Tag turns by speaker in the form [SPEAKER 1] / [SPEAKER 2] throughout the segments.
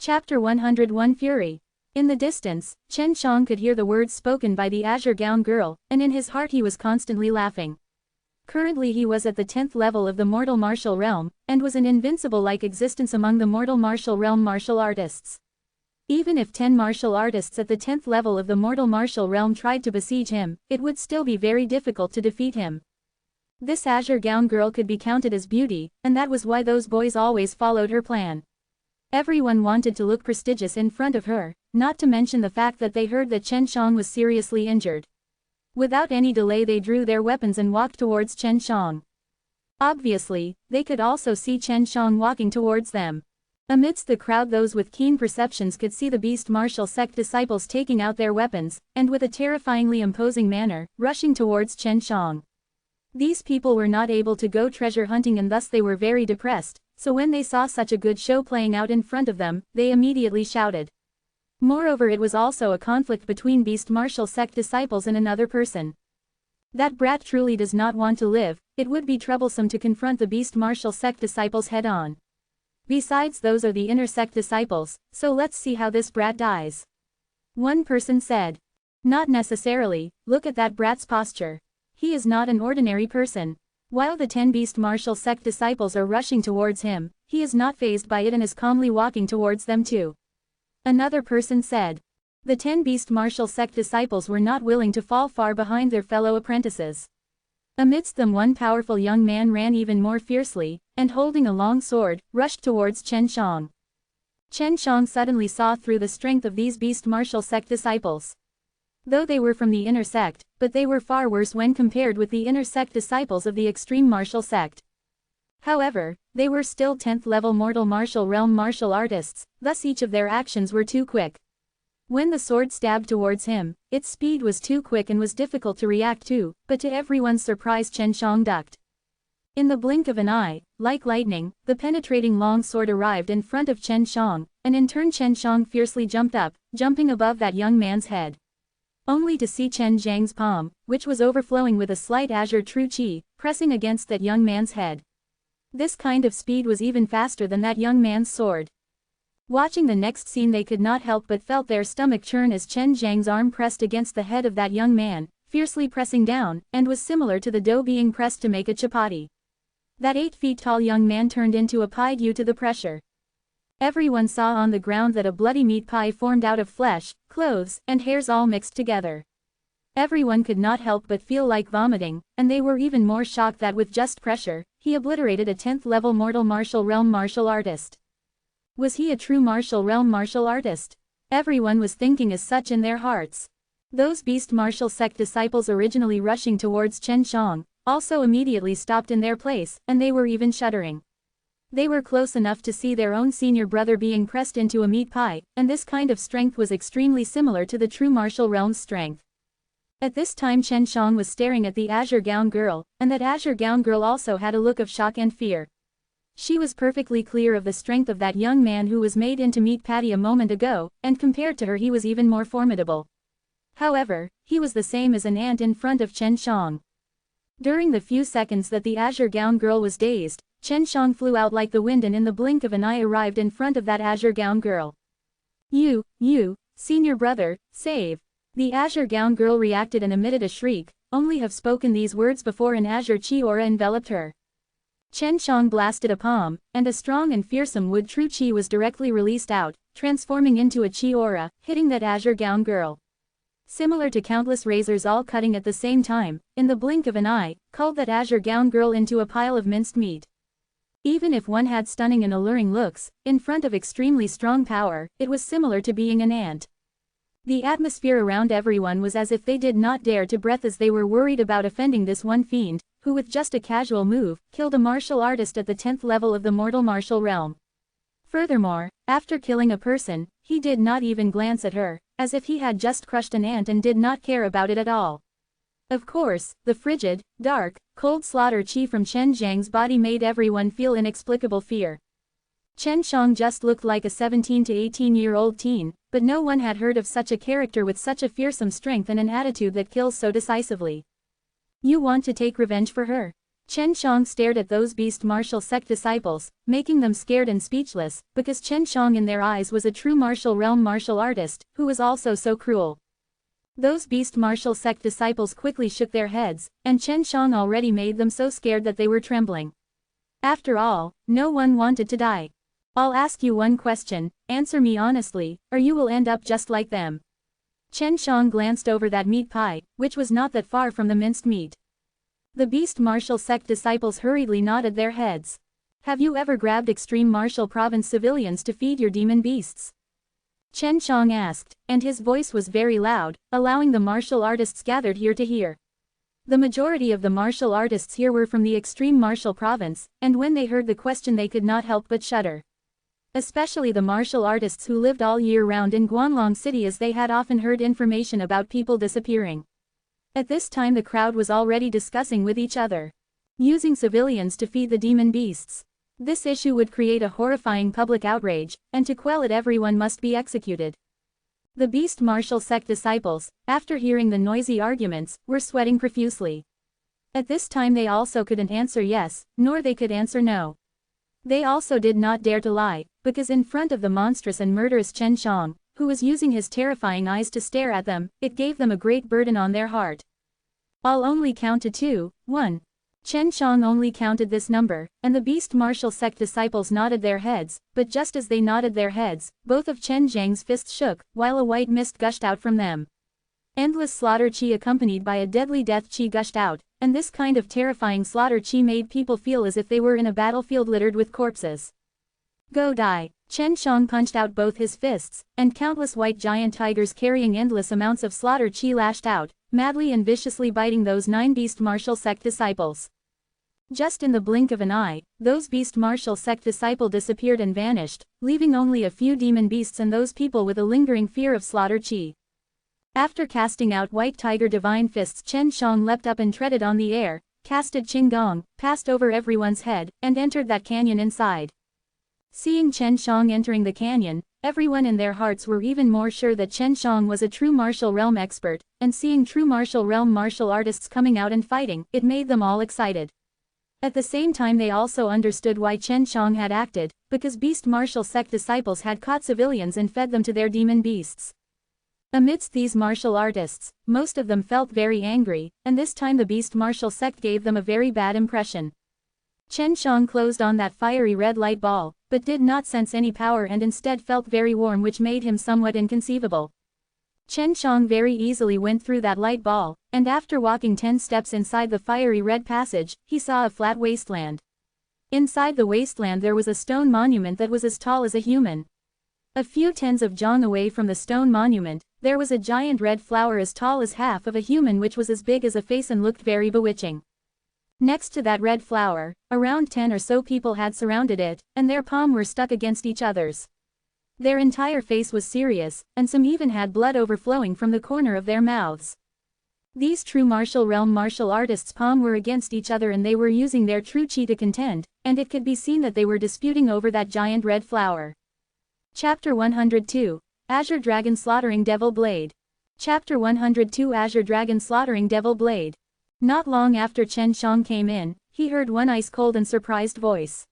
[SPEAKER 1] Chapter 101 Fury. In the distance, Chen Shang could hear the words spoken by the azure gown girl, and in his heart he was constantly laughing. Currently he was at the 10th level of the mortal martial realm, and was an invincible-like existence among the mortal martial realm martial artists. Even if 10 martial artists at the 10th level of the mortal martial realm tried to besiege him, it would still be very difficult to defeat him. This azure gown girl could be counted as beauty, and that was why those boys always followed her plan. Everyone wanted to look prestigious in front of her, not to mention the fact that they heard that Chen Shang was seriously injured. Without any delay they drew their weapons and walked towards Chen Shang. Obviously, they could also see Chen Shang walking towards them. Amidst the crowd those with keen perceptions could see the beast martial sect disciples taking out their weapons, and with a terrifyingly imposing manner, rushing towards Chen Shang. These people were not able to go treasure hunting and thus they were very depressed, so when they saw such a good show playing out in front of them, they immediately shouted. Moreover, it was also a conflict between beast martial sect disciples and another person. That brat truly does not want to live, it would be troublesome to confront the beast martial sect disciples head-on. Besides, those are the inner sect disciples, so let's see how this brat dies. One person said. Not necessarily, look at that brat's posture. He is not an ordinary person. While the 10 beast martial sect disciples are rushing towards him, he is not fazed by it and is calmly walking towards them too. Another person said. The 10 beast martial sect disciples were not willing to fall far behind their fellow apprentices. Amidst them one powerful young man ran even more fiercely, and holding a long sword, rushed towards Chen Shang. Chen Shang suddenly saw through the strength of these beast martial sect disciples. Though they were from the inner sect, but they were far worse when compared with the inner sect disciples of the extreme martial sect. However, they were still 10th level mortal martial realm martial artists, thus each of their actions were too quick. When the sword stabbed towards him, its speed was too quick and was difficult to react to, but to everyone's surprise Chen Shang ducked. In the blink of an eye, like lightning, the penetrating long sword arrived in front of Chen Shang, and in turn Chen Shang fiercely jumped up, jumping above that young man's head. Only to see Chen Zhang's palm, which was overflowing with a slight azure true qi, pressing against that young man's head. This kind of speed was even faster than that young man's sword. Watching the next scene they could not help but felt their stomach churn as Chen Zhang's arm pressed against the head of that young man, fiercely pressing down, and was similar to the dough being pressed to make a chapati. That 8 feet tall young man turned into a pie due to the pressure. Everyone saw on the ground that a bloody meat pie formed out of flesh, clothes, and hairs all mixed together. Everyone could not help but feel like vomiting, and they were even more shocked that with just pressure, he obliterated a 10th level mortal martial realm martial artist. Was he a true martial realm martial artist? Everyone was thinking as such in their hearts. Those beast martial sect disciples originally rushing towards Chen Shang, also immediately stopped in their place, and they were even shuddering. They were close enough to see their own senior brother being pressed into a meat pie, and this kind of strength was extremely similar to the true martial realm's strength. At this time Chen Shang was staring at the azure gown girl, and that azure gown girl also had a look of shock and fear. She was perfectly clear of the strength of that young man who was made into meat patty a moment ago, and compared to her he was even more formidable. However, he was the same as an ant in front of Chen Shang. During the few seconds that the azure gown girl was dazed, Chen Shang flew out like the wind and in the blink of an eye arrived in front of that azure gown girl. You, senior brother, save. The azure gown girl reacted and emitted a shriek, only have spoken these words before an azure chi aura enveloped her. Chen Shang blasted a palm, and a strong and fearsome wood true chi was directly released out, transforming into a chi aura, hitting that azure gown girl. Similar to countless razors all cutting at the same time, in the blink of an eye, culled that azure gown girl into a pile of minced meat. Even if one had stunning and alluring looks, in front of extremely strong power, it was similar to being an ant. The atmosphere around everyone was as if they did not dare to breathe as they were worried about offending this one fiend, who with just a casual move, killed a martial artist at the 10th level of the mortal martial realm. Furthermore, after killing a person, he did not even glance at her, as if he had just crushed an ant and did not care about it at all. Of course, the frigid, dark, cold slaughter chi from Chen Zhang's body made everyone feel inexplicable fear. Chen Shang just looked like a 17 to 18-year-old teen, but no one had heard of such a character with such a fearsome strength and an attitude that kills so decisively. You want to take revenge for her? Chen Shang stared at those beast martial sect disciples, making them scared and speechless, because Chen Shang in their eyes was a true martial realm martial artist, who was also so cruel. Those beast martial sect disciples quickly shook their heads, and Chen Shang already made them so scared that they were trembling. After all, no one wanted to die. I'll ask you one question, answer me honestly, or you will end up just like them. Chen Shang glanced over that meat pie, which was not that far from the minced meat. The beast martial sect disciples hurriedly nodded their heads. Have you ever grabbed extreme martial province civilians to feed your demon beasts? Chen Shang asked, and his voice was very loud, allowing the martial artists gathered here to hear. The majority of the martial artists here were from the extreme martial province, and when they heard the question they could not help but shudder. Especially the martial artists who lived all year round in Guanlong City, as they had often heard information about people disappearing. At this time the crowd was already discussing with each other. Using civilians to feed the demon beasts. This issue would create a horrifying public outrage, and to quell it everyone must be executed. The beast martial sect disciples, after hearing the noisy arguments, were sweating profusely. At this time they also couldn't answer yes, nor they could answer no. They also did not dare to lie, because in front of the monstrous and murderous Chen Shang, who was using his terrifying eyes to stare at them, it gave them a great burden on their heart. I'll only count to 2, 1. Chen Shang only counted this number, and the beast martial sect disciples nodded their heads, but just as they nodded their heads, both of Chen Zhang's fists shook, while a white mist gushed out from them. Endless slaughter chi accompanied by a deadly death chi gushed out, and this kind of terrifying slaughter chi made people feel as if they were in a battlefield littered with corpses. Go die! Chen Shang punched out both his fists, and countless white giant tigers carrying endless amounts of slaughter chi lashed out, madly and viciously biting those 9 beast martial sect disciples. Just in the blink of an eye, those beast martial sect disciple disappeared and vanished, leaving only a few demon beasts and those people with a lingering fear of slaughter chi. After casting out white tiger divine fists, Chen Shang leapt up and treaded on the air, casted Qinggong, passed over everyone's head, and entered that canyon inside. Seeing Chen Shang entering the canyon, everyone in their hearts were even more sure that Chen Shang was a true martial realm expert, and seeing true martial realm martial artists coming out and fighting, it made them all excited. At the same time they also understood why Chen Shang had acted, because beast martial sect disciples had caught civilians and fed them to their demon beasts. Amidst these martial artists, most of them felt very angry, and this time the beast martial sect gave them a very bad impression. Chen Shang closed on that fiery red light ball, but did not sense any power and instead felt very warm, which made him somewhat inconceivable. Chen Shang very easily went through that light ball, and after walking 10 steps inside the fiery red passage, he saw a flat wasteland. Inside the wasteland there was a stone monument that was as tall as a human. A few tens of zhang away from the stone monument, there was a giant red flower as tall as half of a human, which was as big as a face and looked very bewitching. Next to that red flower, around 10 or so people had surrounded it, and their palms were stuck against each other's. Their entire face was serious, and some even had blood overflowing from the corner of their mouths. These true martial realm martial artists' palms were against each other and they were using their true chi to contend, and it could be seen that they were disputing over that giant red flower. Chapter 102, Azure Dragon Slaughtering Devil Blade. Chapter 102, Azure Dragon Slaughtering Devil Blade. Not long after Chen Shang came in, he heard one ice-cold and surprised voice.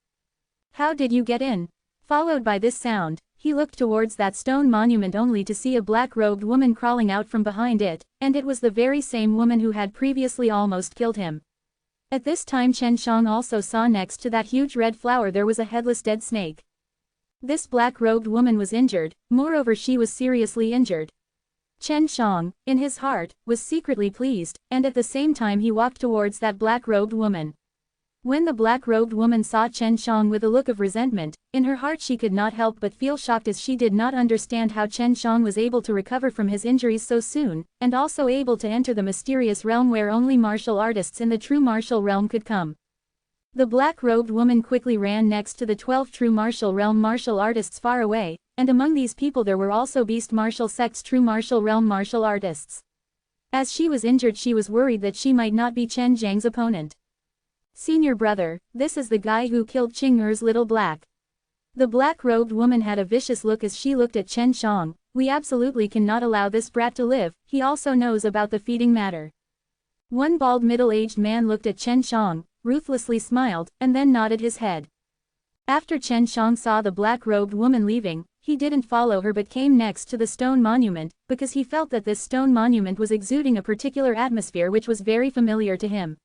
[SPEAKER 1] How did you get in? Followed by this sound, he looked towards that stone monument only to see a black-robed woman crawling out from behind it, and it was the very same woman who had previously almost killed him. At this time Chen Shang also saw next to that huge red flower there was a headless dead snake. This black-robed woman was injured, moreover she was seriously injured. Chen Shang, in his heart, was secretly pleased, and at the same time he walked towards that black-robed woman. When the black-robed woman saw Chen Shang with a look of resentment, in her heart she could not help but feel shocked, as she did not understand how Chen Shang was able to recover from his injuries so soon, and also able to enter the mysterious realm where only martial artists in the true martial realm could come. The black-robed woman quickly ran next to the 12 true martial realm martial artists far away, and among these people there were also beast martial sect's true martial realm martial artists. As she was injured she was worried that she might not be Chen Zhang's opponent. Senior brother, this is the guy who killed Qing Er's little black. The black-robed woman had a vicious look as she looked at Chen Shang. We absolutely cannot allow this brat to live, he also knows about the feeding matter. One bald middle-aged man looked at Chen Shang, ruthlessly smiled, and then nodded his head. After Chen Shang saw the black-robed woman leaving, he didn't follow her but came next to the stone monument, because he felt that this stone monument was exuding a particular atmosphere which was very familiar to him.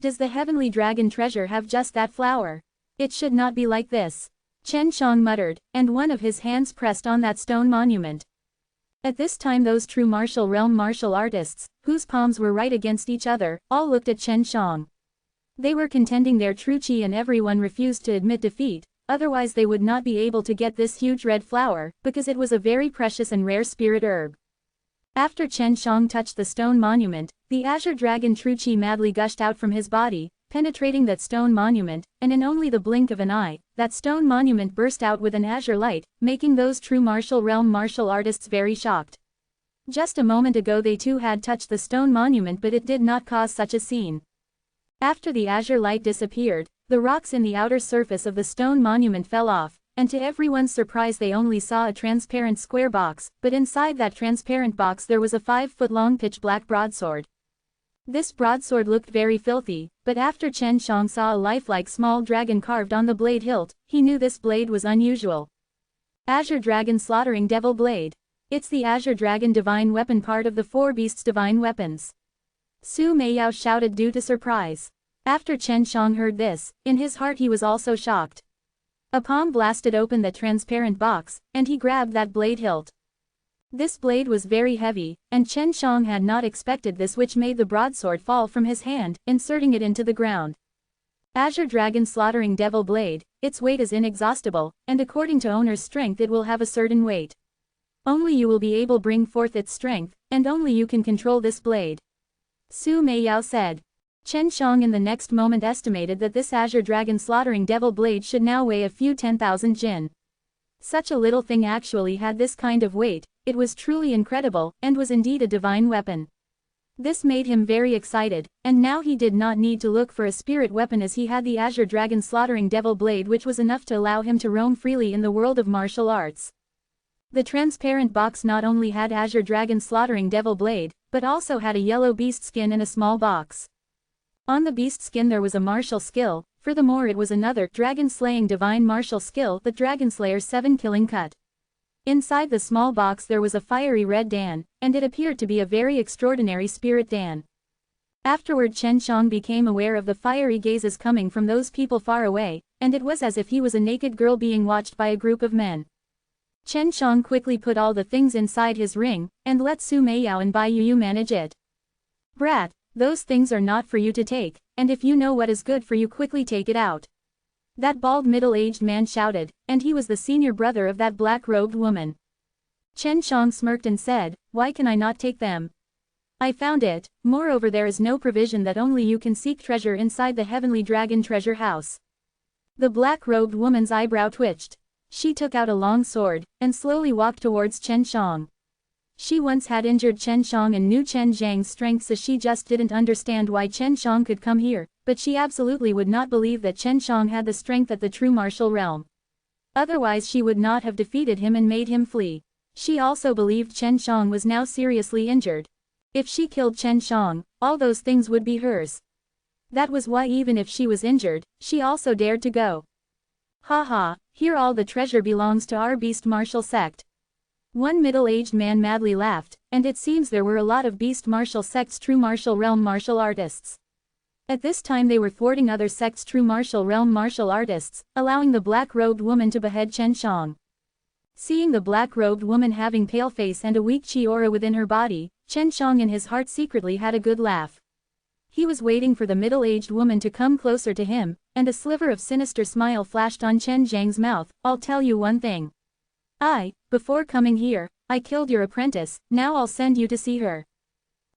[SPEAKER 1] Does the heavenly dragon treasure have just that flower? It should not be like this. Chen Shang muttered, and one of his hands pressed on that stone monument. At this time those true martial realm martial artists, whose palms were right against each other, all looked at Chen Shang. They were contending their true chi and everyone refused to admit defeat, otherwise they would not be able to get this huge red flower, because it was a very precious and rare spirit herb. After Chen Shang touched the stone monument, the azure dragon true chi madly gushed out from his body, penetrating that stone monument, and in only the blink of an eye, that stone monument burst out with an azure light, making those true martial realm martial artists very shocked. Just a moment ago they too had touched the stone monument but it did not cause such a scene. After the azure light disappeared, the rocks in the outer surface of the stone monument fell off, and to everyone's surprise they only saw a transparent square box, but inside that transparent box there was a 5-foot-long pitch-black broadsword. This broadsword looked very filthy, but after Chen Shang saw a lifelike small dragon carved on the blade hilt, he knew this blade was unusual. Azure Dragon Slaughtering Devil Blade. It's the Azure Dragon Divine Weapon, part of the 4 Beasts' Divine Weapons. Su Meiyao shouted due to surprise. After Chen Shang heard this, in his heart he was also shocked. A palm blasted open that transparent box, and he grabbed that blade hilt. This blade was very heavy, and Chen Shang had not expected this, which made the broadsword fall from his hand, inserting it into the ground. Azure Dragon Slaughtering Devil Blade, its weight is inexhaustible, and according to owner's strength it will have a certain weight. Only you will be able to bring forth its strength, and only you can control this blade. Su Meiyao said. Chen Shang in the next moment estimated that this Azure Dragon Slaughtering Devil Blade should now weigh a few 10,000 jin. Such a little thing actually had this kind of weight, it was truly incredible, and was indeed a divine weapon. This made him very excited, and now he did not need to look for a spirit weapon as he had the Azure Dragon Slaughtering Devil Blade, which was enough to allow him to roam freely in the world of martial arts. The transparent box not only had Azure Dragon Slaughtering Devil Blade, but also had a yellow beast skin in a small box. On the beast skin there was a martial skill, furthermore it was another dragon-slaying divine martial skill, the Dragon Slayer's 7 killing cut. Inside the small box there was a fiery red Dan, and it appeared to be a very extraordinary spirit Dan. Afterward Chen Shang became aware of the fiery gazes coming from those people far away, and it was as if he was a naked girl being watched by a group of men. Chen Shang quickly put all the things inside his ring, and let Su Meiyao and Bai Yu manage it. Brat, those things are not for you to take, and if you know what is good for you, quickly take it out. That bald middle-aged man shouted, and he was the senior brother of that black-robed woman. Chen Shang smirked and said, "Why can I not take them? I found it, moreover there is no provision that only you can seek treasure inside the heavenly dragon treasure house." The black-robed woman's eyebrow twitched. She took out a long sword, and slowly walked towards Chen Shang. She once had injured Chen Shang and knew Chen Zhang's strength, so she just didn't understand why Chen Shang could come here, but she absolutely would not believe that Chen Shang had the strength at the true martial realm. Otherwise she would not have defeated him and made him flee. She also believed Chen Shang was now seriously injured. If she killed Chen Shang, all those things would be hers. That was why even if she was injured, she also dared to go. Ha ha, here all the treasure belongs to our beast martial sect. One middle-aged man madly laughed, and it seems there were a lot of beast martial sects true martial realm martial artists. At this time they were thwarting other sects true martial realm martial artists, allowing the black-robed woman to behead Chen Shang. Seeing the black-robed woman having pale face and a weak chi aura within her body, Chen Shang in his heart secretly had a good laugh. He was waiting for the middle-aged woman to come closer to him, and a sliver of sinister smile flashed on Chen Zhang's mouth. "I'll tell you one thing. Before coming here, I killed your apprentice, now I'll send you to see her."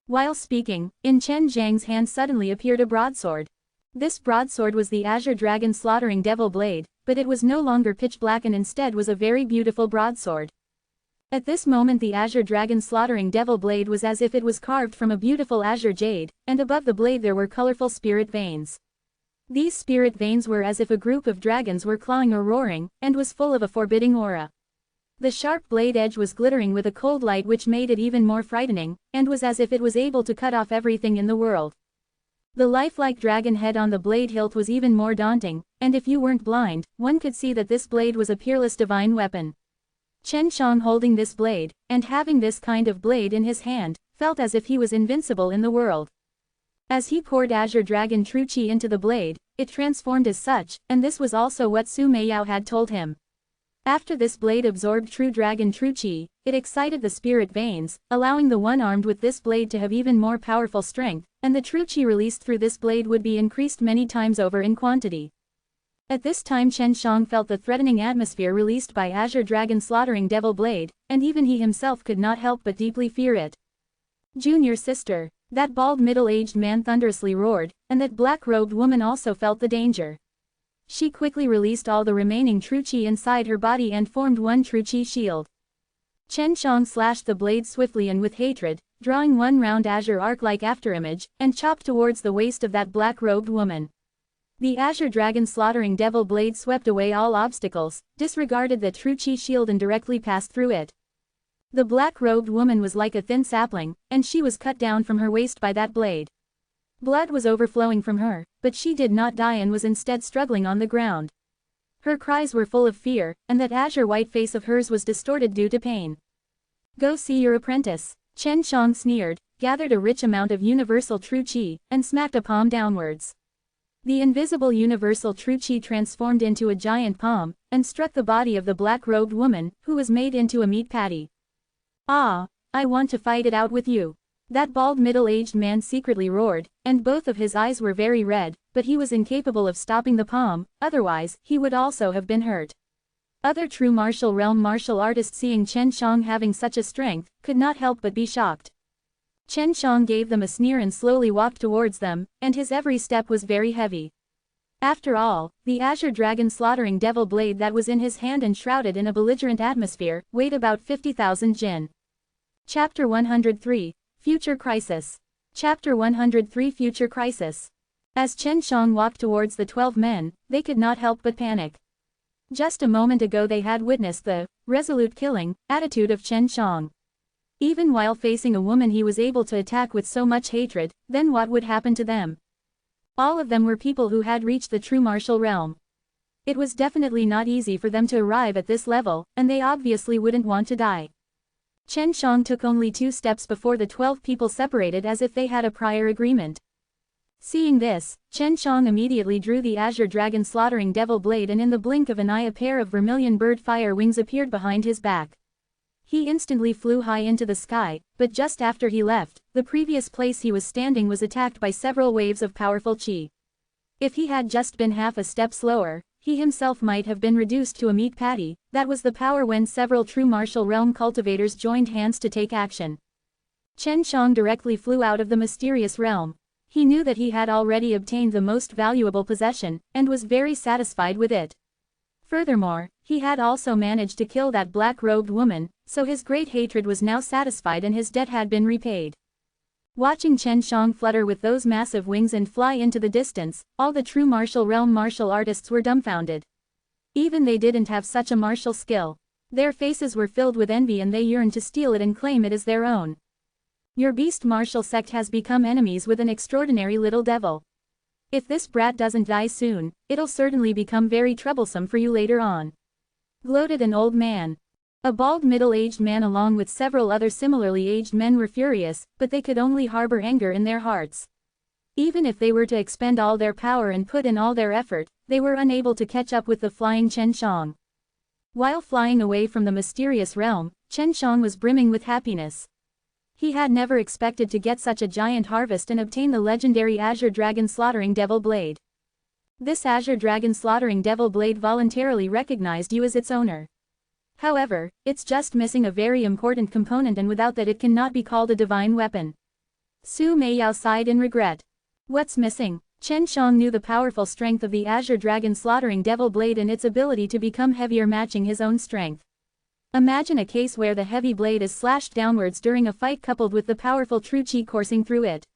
[SPEAKER 1] While speaking, in Chen Zhang's hand suddenly appeared a broadsword. This broadsword was the Azure Dragon Slaughtering Devil Blade, but it was no longer pitch black and instead was a very beautiful broadsword. At this moment the Azure Dragon Slaughtering Devil Blade was as if it was carved from a beautiful azure jade, and above the blade there were colorful spirit veins. These spirit veins were as if a group of dragons were clawing or roaring, and was full of a forbidding aura. The sharp blade edge was glittering with a cold light which made it even more frightening, and was as if it was able to cut off everything in the world. The lifelike dragon head on the blade hilt was even more daunting, and if you weren't blind, one could see that this blade was a peerless divine weapon. Chen Shang, holding this blade, and having this kind of blade in his hand, felt as if he was invincible in the world. As he poured Azure Dragon True Qi into the blade, it transformed as such, and this was also what Su Meiyao had told him. After this blade absorbed True Dragon True Qi, it excited the spirit veins, allowing the one armed with this blade to have even more powerful strength, and the True Qi released through this blade would be increased many times over in quantity. At this time Chen Shang felt the threatening atmosphere released by Azure Dragon Slaughtering Devil Blade, and even he himself could not help but deeply fear it. Junior sister. That bald middle-aged man thunderously roared, and that black-robed woman also felt the danger. She quickly released all the remaining True Qi inside her body and formed one True Qi shield. Chen Shang slashed the blade swiftly and with hatred, drawing one round azure arc-like afterimage, and chopped towards the waist of that black-robed woman. The Azure Dragon Slaughtering Devil Blade swept away all obstacles, disregarded the True Qi shield and directly passed through it. The black-robed woman was like a thin sapling, and she was cut down from her waist by that blade. Blood was overflowing from her, but she did not die and was instead struggling on the ground. Her cries were full of fear, and that azure white face of hers was distorted due to pain. Go see your apprentice. Chen Shang sneered, gathered a rich amount of universal True Qi, and smacked a palm downwards. The invisible universal True Qi transformed into a giant palm, and struck the body of the black-robed woman, who was made into a meat patty. Ah, I want to fight it out with you. That bald middle-aged man secretly roared, and both of his eyes were very red, but he was incapable of stopping the palm, otherwise, he would also have been hurt. Other true martial realm martial artists seeing Chen Shang having such a strength, could not help but be shocked. Chen Shang gave them a sneer and slowly walked towards them, and his every step was very heavy. After all, the Azure Dragon Slaughtering Devil Blade that was in his hand and shrouded in a belligerent atmosphere, weighed about 50,000 jin. Chapter 103. Future Crisis. Chapter 103 Future Crisis. As Chen Shang walked towards the 12 men, they could not help but panic. Just a moment ago they had witnessed the resolute killing attitude of Chen Shang. Even while facing a woman he was able to attack with so much hatred, then what would happen to them? All of them were people who had reached the true martial realm. It was definitely not easy for them to arrive at this level, and they obviously wouldn't want to die. Chen Shang took only 2 steps before the 12 people separated as if they had a prior agreement. Seeing this, Chen Shang immediately drew the Azure Dragon Slaughtering Devil Blade, and in the blink of an eye a pair of vermilion bird fire wings appeared behind his back. He instantly flew high into the sky, but just after he left, the previous place he was standing was attacked by several waves of powerful qi. If he had just been half a step slower, he himself might have been reduced to a meat patty. That was the power when several true martial realm cultivators joined hands to take action. Chen Shang directly flew out of the mysterious realm. He knew that he had already obtained the most valuable possession, and was very satisfied with it. Furthermore, he had also managed to kill that black-robed woman, so his great hatred was now satisfied and his debt had been repaid. Watching Chen Shang flutter with those massive wings and fly into the distance, all the true martial realm martial artists were dumbfounded. Even they didn't have such a martial skill. Their faces were filled with envy and they yearned to steal it and claim it as their own. Your beast martial sect has become enemies with an extraordinary little devil. If this brat doesn't die soon, it'll certainly become very troublesome for you later on. Gloated an old man. A bald middle-aged man along with several other similarly aged men were furious, but they could only harbor anger in their hearts. Even if they were to expend all their power and put in all their effort, they were unable to catch up with the flying Chen Shang. While flying away from the mysterious realm, Chen Shang was brimming with happiness. He had never expected to get such a giant harvest and obtain the legendary Azure Dragon Slaughtering Devil Blade. This Azure Dragon Slaughtering Devil Blade voluntarily recognized you as its owner. However, it's just missing a very important component, and without that it cannot be called a divine weapon. Su Meiyao sighed in regret. What's missing? Chen Shang knew the powerful strength of the Azure Dragon Slaughtering Devil Blade and its ability to become heavier, matching his own strength. Imagine a case where the heavy blade is slashed downwards during a fight coupled with the powerful true qi coursing through it.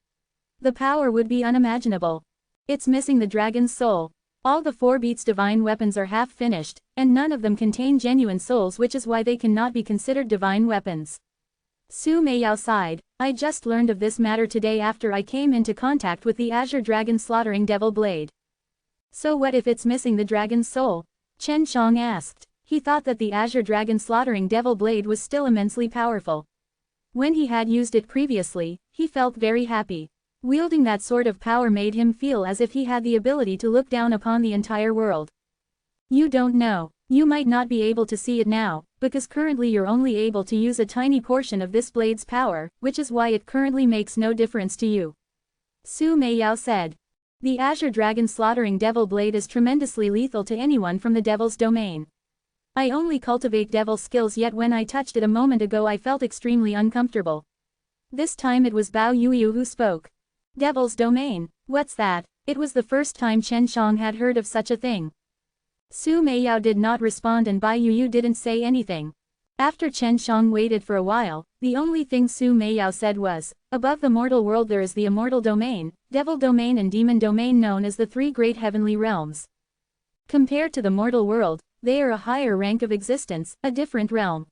[SPEAKER 1] The power would be unimaginable. It's missing the dragon's soul. All the 4 beats divine weapons are half finished, and none of them contain genuine souls, which is why they cannot be considered divine weapons. Su Meiyao sighed, I just learned of this matter today after I came into contact with the Azure Dragon slaughtering devil blade. So what if it's missing the dragon's soul? Chen Shang asked. He thought that the Azure Dragon slaughtering devil blade was still immensely powerful. When he had used it previously, he felt very happy. Wielding that sort of power made him feel as if he had the ability to look down upon the entire world. You don't know. You might not be able to see it now, because currently you're only able to use a tiny portion of this blade's power, which is why it currently makes no difference to you. Su Meiyao said. The Azure Dragon slaughtering devil blade is tremendously lethal to anyone from the devil's domain. I only cultivate devil skills, yet when I touched it a moment ago I felt extremely uncomfortable. This time it was Bao Yuyu who spoke. Devil's domain, what's that? It was the first time Chen Shang had heard of such a thing. Su Meiyao did not respond and Bai Yuyu didn't say anything. After Chen Shang waited for a while, the only thing Su Meiyao said was, above the mortal world there is the immortal domain, devil domain and demon domain known as the three great heavenly realms. Compared to the mortal world, they are a higher rank of existence, a different realm.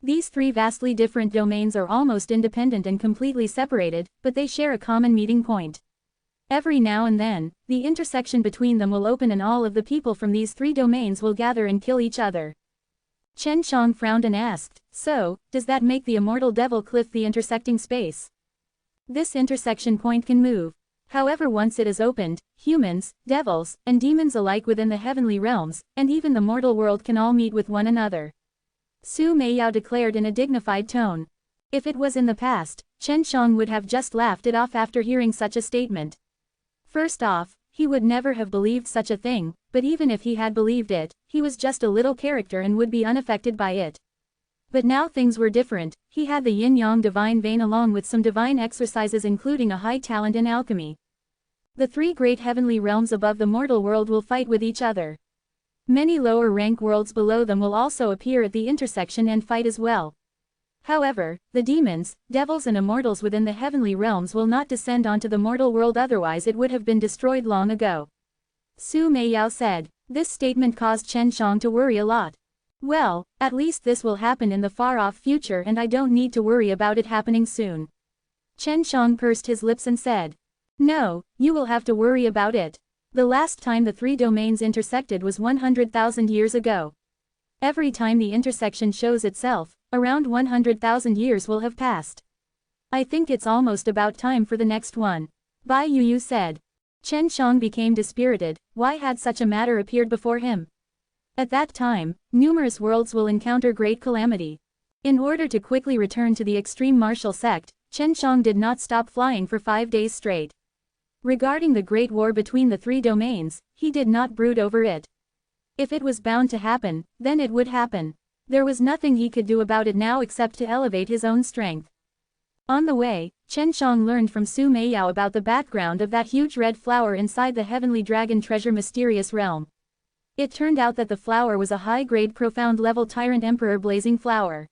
[SPEAKER 1] These three vastly different domains are almost independent and completely separated, but they share a common meeting point. Every now and then, the intersection between them will open and all of the people from these three domains will gather and kill each other. Chen Shang frowned and asked, so, does that make the immortal devil cliff the intersecting space? This intersection point can move. However, once it is opened, humans, devils, and demons alike within the heavenly realms, and even the mortal world can all meet with one another. Su Meiyao declared in a dignified tone. If it was in the past, Chen Shang would have just laughed it off after hearing such a statement. First off, he would never have believed such a thing, but even if he had believed it, he was just a little character and would be unaffected by it. But now things were different. He had the yin-yang divine vein along with some divine exercises including a high talent in alchemy. The three great heavenly realms above the mortal world will fight with each other. Many lower rank worlds below them will also appear at the intersection and fight as well. However, the demons, devils and immortals within the heavenly realms will not descend onto the mortal world, otherwise it would have been destroyed long ago. Su Meiyao said. This statement caused Chen Shang to worry a lot. Well, at least this will happen in the far-off future and I don't need to worry about it happening soon. Chen Shang pursed his lips and said. No, you will have to worry about it. The last time the three domains intersected was 100,000 years ago. Every time the intersection shows itself, around 100,000 years will have passed. I think it's almost about time for the next one. Bai Yuyu said. Chen Shang became dispirited. Why had such a matter appeared before him? At that time, numerous worlds will encounter great calamity. In order to quickly return to the extreme martial sect, Chen Shang did not stop flying for 5 days straight. Regarding the great war between the three domains, he did not brood over it. If it was bound to happen, then it would happen. There was nothing he could do about it now except to elevate his own strength. On the way, Chen Shang learned from Su Meiyao about the background of that huge red flower inside the heavenly dragon treasure mysterious realm. It turned out that the flower was a high-grade profound level tyrant emperor blazing flower.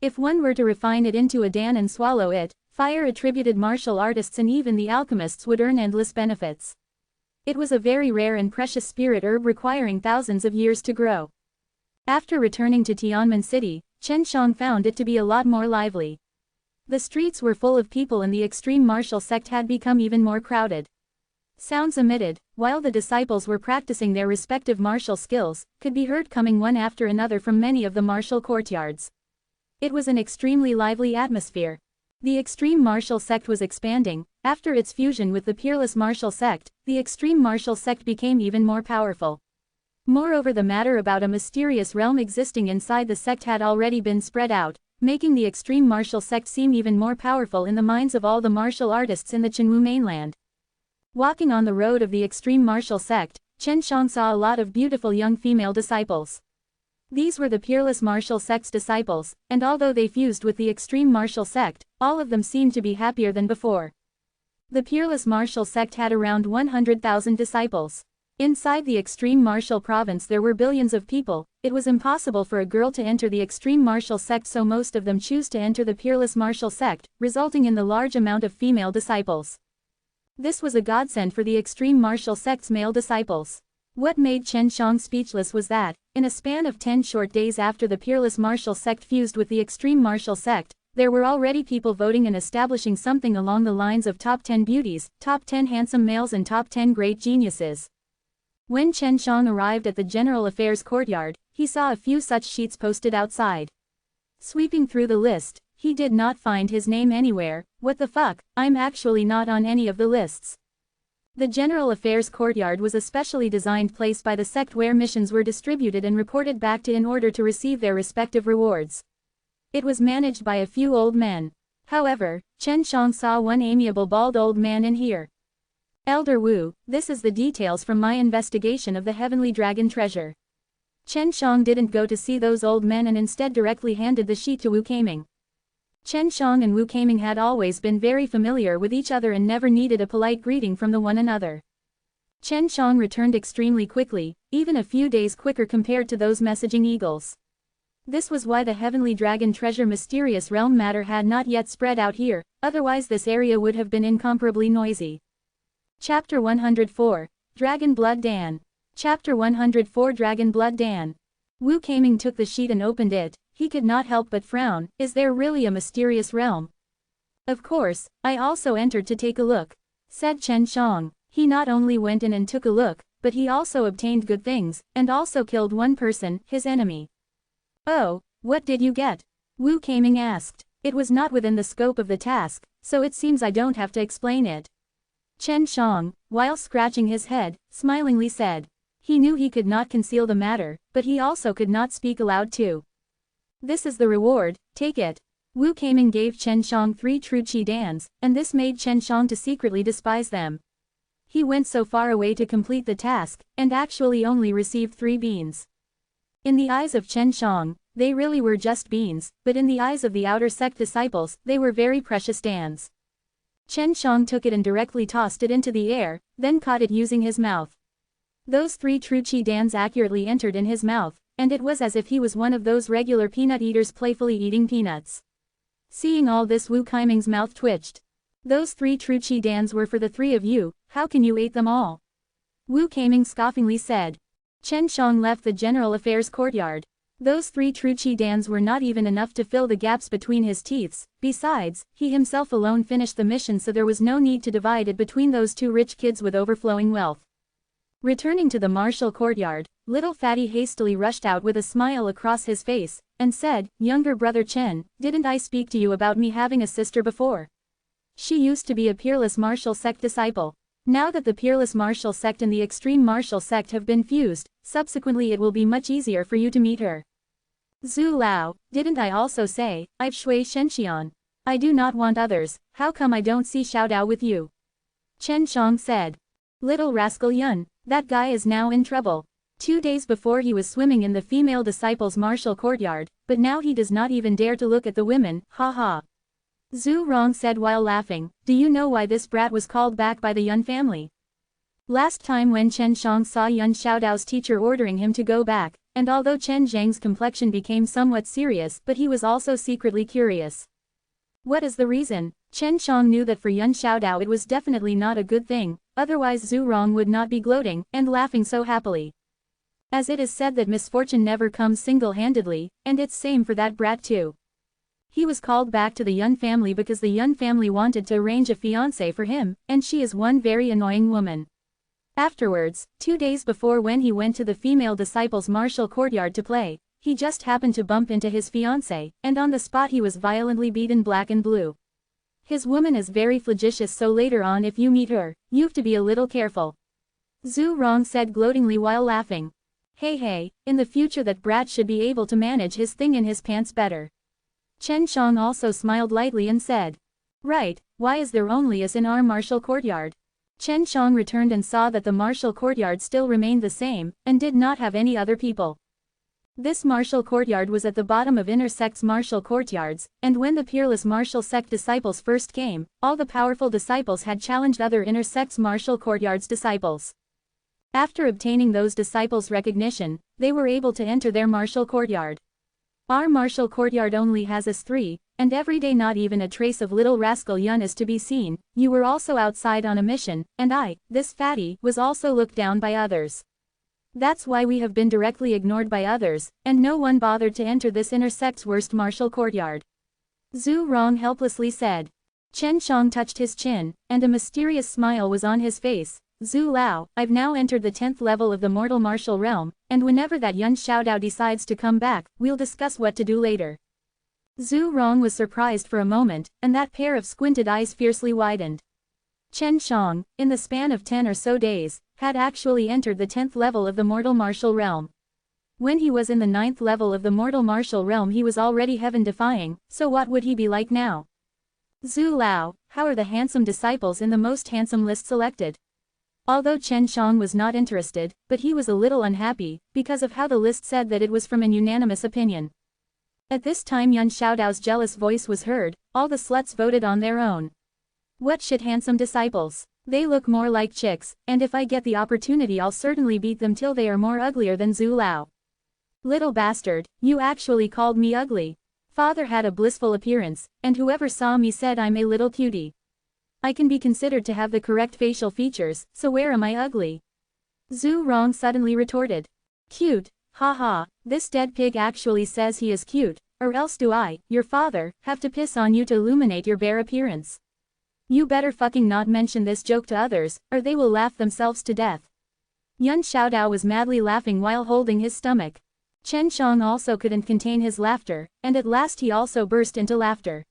[SPEAKER 1] If one were to refine it into a dan and swallow it, fire-attributed martial artists and even the alchemists would earn endless benefits. It was a very rare and precious spirit herb requiring thousands of years to grow. After returning to Tianmen City, Chen Shang found it to be a lot more lively. The streets were full of people and the extreme martial sect had become even more crowded. Sounds emitted, while the disciples were practicing their respective martial skills, could be heard coming one after another from many of the martial courtyards. It was an extremely lively atmosphere. The extreme martial sect was expanding. After its fusion with the peerless martial sect, the extreme martial sect became even more powerful. Moreover, the matter about a mysterious realm existing inside the sect had already been spread out, making the extreme martial sect seem even more powerful in the minds of all the martial artists in the Qinwu mainland. Walking on the road of the extreme martial sect, Chen Shang saw a lot of beautiful young female disciples. These were the peerless martial sect's disciples, and although they fused with the extreme martial sect, all of them seemed to be happier than before. The peerless martial sect had around 100,000 disciples. Inside the extreme martial province there were billions of people. It was impossible for a girl to enter the extreme martial sect, so most of them choose to enter the peerless martial sect, resulting in the large amount of female disciples. This was a godsend for the extreme martial sect's male disciples. What made Chen Shang speechless was that, in a span of 10 short days after the peerless martial sect fused with the extreme martial sect, there were already people voting and establishing something along the lines of top 10 beauties, top 10 handsome males and top 10 great geniuses. When Chen Shang arrived at the General Affairs courtyard, he saw a few such sheets posted outside. Sweeping through the list, he did not find his name anywhere. What the fuck, I'm actually not on any of the lists. The General Affairs courtyard was a specially designed place by the sect where missions were distributed and reported back to in order to receive their respective rewards. It was managed by a few old men. However, Chen Shang saw one amiable bald old man in here. Elder Wu, this is the details from my investigation of the Heavenly Dragon treasure. Chen Shang didn't go to see those old men and instead directly handed the sheet to Wu Kaming. Chen Shang and Wu Kaming had always been very familiar with each other and never needed a polite greeting from the one another. Chen Shang returned extremely quickly, even a few days quicker compared to those messaging eagles. This was why the Heavenly Dragon treasure mysterious realm matter had not yet spread out here, otherwise this area would have been incomparably noisy. Chapter 104, Dragon Blood Dan. Chapter 104 Dragon Blood Dan. Wu Kaming took the sheet and opened it. He could not help but frown. Is there really a mysterious realm? Of course, I also entered to take a look, said Chen Shang. He not only went in and took a look, but he also obtained good things, and also killed one person, his enemy. Oh, what did you get? Wu Kaming asked. It was not within the scope of the task, so it seems I don't have to explain it. Chen Shang, while scratching his head, smilingly said. He knew he could not conceal the matter, but he also could not speak aloud too. This is the reward, take it. Wu Kaming gave Chen Shang 3 true Qi Dans, and this made Chen Shang to secretly despise them. He went so far away to complete the task, and actually only received 3 beans. In the eyes of Chen Shang, they really were just beans, but in the eyes of the outer sect disciples, they were very precious dans. Chen Shang took it and directly tossed it into the air, then caught it using his mouth. Those 3 true Qi Dans accurately entered in his mouth, and it was as if he was one of those regular peanut eaters playfully eating peanuts. Seeing all this, Wu Kaming's mouth twitched. Those 3 true Qi Dans were for the 3 of you, how can you eat them all? Wu Kaming scoffingly said. Chen Shang left the General Affairs courtyard. Those 3 true Qi Dans were not even enough to fill the gaps between his teeth. Besides, he himself alone finished the mission, so there was no need to divide it between those 2 rich kids with overflowing wealth. Returning to the martial courtyard, little Fatty hastily rushed out with a smile across his face, and said, Younger brother Chen, didn't I speak to you about me having a sister before? She used to be a peerless martial sect disciple. Now that the peerless martial sect and the extreme martial sect have been fused, subsequently it will be much easier for you to meet her. Zhu Lao, didn't I also say, I've Shui Shenxian? I do not want others, how come I don't see Xiao Dao with you? Chen Shang said. Little rascal Yun, that guy is now in trouble. 2 days before he was swimming in the female disciples' martial courtyard, but now he does not even dare to look at the women, ha ha. Zhu Rong said while laughing, do you know why this brat was called back by the Yun family? Last time when Chen Shang saw Yun Xiaodao's teacher ordering him to go back, and although Chen Zhang's complexion became somewhat serious, but he was also secretly curious. What is the reason? Chen Shang knew that for Yun Xiaodao it was definitely not a good thing, otherwise Zhu Rong would not be gloating and laughing so happily. As it is said that misfortune never comes single-handedly, and it's same for that brat too. He was called back to the Yun family because the Yun family wanted to arrange a fiancé for him, and she is one very annoying woman. Afterwards, 2 days before when he went to the female disciples' martial courtyard to play, he just happened to bump into his fiancé, and on the spot he was violently beaten black and blue. His woman is very flagitious, so later on if you meet her, you've to be a little careful. Zhu Rong said gloatingly while laughing. Hey, in the future that brat should be able to manage his thing in his pants better. Chen Shang also smiled lightly and said. Right, why is there only us in our martial courtyard? Chen Shang returned and saw that the martial courtyard still remained the same, and did not have any other people. This martial courtyard was at the bottom of inner sect's martial courtyards, and when the peerless martial sect disciples first came, all the powerful disciples had challenged other inner sect's martial courtyard's disciples. After obtaining those disciples' recognition, they were able to enter their martial courtyard. Our martial courtyard only has us 3, and every day not even a trace of little rascal Yun is to be seen. You were also outside on a mission, and I, this fatty, was also looked down by others. That's why we have been directly ignored by others, and no one bothered to enter this inner sect's worst martial courtyard. Zhu Rong helplessly said. Chen Shang touched his chin, and a mysterious smile was on his face. Zhu Lao, I've now entered the 10th level of the mortal martial realm, and whenever that Yun Xiaodao decides to come back, we'll discuss what to do later. Zhu Rong was surprised for a moment, and that pair of squinted eyes fiercely widened. Chen Shang, in the span of 10 or so days, had actually entered the 10th level of the mortal martial realm. When he was in the 9th level of the mortal martial realm he was already heaven-defying, so what would he be like now? Zhu Lao, how are the handsome disciples in the most handsome list selected? Although Chen Shang was not interested, but he was a little unhappy, because of how the list said that it was from an unanimous opinion. At this time Yun Xiaodao's jealous voice was heard, all the sluts voted on their own. What shit handsome disciples? They look more like chicks, and if I get the opportunity I'll certainly beat them till they are more uglier than Zhu Lao. Little bastard, you actually called me ugly. Father had a blissful appearance, and whoever saw me said I'm a little cutie. I can be considered to have the correct facial features, so where am I ugly? Zhu Rong suddenly retorted. Cute, haha, this dead pig actually says he is cute, or else do I, your father, have to piss on you to illuminate your bare appearance. You better fucking not mention this joke to others, or they will laugh themselves to death. Yun Xiaodao was madly laughing while holding his stomach. Chen Shang also couldn't contain his laughter, and at last he also burst into laughter.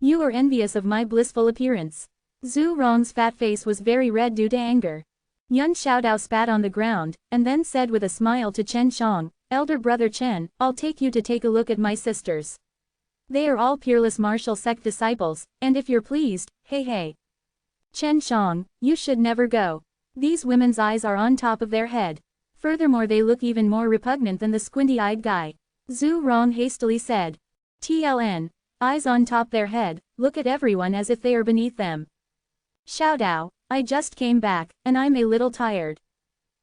[SPEAKER 1] You are envious of my blissful appearance. Zhu Rong's fat face was very red due to anger. Yun Xiaodao spat on the ground, and then said with a smile to Chen Shang, Elder brother Chen, I'll take you to take a look at my sisters. They are all peerless martial sect disciples, and if you're pleased, hey. Chen Shang, you should never go. These women's eyes are on top of their head. Furthermore they look even more repugnant than the squinty-eyed guy. Zhu Rong hastily said. TLN. Eyes on top their head, look at everyone as if they are beneath them. Xiaodao, I just came back, and I'm a little tired.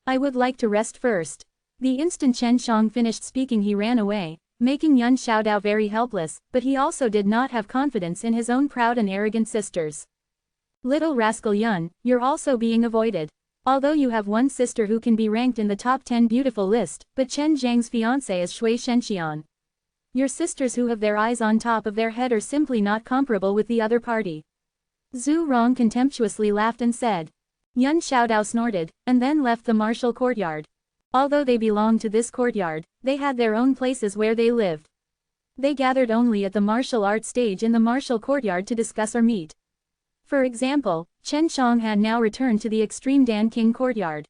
[SPEAKER 1] I would like to rest first. The instant Chen Shang finished speaking he ran away, making Yun Xiaodao very helpless, but he also did not have confidence in his own proud and arrogant sisters. Little rascal Yun, you're also being avoided. Although you have one sister who can be ranked in the top 10 beautiful list, but Chen Zhang's fiancé is Shui Shenxian. Your sisters who have their eyes on top of their head are simply not comparable with the other party. Zhu Rong contemptuously laughed and said. Yun Xiaodao snorted, and then left the martial courtyard. Although they belonged to this courtyard, they had their own places where they lived. They gathered only at the martial arts stage in the martial courtyard to discuss or meet. For example, Chen Shang had now returned to the Extreme Dan King courtyard.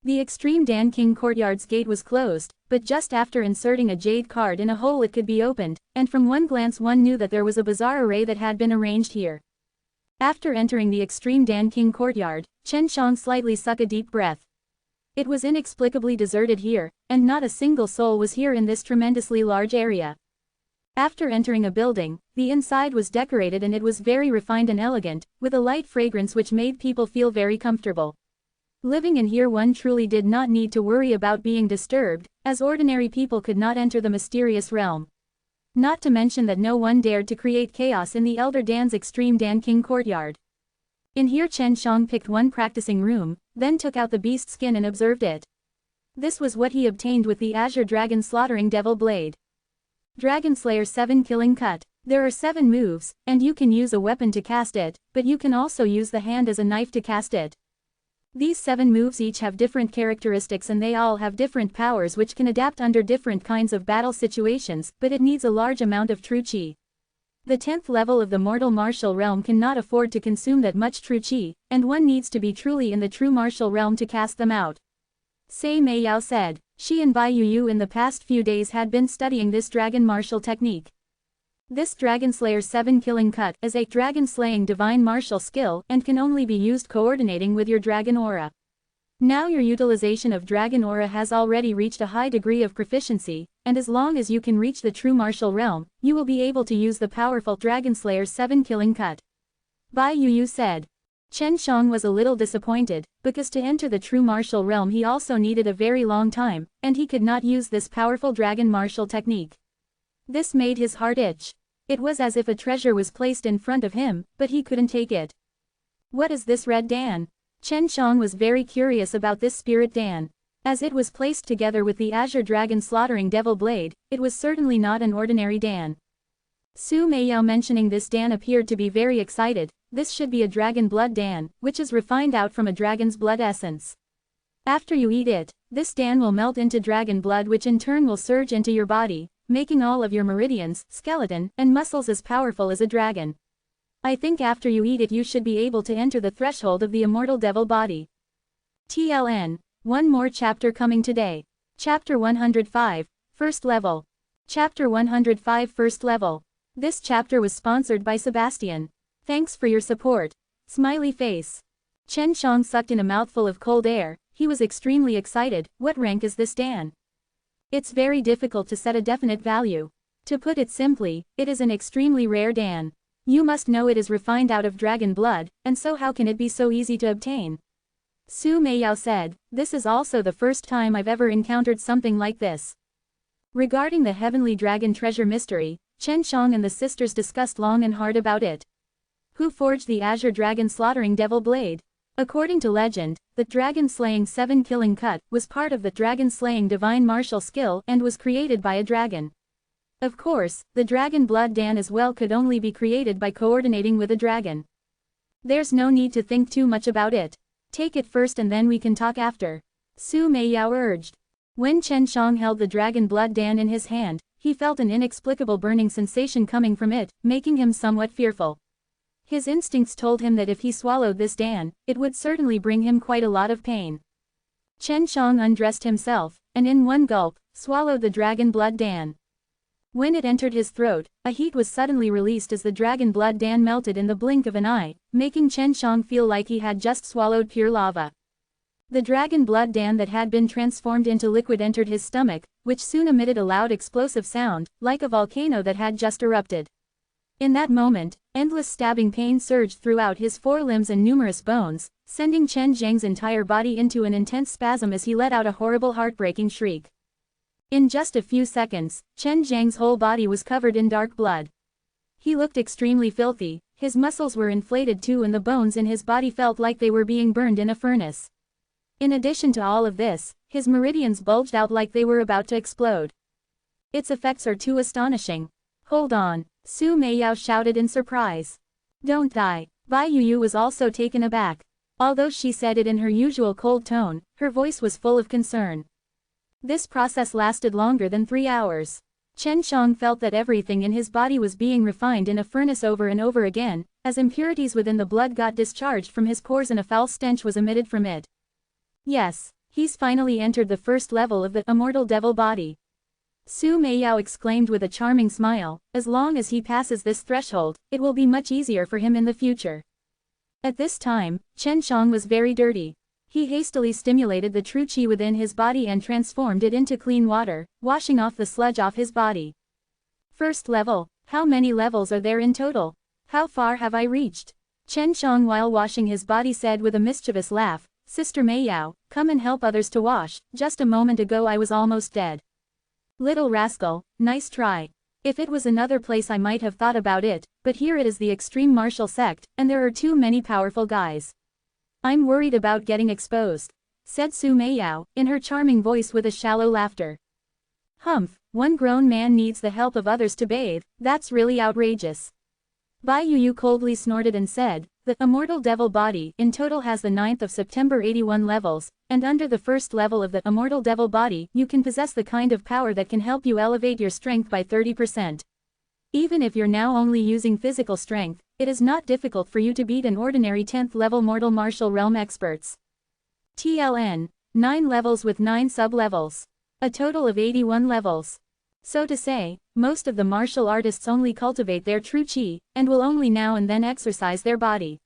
[SPEAKER 1] The Extreme Dan King courtyard's gate was closed, but just after inserting a jade card in a hole it could be opened, and from one glance one knew that there was a bizarre array that had been arranged here. After entering the Extreme Dan King courtyard, Chen Shang slightly sucked a deep breath. It was inexplicably deserted here, and not a single soul was here in this tremendously large area. After entering a building, the inside was decorated and it was very refined and elegant, with a light fragrance which made people feel very comfortable. Living in here one truly did not need to worry about being disturbed, as ordinary people could not enter the mysterious realm. Not to mention that no one dared to create chaos in the Elder Dan's Extreme Dan King courtyard. In here Chen Shang picked one practicing room, then took out the beast skin and observed it. This was what he obtained with the Azure Dragon Slaughtering Devil Blade. Dragon Slayer 7 Killing Cut. There are 7 moves, and you can use a weapon to cast it, but you can also use the hand as a knife to cast it. These 7 moves each have different characteristics and they all have different powers which can adapt under different kinds of battle situations, but it needs a large amount of true chi. The 10th level of the mortal martial realm cannot afford to consume that much true chi, and one needs to be truly in the true martial realm to cast them out. Sei Mei Yao said. She and Bai Yuyu in the past few days had been studying this dragon martial technique. This Dragon Slayer 7 Killing Cut is a dragon-slaying divine martial skill and can only be used coordinating with your dragon aura. Now your utilization of dragon aura has already reached a high degree of proficiency, and as long as you can reach the true martial realm, you will be able to use the powerful Dragon Slayer 7 Killing Cut. Bai Yuyu said. Chen Shang was a little disappointed, because to enter the true martial realm he also needed a very long time, and he could not use this powerful dragon martial technique. This made his heart itch. It was as if a treasure was placed in front of him, but he couldn't take it. What is this red Dan? Chen Shang was very curious about this spirit Dan. As it was placed together with the Azure Dragon Slaughtering Devil Blade, it was certainly not an ordinary Dan. Su Meiyao mentioning this Dan appeared to be very excited. This should be a dragon blood Dan, which is refined out from a dragon's blood essence. After you eat it, this Dan will melt into dragon blood, which in turn will surge into your body, making all of your meridians, skeleton, and muscles as powerful as a dragon. I think after you eat it you should be able to enter the threshold of the immortal devil body. TLN. One more chapter coming today. Chapter 105, First Level. Chapter 105 First Level. This chapter was sponsored by Sebastian. Thanks for your support. Smiley face. Chen Shang sucked in a mouthful of cold air. He was extremely excited. What rank is this Dan? It's very difficult to set a definite value. To put it simply, it is an extremely rare Dan. You must know it is refined out of dragon blood, and so how can it be so easy to obtain? Su Meiyao said, this is also the first time I've ever encountered something like this. Regarding the heavenly dragon treasure mystery, Chen Shang and the sisters discussed long and hard about it. Who forged the azure dragon slaughtering devil blade? According to legend, the dragon slaying 7 killing cut was part of the dragon slaying divine martial skill and was created by a dragon. Of course, the dragon blood Dan as well could only be created by coordinating with a dragon. There's no need to think too much about it. Take it first and then we can talk after. Su Meiyao urged. When Chen Shang held the dragon blood Dan in his hand, he felt an inexplicable burning sensation coming from it, making him somewhat fearful. His instincts told him that if he swallowed this Dan, it would certainly bring him quite a lot of pain. Chen Shang undressed himself, and in one gulp, swallowed the dragon blood Dan. When it entered his throat, a heat was suddenly released as the dragon blood Dan melted in the blink of an eye, making Chen Shang feel like he had just swallowed pure lava. The dragon blood Dan that had been transformed into liquid entered his stomach, which soon emitted a loud explosive sound, like a volcano that had just erupted. In that moment, endless stabbing pain surged throughout his forelimbs and numerous bones, sending Chen Zhang's entire body into an intense spasm as he let out a horrible heartbreaking shriek. In just a few seconds, Chen Zhang's whole body was covered in dark blood. He looked extremely filthy, his muscles were inflated too and the bones in his body felt like they were being burned in a furnace. In addition to all of this, his meridians bulged out like they were about to explode. Its effects are too astonishing. Hold on, Su Meiyao shouted in surprise. Don't die. Bai Yuyu was also taken aback. Although she said it in her usual cold tone, her voice was full of concern. This process lasted longer than 3 hours. Chen Shang felt that everything in his body was being refined in a furnace over and over again, as impurities within the blood got discharged from his pores and a foul stench was emitted from it. Yes, he's finally entered the first level of the immortal devil body. Su Meiyao exclaimed with a charming smile, as long as he passes this threshold, it will be much easier for him in the future. At this time, Chen Shang was very dirty. He hastily stimulated the true qi within his body and transformed it into clean water, washing off the sludge off his body. First level, how many levels are there in total? How far have I reached? Chen Shang while washing his body said with a mischievous laugh, Sister Meiyao, come and help others to wash, just a moment ago I was almost dead. Little rascal, nice try. If it was another place I might have thought about it, but here it is the extreme martial sect, and there are too many powerful guys. I'm worried about getting exposed, said Su Meiyao, in her charming voice with a shallow laughter. Humph, one grown man needs the help of others to bathe, that's really outrageous. Bai Yuyu coldly snorted and said, the immortal devil body in total has the 9th of September 81 levels, and under the first level of the immortal devil body you can possess the kind of power that can help you elevate your strength by 30%. Even if you're now only using physical strength, it is not difficult for you to beat an ordinary 10th level mortal martial realm experts. TLN, 9 levels with 9 sub-levels. A total of 81 levels. So to say, most of the martial artists only cultivate their true qi, and will only now and then exercise their body.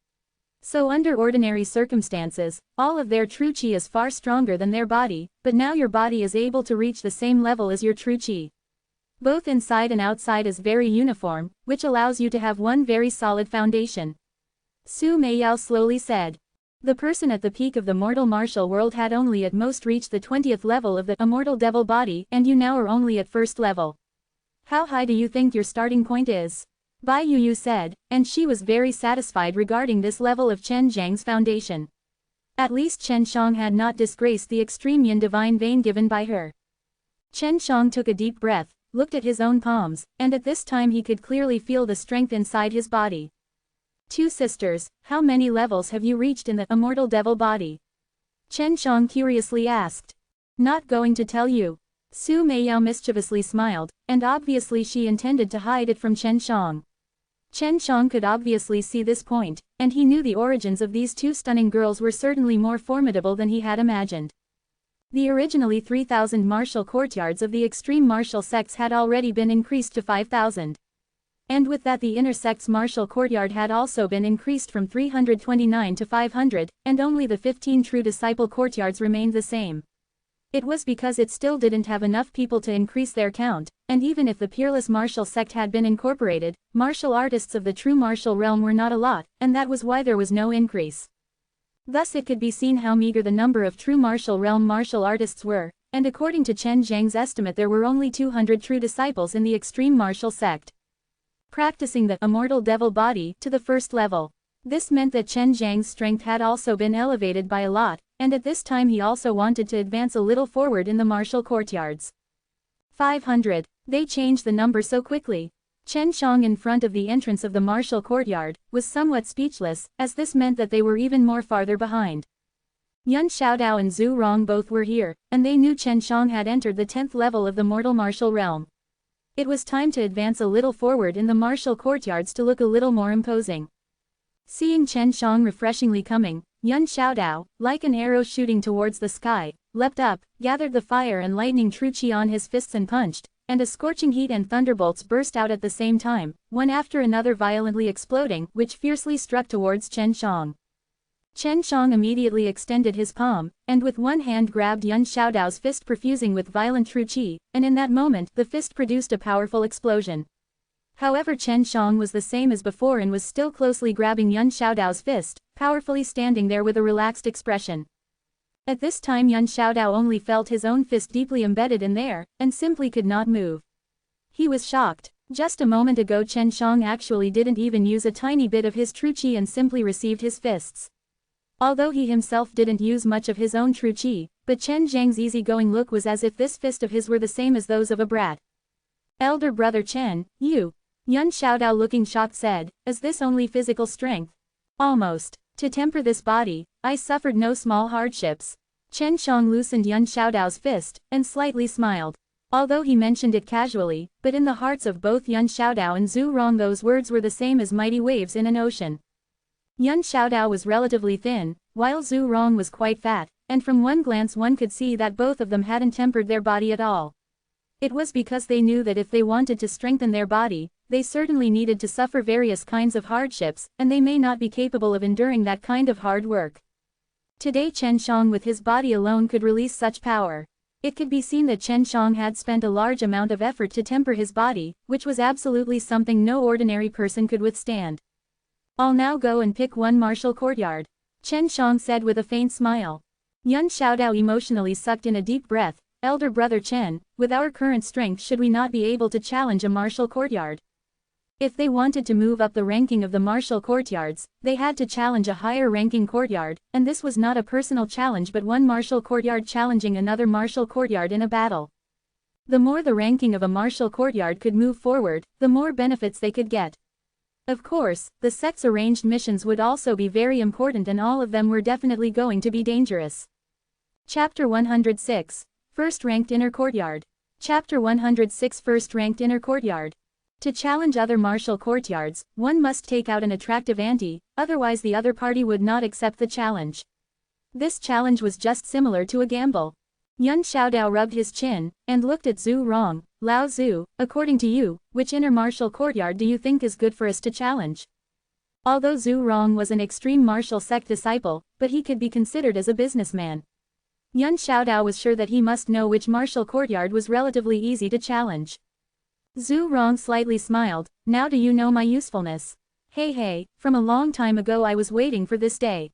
[SPEAKER 1] So under ordinary circumstances, all of their true qi is far stronger than their body, but now your body is able to reach the same level as your true qi. Both inside and outside is very uniform, which allows you to have one very solid foundation. Su Meiyao slowly said. The person at the peak of the mortal martial world had only at most reached the 20th level of the immortal devil body, and you now are only at first level. How high do you think your starting point is? Bai Yuyu said, and she was very satisfied regarding this level of Chen Zhang's foundation. At least Chen Shang had not disgraced the extreme yin divine vein given by her. Chen Shang took a deep breath, looked at his own palms, and at this time he could clearly feel the strength inside his body. Two sisters, how many levels have you reached in the immortal devil body? Chen Shang curiously asked. Not going to tell you. Su Meiyao mischievously smiled, and obviously she intended to hide it from Chen Shang. Chen Shang could obviously see this point, and he knew the origins of these two stunning girls were certainly more formidable than he had imagined. The originally 3,000 martial courtyards of the extreme martial sects had already been increased to 5,000. And with that the inner sect's martial courtyard had also been increased from 329 to 500, and only the 15 true disciple courtyards remained the same. It was because it still didn't have enough people to increase their count, and even if the peerless martial sect had been incorporated, martial artists of the true martial realm were not a lot, and that was why there was no increase. Thus it could be seen how meager the number of true martial realm martial artists were, and according to Chen Zhang's estimate there were only 200 true disciples in the extreme martial sect, practicing the immortal devil body to the first level. This meant that Chen Zhang's strength had also been elevated by a lot, and at this time he also wanted to advance a little forward in the martial courtyards. 500. They changed the number so quickly. Chen Shang in front of the entrance of the martial courtyard was somewhat speechless, as this meant that they were even more farther behind. Yun Xiaodao and Zhu Rong both were here, and they knew Chen Shang had entered the 10th level of the mortal martial realm. It was time to advance a little forward in the martial courtyards to look a little more imposing. Seeing Chen Shang refreshingly coming, Yun Xiaodao, like an arrow shooting towards the sky, leapt up, gathered the fire and lightning true qi on his fists and punched, and a scorching heat and thunderbolts burst out at the same time, one after another violently exploding, which fiercely struck towards Chen Shang. Chen Shang immediately extended his palm, and with one hand grabbed Yun Xiaodao's fist perfusing with violent true qi, and in that moment the fist produced a powerful explosion. However, Chen Shang was the same as before and was still closely grabbing Yun Xiaodao's fist, powerfully standing there with a relaxed expression. At this time Yun Xiaodao only felt his own fist deeply embedded in there, and simply could not move. He was shocked. Just a moment ago Chen Shang actually didn't even use a tiny bit of his true qi and simply received his fists. Although he himself didn't use much of his own true qi, but Chen Zhang's easygoing look was as if this fist of his were the same as those of a brat. Elder brother Chen, you. Yun Xiaodao looking shocked said, is this only physical strength? Almost. To temper this body, I suffered no small hardships. Chen Shang loosened Yun Xiaodao's fist, and slightly smiled. Although he mentioned it casually, but in the hearts of both Yun Xiaodao and Zhu Rong those words were the same as mighty waves in an ocean. Yun Xiaodao was relatively thin, while Zhu Rong was quite fat, and from one glance one could see that both of them hadn't tempered their body at all. It was because they knew that if they wanted to strengthen their body, they certainly needed to suffer various kinds of hardships, and they may not be capable of enduring that kind of hard work. Today Chen Shang with his body alone could release such power. It could be seen that Chen Shang had spent a large amount of effort to temper his body, which was absolutely something no ordinary person could withstand. I'll now go and pick one martial courtyard, Chen Shang said with a faint smile. Yun Xiaodao emotionally sucked in a deep breath. Elder brother Chen, with our current strength should we not be able to challenge a martial courtyard? If they wanted to move up the ranking of the martial courtyards, they had to challenge a higher ranking courtyard, and this was not a personal challenge but one martial courtyard challenging another martial courtyard in a battle. The more the ranking of a martial courtyard could move forward, the more benefits they could get. Of course, the sect's arranged missions would also be very important and all of them were definitely going to be dangerous. Chapter 106. First-ranked inner courtyard. Chapter 106 First-ranked inner courtyard. To challenge other martial courtyards, one must take out an attractive ante, otherwise the other party would not accept the challenge. This challenge was just similar to a gamble. Yun Xiaodao rubbed his chin, and looked at Zhu Rong. Lao Zhu, according to you, which inner martial courtyard do you think is good for us to challenge? Although Zhu Rong was an extreme martial sect disciple, but he could be considered as a businessman. Yun Xiaodao was sure that he must know which martial courtyard was relatively easy to challenge. Zhu Rong slightly smiled. Now do you know my usefulness? Hey, from a long time ago I was waiting for this day.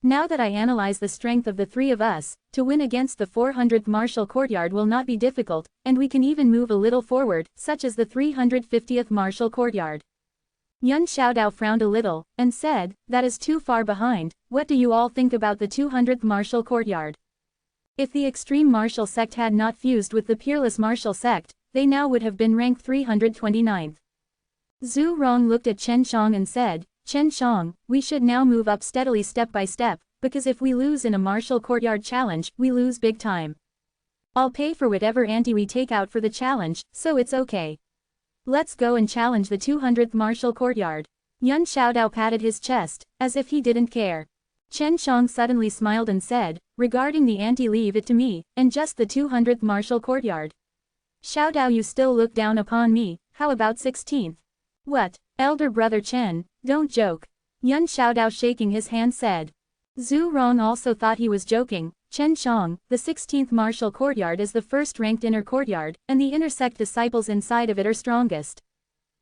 [SPEAKER 1] Now that I analyze the strength of the three of us, to win against the 400th martial courtyard will not be difficult, and we can even move a little forward, such as the 350th martial courtyard. Yun Xiaodao frowned a little, and said, that is too far behind. What do you all think about the 200th martial courtyard? If the extreme martial sect had not fused with the peerless martial sect, they now would have been ranked 329th. Zhu Rong looked at Chen Shang and said, Chen Shang, we should now move up steadily step by step, because if we lose in a martial courtyard challenge, we lose big time. I'll pay for whatever ante we take out for the challenge, so it's okay. Let's go and challenge the 200th martial courtyard. Yuan Xiaodao patted his chest, as if he didn't care. Chen Shang suddenly smiled and said, regarding the ante, leave it to me, and just the 200th martial courtyard. Xiaodao, you still look down upon me, how about 16th? What, elder brother Chen, don't joke. Yuan Xiaodao shaking his hand said. Zhu Rong also thought he was joking. Chen Shang, the 16th martial courtyard is the first-ranked inner courtyard, and the inner sect disciples inside of it are strongest.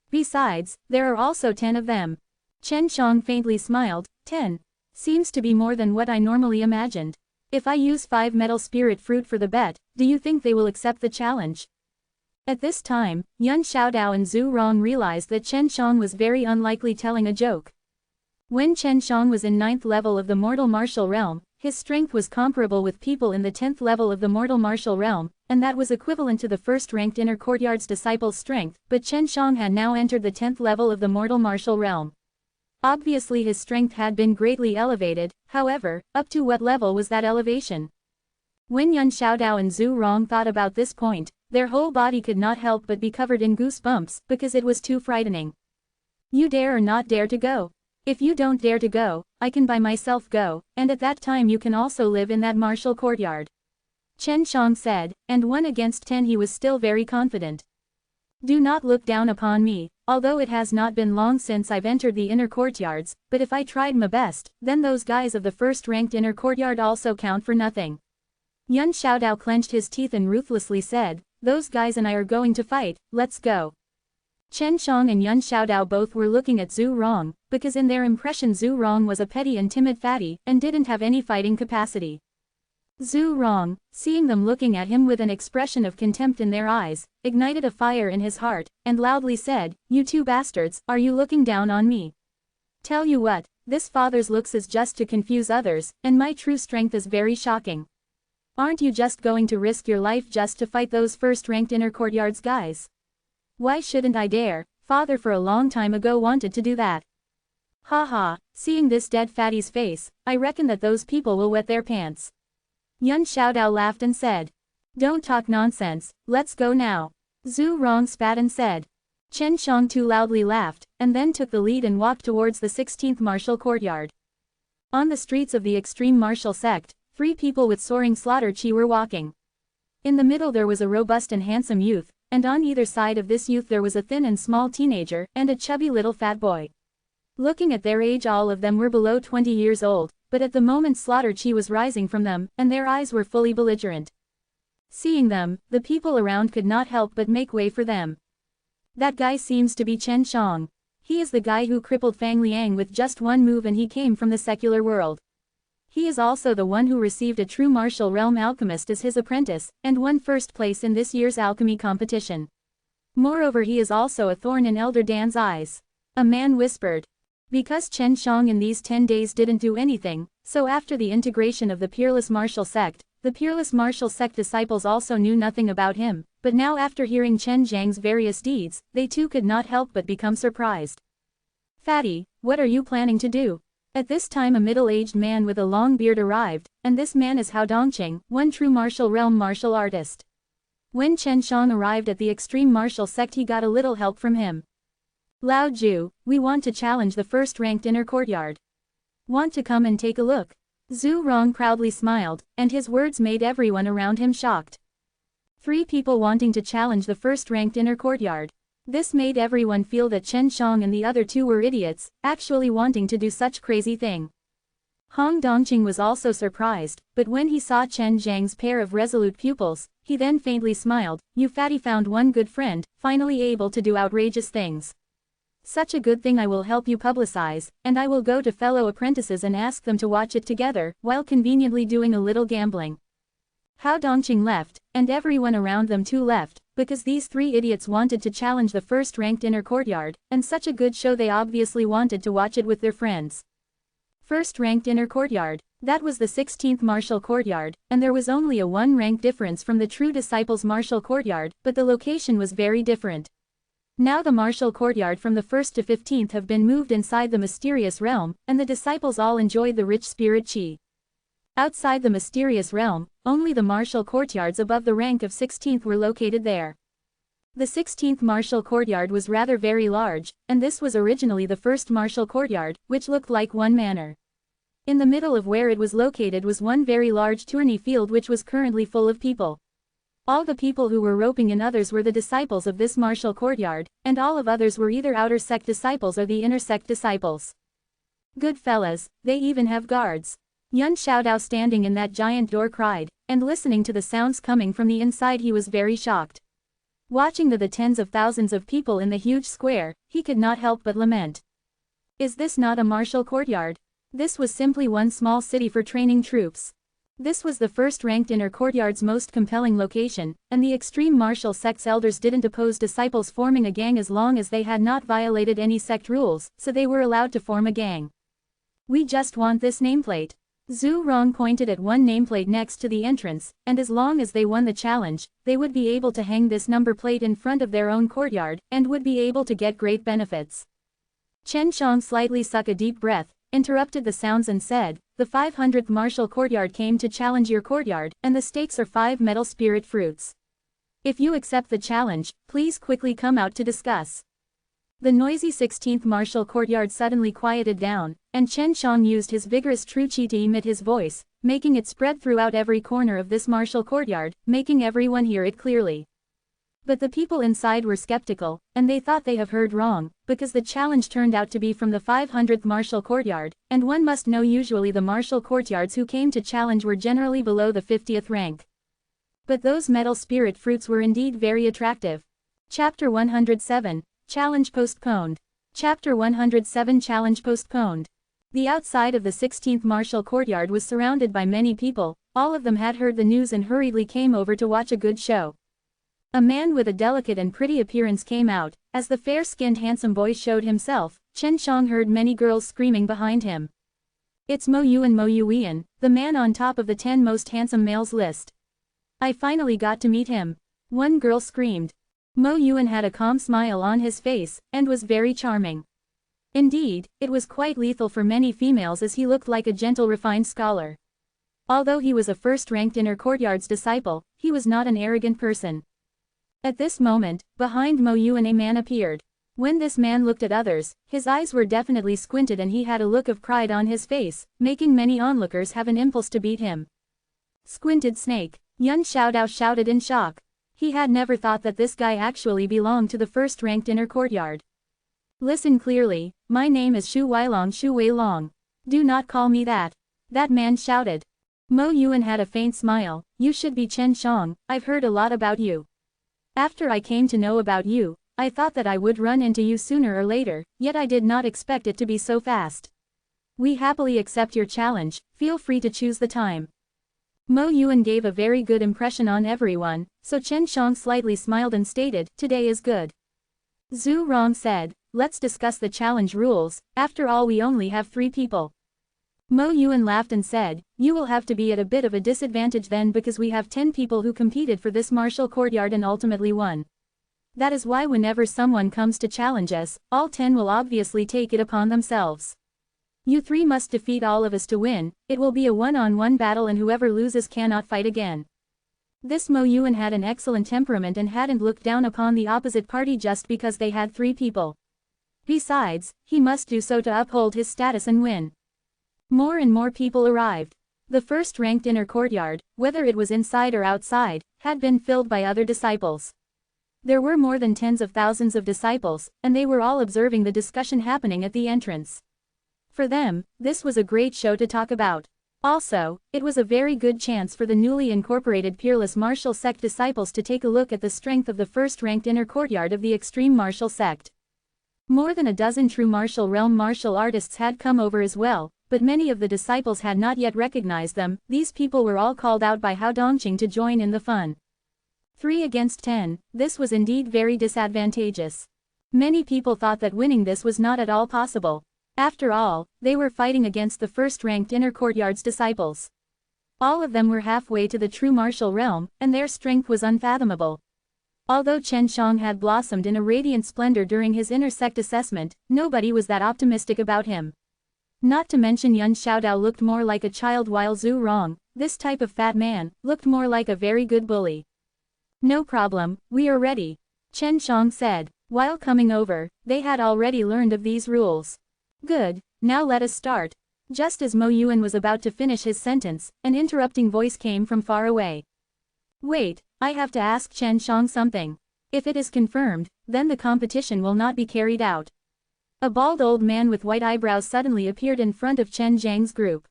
[SPEAKER 1] Besides, there are also 10 of them. Chen Shang faintly smiled. 10. Seems to be more than what I normally imagined. If I use 5 metal spirit fruit for the bet, do you think they will accept the challenge? At this time, Yuan Xiaodao and Zhu Rong realized that Chen Shang was very unlikely telling a joke. When Chen Shang was in 9th level of the mortal martial realm, his strength was comparable with people in the 10th level of the mortal martial realm, and that was equivalent to the first-ranked inner courtyard's disciple's strength, but Chen Shang had now entered the 10th level of the mortal martial realm. Obviously his strength had been greatly elevated, however, up to what level was that elevation? When Yuan Xiaodao and Zhu Rong thought about this point, their whole body could not help but be covered in goosebumps, because it was too frightening. You dare or not dare to go? If you don't dare to go, I can by myself go, and at that time you can also live in that martial courtyard. Chen Shang said, and 1 against 10 he was still very confident. Do not look down upon me, although it has not been long since I've entered the inner courtyards, but if I tried my best, then those guys of the first-ranked inner courtyard also count for nothing. Yuan Xiaodao clenched his teeth and ruthlessly said, those guys and I are going to fight, let's go. Chen Shang and Yuan Xiaodao both were looking at Zhu Rong, because in their impression Zhu Rong was a petty and timid fatty, and didn't have any fighting capacity. Zhu Rong, seeing them looking at him with an expression of contempt in their eyes, ignited a fire in his heart, and loudly said, you two bastards, are you looking down on me? Tell you what, this father's looks is just to confuse others, and my true strength is very shocking. Aren't you just going to risk your life just to fight those first-ranked inner courtyards guys? Why shouldn't I dare? Father for a long time ago wanted to do that. Ha ha, seeing this dead fatty's face, I reckon that those people will wet their pants. Yuan Xiaodao laughed and said. Don't talk nonsense, let's go now. Zhu Rong spat and said. Chen Shang too loudly laughed, and then took the lead and walked towards the 16th martial courtyard. On the streets of the extreme martial sect, 3 people with soaring slaughter chi were walking. In the middle there was a robust and handsome youth, and on either side of this youth there was a thin and small teenager, and a chubby little fat boy. Looking at their age all of them were below 20 years old, but at the moment slaughter chi was rising from them, and their eyes were fully belligerent. Seeing them, the people around could not help but make way for them. That guy seems to be Chen Shang. He is the guy who crippled Fang Liang with just 1 move, and he came from the secular world. He is also the one who received a true martial realm alchemist as his apprentice, and won 1st place in this year's alchemy competition. Moreover, he is also a thorn in Elder Dan's eyes. A man whispered. Because Chen Shang in these 10 days didn't do anything, so after the integration of the Peerless Martial Sect, the Peerless Martial Sect disciples also knew nothing about him, but now after hearing Chen Zhang's various deeds, they too could not help but become surprised. Fatty, what are you planning to do? At this time a middle-aged man with a long beard arrived, and this man is Hao Dongqing, one true martial realm martial artist. When Chen Shang arrived at the extreme martial sect he got a little help from him. Lao Ju, we want to challenge the first-ranked inner courtyard. Want to come and take a look? Zhu Rong proudly smiled, and his words made everyone around him shocked. 3 people wanting to challenge the first-ranked inner courtyard. This made everyone feel that Chen Shang and the other 2 were idiots, actually wanting to do such crazy thing. Hong Dongqing was also surprised, but when he saw Chen Zhang's pair of resolute pupils, he then faintly smiled. You fatty found one good friend, finally able to do outrageous things. Such a good thing I will help you publicize, and I will go to fellow apprentices and ask them to watch it together, while conveniently doing a little gambling. Hao Dongqing left, and everyone around them too left, because these 3 idiots wanted to challenge the first-ranked inner courtyard, and such a good show they obviously wanted to watch it with their friends. First ranked inner courtyard. That was the 16th martial courtyard, and there was only a 1 rank difference from the true disciples' martial courtyard, but the location was very different. Now the martial courtyard from the 1st to 15th have been moved inside the mysterious realm, and the disciples all enjoyed the rich spirit chi. Outside the mysterious realm, only the martial courtyards above the rank of 16th were located there. The 16th martial courtyard was rather very large, and this was originally the first martial courtyard, which looked like one manor. In the middle of where it was located was one very large tourney field which was currently full of people. All the people who were roping in others were the disciples of this martial courtyard, and all of others were either outer sect disciples or the inner sect disciples. Good fellas, they even have guards. Yun Xiaodao standing in that giant door cried, and listening to the sounds coming from the inside he was very shocked. Watching the tens of thousands of people in the huge square, he could not help but lament. Is this not a martial courtyard? This was simply one small city for training troops. This was the first-ranked inner courtyard's most compelling location, and the extreme martial sect's elders didn't oppose disciples forming a gang as long as they had not violated any sect rules, so they were allowed to form a gang. We just want this nameplate. Zhu Rong pointed at one nameplate next to the entrance, and as long as they won the challenge, they would be able to hang this number plate in front of their own courtyard, and would be able to get great benefits. Chen Shang slightly sucked a deep breath, interrupted the sounds and said, the 500th martial courtyard came to challenge your courtyard, and the stakes are 5 metal spirit fruits. If you accept the challenge, please quickly come out to discuss. The noisy 16th martial courtyard suddenly quieted down, and Chen Shang used his vigorous true chi to emit his voice, making it spread throughout every corner of this martial courtyard, making everyone hear it clearly. But the people inside were skeptical, and they thought they have heard wrong, because the challenge turned out to be from the 500th martial courtyard, and one must know usually the martial courtyards who came to challenge were generally below the 50th rank. But those metal spirit fruits were indeed very attractive. Chapter 107, Challenge Postponed. Chapter 107 Challenge Postponed. The outside of the 16th martial courtyard was surrounded by many people, all of them had heard the news and hurriedly came over to watch a good show. A man with a delicate and pretty appearance came out. As the fair-skinned handsome boy showed himself, Chen Shang heard many girls screaming behind him. It's Mo Yuan, the man on top of the 10 most handsome males list. I finally got to meet him. One girl screamed. Mo Yuan had a calm smile on his face, and was very charming. Indeed, it was quite lethal for many females as he looked like a gentle refined scholar. Although he was a first-ranked inner courtyard's disciple, he was not an arrogant person. At this moment, behind Mo Yuan a man appeared. When this man looked at others, his eyes were definitely squinted and he had a look of pride on his face, making many onlookers have an impulse to beat him. Squinted snake, Yun Xiaodao shouted in shock. He had never thought that this guy actually belonged to the first-ranked inner courtyard. Listen clearly, my name is Shu Weilong. Do not call me that. That man shouted. Mo Yuan had a faint smile. You should be Chen Shang, I've heard a lot about you. After I came to know about you, I thought that I would run into you sooner or later, yet I did not expect it to be so fast. We happily accept your challenge, feel free to choose the time. Mo Yuan gave a very good impression on everyone, so Chen Shang slightly smiled and stated, today is good. Zhu Rong said, let's discuss the challenge rules, after all we only have 3 people. Mo Yuan laughed and said, you will have to be at a bit of a disadvantage then because we have 10 people who competed for this martial courtyard and ultimately won. That is why whenever someone comes to challenge us, all 10 will obviously take it upon themselves. You 3 must defeat all of us to win, it will be a one-on-one battle and whoever loses cannot fight again. This Mo Yuan had an excellent temperament and hadn't looked down upon the opposite party just because they had 3 people. Besides, he must do so to uphold his status and win. More and more people arrived. The first-ranked inner courtyard, whether it was inside or outside, had been filled by other disciples. There were more than tens of thousands of disciples, and they were all observing the discussion happening at the entrance. For them, this was a great show to talk about. Also, it was a very good chance for the newly incorporated peerless martial sect disciples to take a look at the strength of the first-ranked inner courtyard of the extreme martial sect. More than a dozen true martial realm martial artists had come over as well, but many of the disciples had not yet recognized them. These people were all called out by Hao Dongqing to join in the fun. 3 against 10, this was indeed very disadvantageous. Many people thought that winning this was not at all possible. After all, they were fighting against the first-ranked Inner Courtyard's disciples. All of them were halfway to the true martial realm, and their strength was unfathomable. Although Chen Shang had blossomed in a radiant splendor during his inner sect assessment, nobody was that optimistic about him. Not to mention Yun Xiaodao looked more like a child while Zhu Rong, this type of fat man, looked more like a very good bully. "No problem, we are ready," Chen Shang said. While coming over, they had already learned of these rules. "Good, now let us start." Just as Mo Yuan was about to finish his sentence, an interrupting voice came from far away. "Wait, I have to ask Chen Shang something. If it is confirmed, then the competition will not be carried out." A bald old man with white eyebrows suddenly appeared in front of Chen Zhang's group.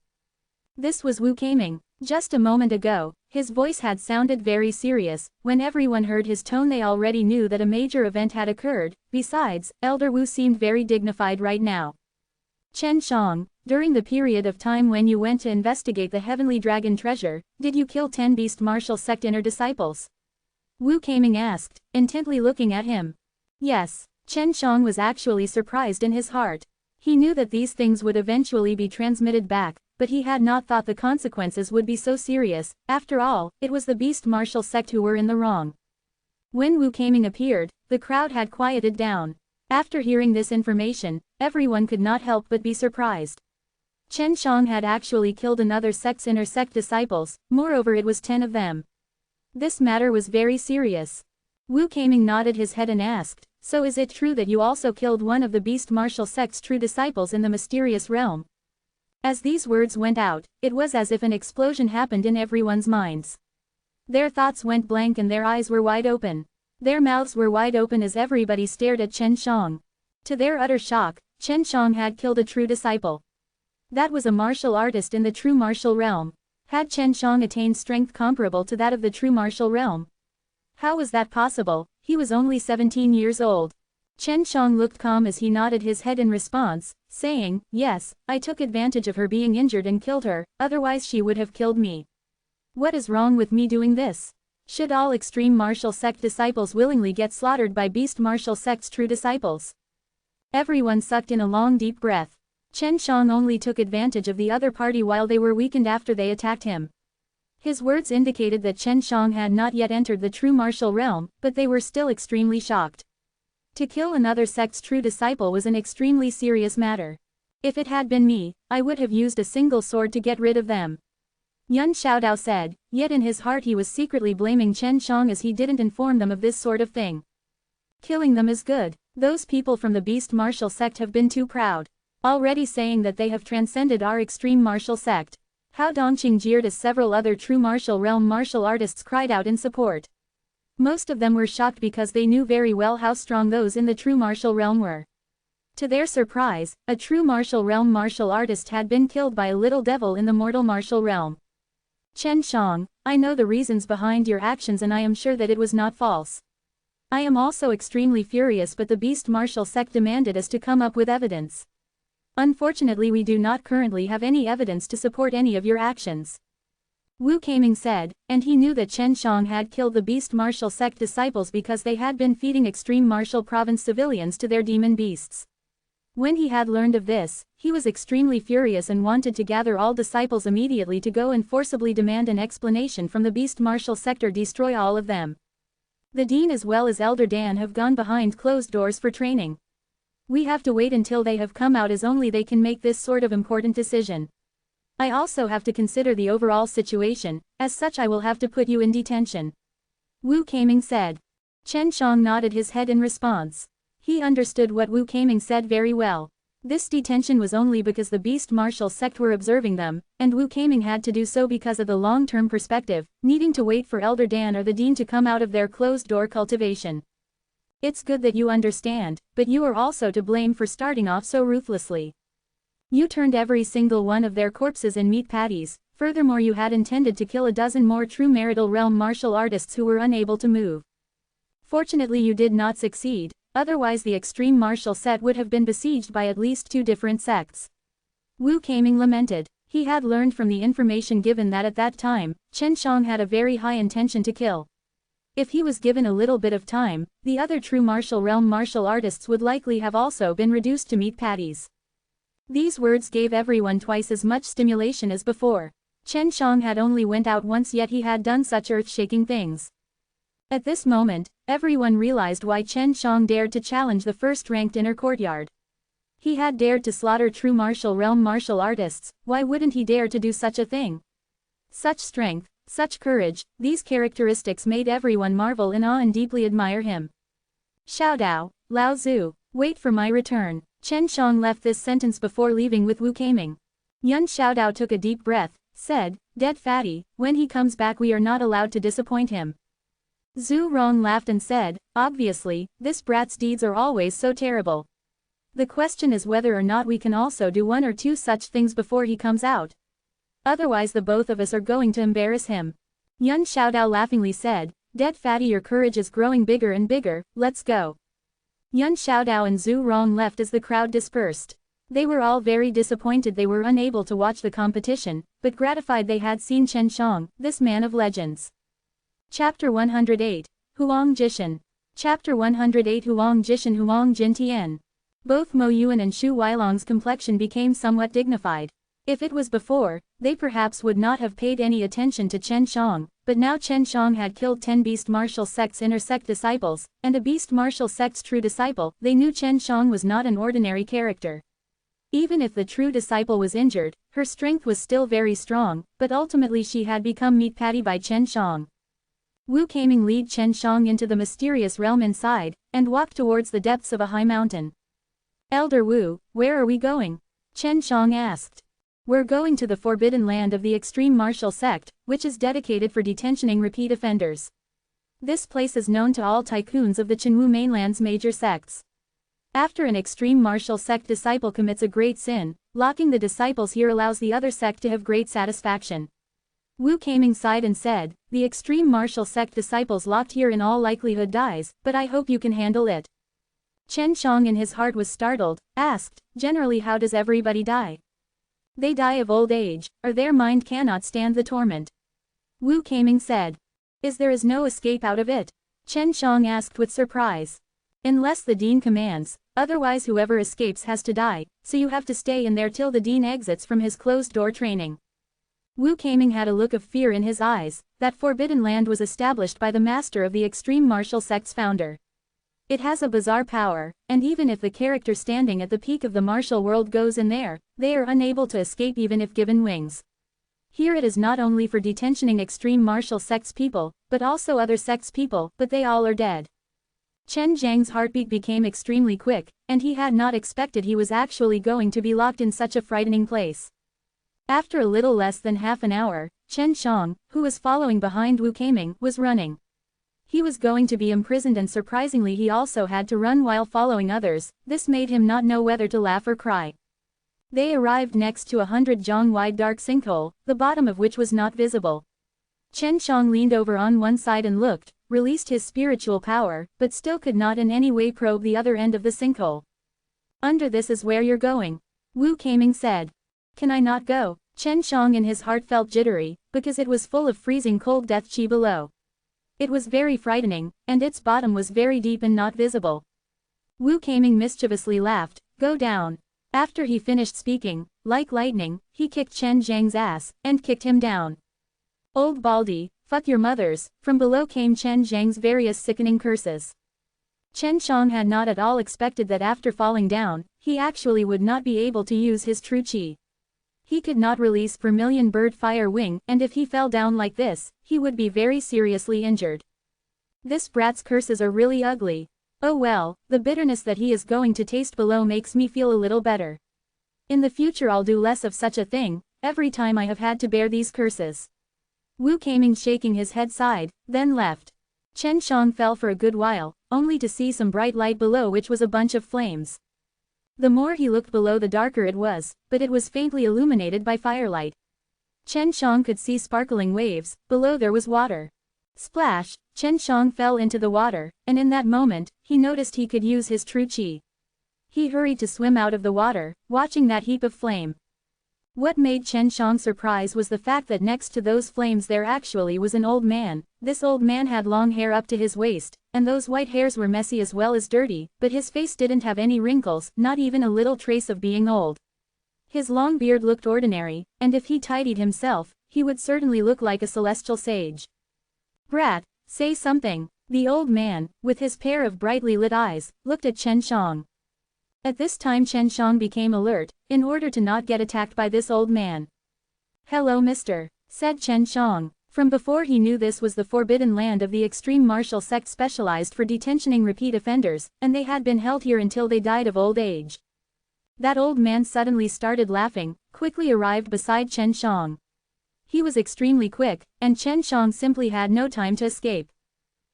[SPEAKER 1] This was Wu Keiming. Just a moment ago, his voice had sounded very serious. When everyone heard his tone they already knew that a major event had occurred. Besides, Elder Wu seemed very dignified right now. "Chen Shang, during the period of time when you went to investigate the Heavenly Dragon treasure, did you kill 10 Beast Martial Sect inner disciples?" Wu Keiming asked, intently looking at him. Yes. Chen Shang was actually surprised in his heart. He knew that these things would eventually be transmitted back, but he had not thought the consequences would be so serious. After all, it was the Beast Martial Sect who were in the wrong. When Wu Keiming appeared, the crowd had quieted down. After hearing this information, everyone could not help but be surprised. Chen Shang had actually killed another sect's inner sect disciples, moreover it was 10 of them. This matter was very serious. Wu Keiming nodded his head and asked, "So is it true that you also killed one of the Beast Martial Sect's true disciples in the mysterious realm?" As these words went out, it was as if an explosion happened in everyone's minds. Their thoughts went blank and their eyes were wide open. Their mouths were wide open as everybody stared at Chen Shang. To their utter shock, Chen Shang had killed a true disciple. That was a martial artist in the true martial realm. Had Chen Shang attained strength comparable to that of the true martial realm? How was that possible? He was only 17 years old. Chen Shang looked calm as he nodded his head in response, saying, "Yes, I took advantage of her being injured and killed her, otherwise she would have killed me. What is wrong with me doing this? Should all extreme martial sect disciples willingly get slaughtered by Beast Martial Sect's true disciples?" Everyone sucked in a long deep breath. Chen Shang only took advantage of the other party while they were weakened after they attacked him. His words indicated that Chen Shang had not yet entered the true martial realm, but they were still extremely shocked. To kill another sect's true disciple was an extremely serious matter. If it had been me, I would have used a single sword to get rid of them. Yun Xiaodao said, yet in his heart he was secretly blaming Chen Shang as he didn't inform them of this sort of thing. Killing them is good. Those people from the Beast Martial Sect have been too proud. Already saying that they have transcended our extreme martial sect. Hao Dongqing jeered as several other true martial realm martial artists cried out in support. Most of them were shocked because they knew very well how strong those in the true martial realm were. To their surprise, a true martial realm martial artist had been killed by a little devil in the mortal martial realm. "Chen Shang, I know the reasons behind your actions and I am sure that it was not false. I am also extremely furious but the Beast Martial Sect demanded us to come up with evidence. Unfortunately we do not currently have any evidence to support any of your actions." Wu Keiming said, and he knew that Chen Shang had killed the Beast Martial Sect disciples because they had been feeding extreme martial province civilians to their demon beasts. When he had learned of this, he was extremely furious and wanted to gather all disciples immediately to go and forcibly demand an explanation from the Beast Martial Sect or destroy all of them. The Dean as well as Elder Dan have gone behind closed doors for training. We have to wait until they have come out as only they can make this sort of important decision. I also have to consider the overall situation, as such I will have to put you in detention. Wu Keiming said. Chen Shang nodded his head in response. He understood what Wu Keiming said very well. This detention was only because the Beast Martial Sect were observing them, and Wu Keiming had to do so because of the long-term perspective, needing to wait for Elder Dan or the Dean to come out of their closed-door cultivation. It's good that you understand, but you are also to blame for starting off so ruthlessly. You turned every single one of their corpses in meat patties, furthermore you had intended to kill a dozen more true marital realm martial artists who were unable to move. Fortunately you did not succeed, otherwise the extreme martial set would have been besieged by at least 2 different sects. Wu Keiming lamented. He had learned from the information given that at that time, Chen Shang had a very high intention to kill. If he was given a little bit of time, the other true martial realm martial artists would likely have also been reduced to meat patties. These words gave everyone twice as much stimulation as before. Chen Shang had only went out once, yet he had done such earth-shaking things. At this moment, everyone realized why Chen Shang dared to challenge the first-ranked inner courtyard. He had dared to slaughter true martial realm martial artists, why wouldn't he dare to do such a thing? Such strength, such courage, these characteristics made everyone marvel in awe and deeply admire him. Xiaodao, Lao Zhu, wait for my return. Chen Shang left this sentence before leaving with Wu Keiming. Yun Xiaodao took a deep breath, said, dead fatty, when he comes back we are not allowed to disappoint him. Zhu Rong laughed and said, obviously, this brat's deeds are always so terrible. The question is whether or not we can also do one or two such things before he comes out. Otherwise the both of us are going to embarrass him. Yun Xiaodao laughingly said, dead fatty, your courage is growing bigger and bigger, let's go. Yun Xiaodao and Zhu Rong left as the crowd dispersed. They were all very disappointed they were unable to watch the competition, but gratified they had seen Chen Shang, this man of legends. Chapter 108, Huang Jishan. Chapter 108 Huang Jishan Huang Jin Tian. Both Mo Yuan and Xu Weilong's complexion became somewhat dignified. If it was before, they perhaps would not have paid any attention to Chen Shang, but now Chen Shang had killed 10 beast martial sect's inner sect disciples, and a beast martial sect's true disciple, they knew Chen Shang was not an ordinary character. Even if the true disciple was injured, her strength was still very strong, but ultimately she had become meat patty by Chen Shang. Wu Keiming led Chen Shang into the mysterious realm inside, and walked towards the depths of a high mountain. Elder Wu, where are we going? Chen Shang asked. We're going to the forbidden land of the extreme martial sect, which is dedicated for detentioning repeat offenders. This place is known to all tycoons of the Chenwu mainland's major sects. After an extreme martial sect disciple commits a great sin, locking the disciples here allows the other sect to have great satisfaction. Wu Keiming sighed and said, the extreme martial sect disciples locked here in all likelihood dies, but I hope you can handle it. Chen Shang in his heart was startled, asked, generally how does everybody die? They die of old age, or their mind cannot stand the torment. Wu Keiming said. There is no escape out of it? Chen Shang asked with surprise. Unless the dean commands, otherwise whoever escapes has to die, so you have to stay in there till the dean exits from his closed-door training. Wu Keiming had a look of fear in his eyes. That forbidden land was established by the master of the extreme martial sect's founder. It has a bizarre power, and even if the character standing at the peak of the martial world goes in there, they are unable to escape even if given wings. Here it is not only for detentioning extreme martial sect's people, but also other sect's people, but they all are dead. Chen Zhang's heartbeat became extremely quick, and he had not expected he was actually going to be locked in such a frightening place. After a little less than half an hour, Chen Shang, who was following behind Wu Keiming, was running. He was going to be imprisoned, and surprisingly he also had to run while following others. This made him not know whether to laugh or cry. They arrived next to a 100 jong wide dark sinkhole, the bottom of which was not visible. Chen Shang leaned over on one side and looked, released his spiritual power, but still could not in any way probe the other end of the sinkhole. Under this is where you're going, Wu Keiming said. Can I not go? Chen Shang in his heart felt jittery, because it was full of freezing cold death chi below. It was very frightening, and its bottom was very deep and not visible. Wu Keiming mischievously laughed, go down. After he finished speaking, like lightning, he kicked Chen Zhang's ass, and kicked him down. Old baldy, fuck your mothers, from below came Chen Zhang's various sickening curses. Chen Shang had not at all expected that after falling down, he actually would not be able to use his true chi. He could not release Vermilion Bird Fire Wing, and if he fell down like this, he would be very seriously injured. This brat's curses are really ugly. Oh well, the bitterness that he is going to taste below makes me feel a little better. In the future I'll do less of such a thing, every time I have had to bear these curses. Wu Keiming shaking his head sighed, then left. Chen Shang fell for a good while, only to see some bright light below which was a bunch of flames. The more he looked below the darker it was, but it was faintly illuminated by firelight. Chen Shang could see sparkling waves, below there was water. Splash, Chen Shang fell into the water, and in that moment, he noticed he could use his true chi. He hurried to swim out of the water, watching that heap of flame. What made Chen Shang surprised was the fact that next to those flames there actually was an old man. This old man had long hair up to his waist, and those white hairs were messy as well as dirty, but his face didn't have any wrinkles, not even a little trace of being old. His long beard looked ordinary, and if he tidied himself, he would certainly look like a celestial sage. "Brat, say something." The old man, with his pair of brightly lit eyes, looked at Chen Shang. At this time Chen Shang became alert, in order to not get attacked by this old man. "Hello mister," said Chen Shang. From before he knew this was the forbidden land of the extreme martial sect specialized for detentioning repeat offenders, and they had been held here until they died of old age. That old man suddenly started laughing, quickly arrived beside Chen Shang. He was extremely quick, and Chen Shang simply had no time to escape.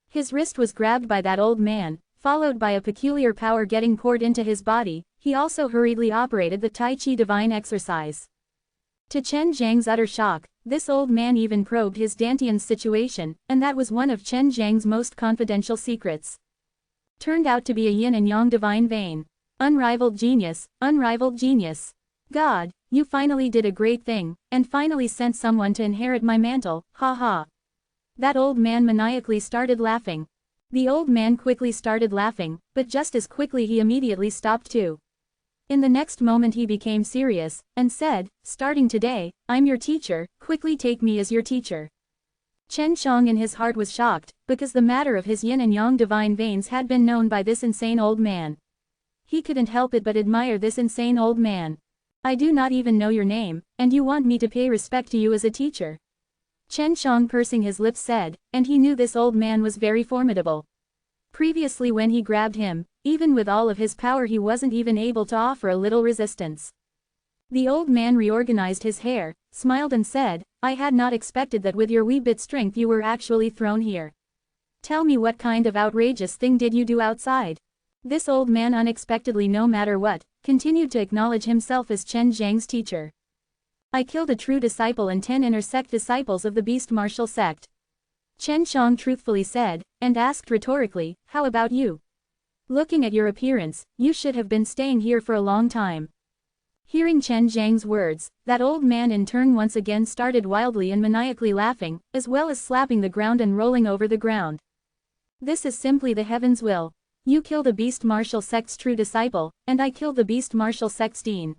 [SPEAKER 1] His wrist was grabbed by that old man, followed by a peculiar power getting poured into his body. He also hurriedly operated the Tai Chi divine exercise. To Chen Zhang's utter shock, this old man even probed his Dantian's situation, and that was one of Chen Zhang's most confidential secrets. Turned out to be a yin and yang divine vein. Unrivaled genius, unrivaled genius. God, you finally did a great thing, and finally sent someone to inherit my mantle, ha ha. That old man maniacally started laughing. The old man quickly started laughing, but just as quickly he immediately stopped too. In the next moment he became serious, and said, "Starting today, I'm your teacher, quickly take me as your teacher." Chen Shang in his heart was shocked, because the matter of his yin and yang divine veins had been known by this insane old man. He couldn't help it but admire this insane old man. "I do not even know your name, and you want me to pay respect to you as a teacher?" Chen Shang pursing his lips said, and he knew this old man was very formidable. Previously when he grabbed him, even with all of his power he wasn't even able to offer a little resistance. The old man reorganized his hair, smiled and said, "I had not expected that with your wee bit strength you were actually thrown here. Tell me what kind of outrageous thing did you do outside?" This old man unexpectedly no matter what, continued to acknowledge himself as Chen Zhang's teacher. "I killed a true disciple and 10 inner sect disciples of the beast martial sect." Chen Shang truthfully said, and asked rhetorically, "How about you? Looking at your appearance, you should have been staying here for a long time." Hearing Chen Zhang's words, that old man in turn once again started wildly and maniacally laughing, as well as slapping the ground and rolling over the ground. "This is simply the heaven's will. You killed a beast martial sect's true disciple, and I killed the beast martial sect's dean.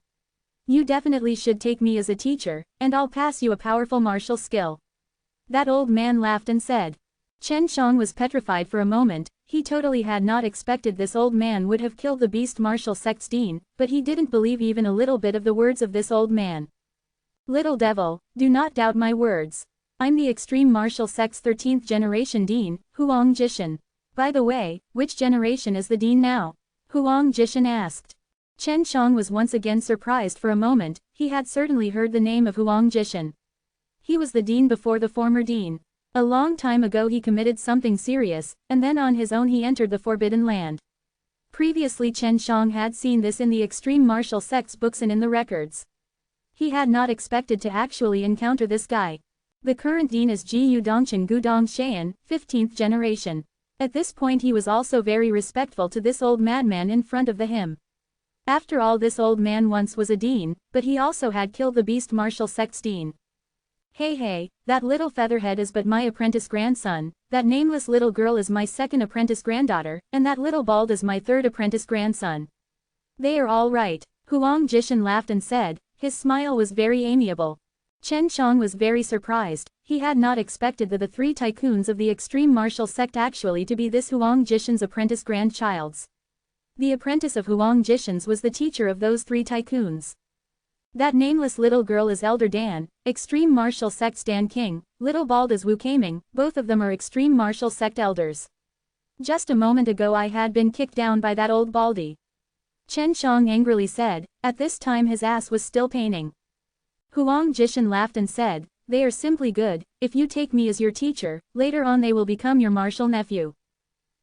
[SPEAKER 1] You definitely should take me as a teacher, and I'll pass you a powerful martial skill." That old man laughed and said. Chen Shang was petrified for a moment. He totally had not expected this old man would have killed the beast martial sect's dean, but he didn't believe even a little bit of the words of this old man. "Little devil, do not doubt my words. I'm the extreme martial sect's 13th generation dean, Huang Jishan. By the way, which generation is the dean now?" Huang Jishan asked. Chen Shang was once again surprised for a moment. He had certainly heard the name of Huang Jishan. He was the dean before the former dean. A long time ago he committed something serious, and then on his own he entered the Forbidden Land. Previously Chen Shang had seen this in the extreme martial sect's books and in the records. He had not expected to actually encounter this guy. The current dean is Ji Yu Dongchen Gudong Shayan, 15th generation. At this point he was also very respectful to this old madman in front of him. After all, this old man once was a dean, but he also had killed the beast martial sect's dean. Hey, that little featherhead is but my apprentice grandson, that nameless little girl is my second apprentice granddaughter, and that little bald is my third apprentice grandson. They are all right. Huang Jishan laughed and said, his smile was very amiable. Chen Shang was very surprised. He had not expected the three tycoons of the extreme martial sect actually to be this Huang Jishan's apprentice grandchild's. The apprentice of Huang Jishan's was the teacher of those three tycoons. That nameless little girl is Elder Dan, extreme martial sect's Dan King, little bald is Wu Kaming, both of them are extreme martial sect elders. Just a moment ago I had been kicked down by that old baldy. Chen Shang angrily said. At this time his ass was still paining. Huang Jishan laughed and said, they are simply good. If you take me as your teacher, later on they will become your martial nephew.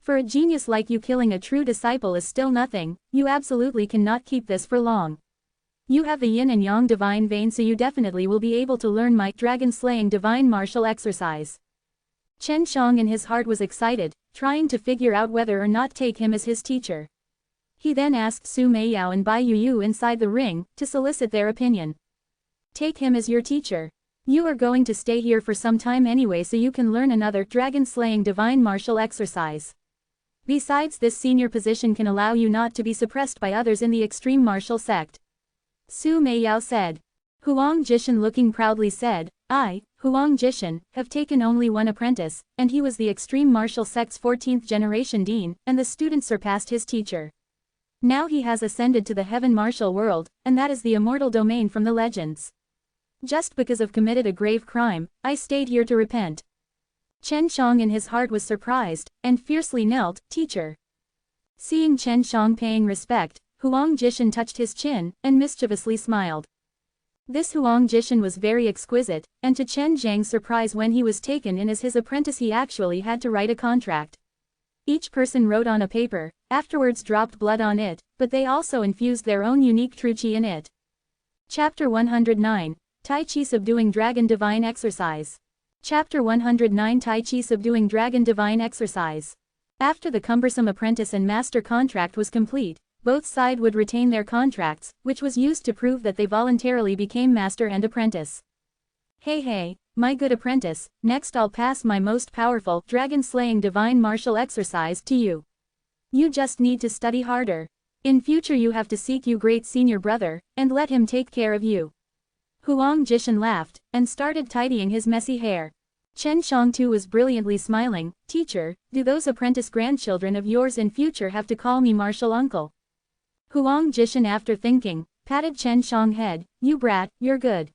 [SPEAKER 1] For a genius like you, killing a true disciple is still nothing. You absolutely cannot keep this for long. You have the yin and yang divine vein, so you definitely will be able to learn my dragon-slaying divine martial exercise. Chen Shang in his heart was excited, trying to figure out whether or not take him as his teacher. He then asked Su Meiyao and Bai Yu inside the ring, to solicit their opinion. Take him as your teacher. You are going to stay here for some time anyway, so you can learn another dragon-slaying divine martial exercise. Besides, this senior position can allow you not to be suppressed by others in the extreme martial sect. Su Meiyao said. Huang Jishan looking proudly said, I, Huang Jishan, have taken only one apprentice, and he was the extreme martial sect's 14th generation dean, and the student surpassed his teacher. Now he has ascended to the heaven martial world, and that is the immortal domain from the legends. Just because I've committed a grave crime, I stayed here to repent. Chen Shang in his heart was surprised, and fiercely knelt, Teacher. Seeing Chen Shang paying respect, Huang Jishan touched his chin, and mischievously smiled. This Huang Jishan was very exquisite, and to Chen Zhang's surprise when he was taken in as his apprentice he actually had to write a contract. Each person wrote on a paper, afterwards dropped blood on it, but they also infused their own unique true qi in it. Chapter 109, Tai Chi Subduing Dragon Divine Exercise. Chapter 109 Tai Chi Subduing Dragon Divine Exercise. After the cumbersome apprentice and master contract was complete, both sides would retain their contracts, which was used to prove that they voluntarily became master and apprentice. Hey, my good apprentice, next I'll pass my most powerful, dragon-slaying divine martial exercise to you. You just need to study harder. In future you have to seek you great senior brother, and let him take care of you. Huang Jishan laughed, and started tidying his messy hair. Chen Shang too was brilliantly smiling, Teacher, do those apprentice grandchildren of yours in future have to call me martial uncle? Huang Jishan after thinking, patted Chen Shang's head, you brat, you're good.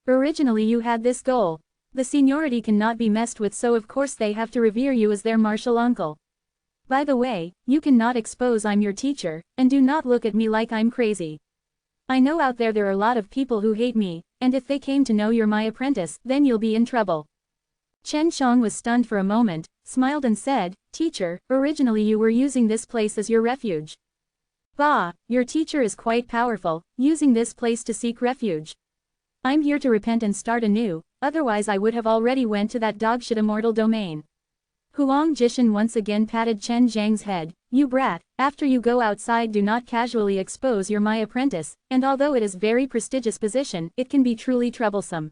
[SPEAKER 1] Originally you had this goal. The seniority cannot be messed with, so of course they have to revere you as their martial uncle. By the way, you cannot expose I'm your teacher, and do not look at me like I'm crazy. I know out there are a lot of people who hate me, and if they came to know you're my apprentice, then you'll be in trouble. Chen Shang was stunned for a moment, smiled and said, Teacher, originally you were using this place as your refuge. Bah, your teacher is quite powerful, using this place to seek refuge. I'm here to repent and start anew, otherwise I would have already went to that dogshit immortal domain. Huang Jishan once again patted Chen Zhang's head, you brat, after you go outside do not casually expose you're my apprentice, and although it is very prestigious position, it can be truly troublesome.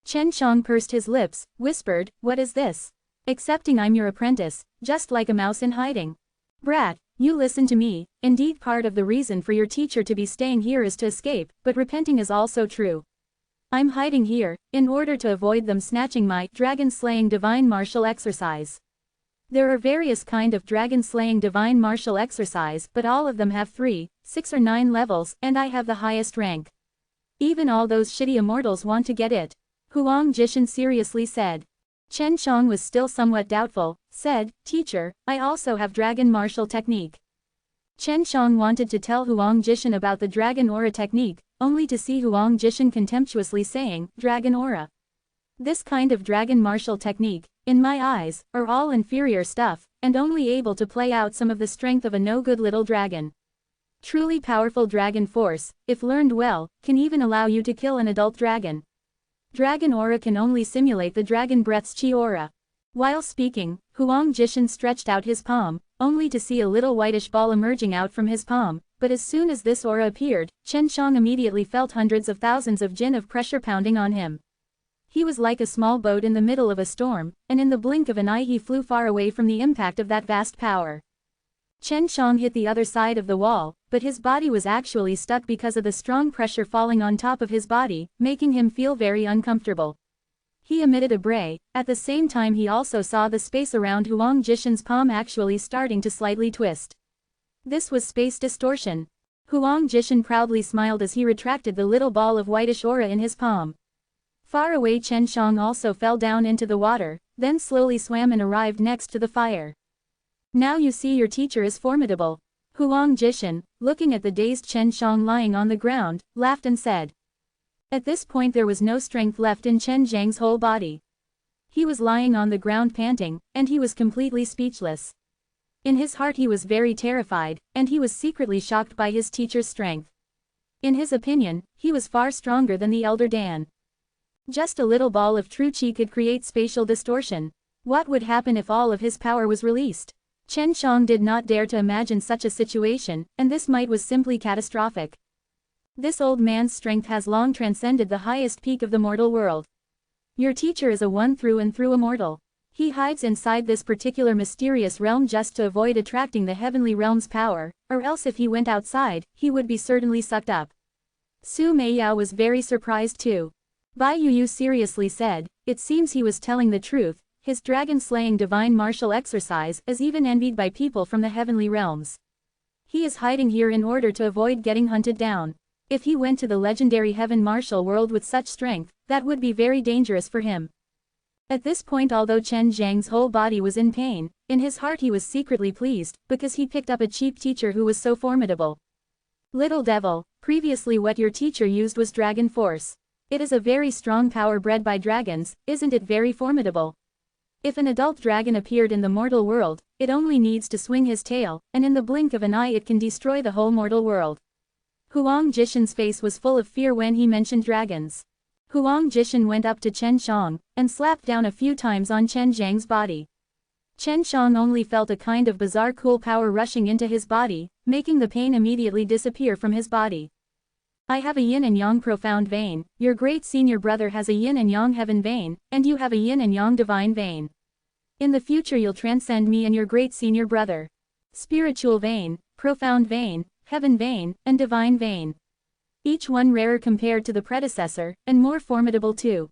[SPEAKER 1] Chen Shang pursed his lips, whispered, what is this? Accepting I'm your apprentice, just like a mouse in hiding. Brat, you listen to me, indeed part of the reason for your teacher to be staying here is to escape, but repenting is also true. I'm hiding here, in order to avoid them snatching my dragon-slaying divine martial exercise. There are various kind of dragon-slaying divine martial exercise, but all of them have 3, 6 or 9 levels, and I have the highest rank. Even all those shitty immortals want to get it. Huang Jishan seriously said. Chen Shang was still somewhat doubtful, said, Teacher, I also have dragon martial technique. Chen Shang wanted to tell Huang Jishan about the dragon aura technique, only to see Huang Jishan contemptuously saying, dragon aura. This kind of dragon martial technique, in my eyes, are all inferior stuff, and only able to play out some of the strength of a no-good little dragon. Truly powerful dragon force, if learned well, can even allow you to kill an adult dragon. Dragon aura can only simulate the dragon breath's chi aura. While speaking, Huang Jishan stretched out his palm, only to see a little whitish ball emerging out from his palm, but as soon as this aura appeared, Chen Shang immediately felt hundreds of thousands of jin of pressure pounding on him. He was like a small boat in the middle of a storm, and in the blink of an eye he flew far away from the impact of that vast power. Chen Shang hit the other side of the wall, but his body was actually stuck because of the strong pressure falling on top of his body, making him feel very uncomfortable. He emitted a bray, at the same time he also saw the space around Huang Jishan's palm actually starting to slightly twist. This was space distortion. Huang Jishan proudly smiled as he retracted the little ball of whitish aura in his palm. Far away Chen Shang also fell down into the water, then slowly swam and arrived next to the fire. Now you see your teacher is formidable. Huang Jishan, looking at the dazed Chen Shang lying on the ground, laughed and said. At this point there was no strength left in Chen Zhang's whole body. He was lying on the ground panting, and he was completely speechless. In his heart he was very terrified, and he was secretly shocked by his teacher's strength. In his opinion, he was far stronger than the elder Dan. Just a little ball of true qi could create spatial distortion. What would happen if all of his power was released? Chen Shang did not dare to imagine such a situation, and this might was simply catastrophic. This old man's strength has long transcended the highest peak of the mortal world. Your teacher is a one through and through immortal. He hides inside this particular mysterious realm just to avoid attracting the heavenly realm's power, or else if he went outside, he would be certainly sucked up. Su Meiyao was very surprised too. Bai Yu seriously said, it seems he was telling the truth, his dragon-slaying divine martial exercise is even envied by people from the heavenly realms. He is hiding here in order to avoid getting hunted down. If he went to the legendary heaven martial world with such strength, that would be very dangerous for him. At this point, although Chen Zhang's whole body was in pain, in his heart he was secretly pleased, because he picked up a cheap teacher who was so formidable. Little devil, previously what your teacher used was dragon force. It is a very strong power bred by dragons, isn't it very formidable? If an adult dragon appeared in the mortal world, it only needs to swing his tail, and in the blink of an eye it can destroy the whole mortal world. Huang Jishan's face was full of fear when he mentioned dragons. Huang Jishan went up to Chen Shang, and slapped down a few times on Chen Zhang's body. Chen Shang only felt a kind of bizarre cool power rushing into his body, making the pain immediately disappear from his body. I have a yin and yang profound vein, your great senior brother has a yin and yang heaven vein, and you have a yin and yang divine vein. In the future you'll transcend me and your great senior brother. Spiritual vein, profound vein, heaven vein, and divine vein. Each one rarer compared to the predecessor, and more formidable too.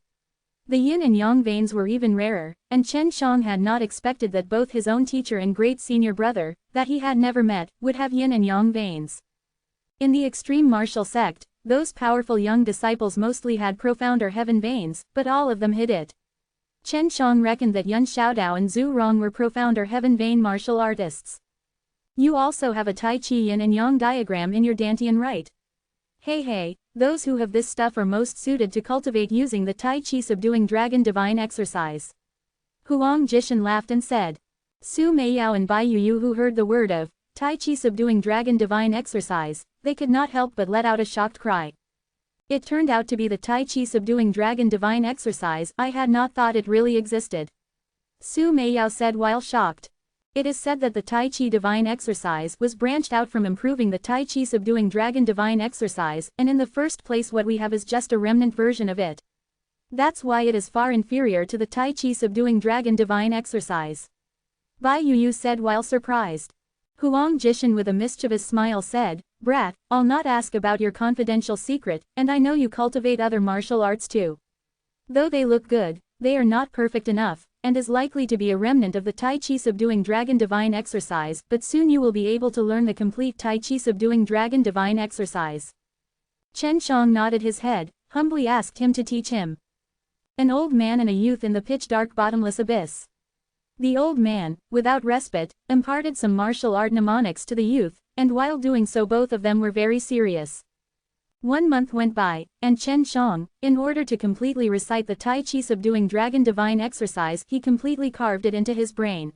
[SPEAKER 1] The yin and yang veins were even rarer, and Chen Shang had not expected that both his own teacher and great senior brother, that he had never met, would have yin and yang veins. In the extreme martial sect, those powerful young disciples mostly had profound or heaven veins, but all of them hid it. Chen Shang reckoned that Yun Xiaodao and Zhu Rong were profound or heaven vein martial artists. You also have a Tai Chi yin and yang diagram in your Dantian right. Hey, those who have this stuff are most suited to cultivate using the Tai Chi subduing dragon divine exercise. Huang Jishan laughed and said. Su Meiyao and Bai Yu who heard the word of Tai Chi subduing dragon divine exercise, they could not help but let out a shocked cry. It turned out to be the Tai Chi subduing dragon divine exercise. I had not thought it really existed. Su Meiyao said while shocked. It is said that the Tai Chi divine exercise was branched out from improving the Tai Chi subduing dragon divine exercise, and in the first place what we have is just a remnant version of it. That's why it is far inferior to the Tai Chi subduing dragon divine exercise. Bai Yu said while surprised. Huang Jishan with a mischievous smile said, Brat, I'll not ask about your confidential secret, and I know you cultivate other martial arts too. Though they look good, they are not perfect enough, and is likely to be a remnant of the Tai Chi subduing dragon divine exercise, but soon you will be able to learn the complete Tai Chi subduing dragon divine exercise. Chen Shang nodded his head, humbly asked him to teach him. An old man and a youth in the pitch-dark bottomless abyss. The old man, without respite, imparted some martial art mnemonics to the youth, and while doing so both of them were very serious. 1 month went by, and Chen Shang, in order to completely recite the Tai Chi subduing dragon divine exercise, he completely carved it into his brain.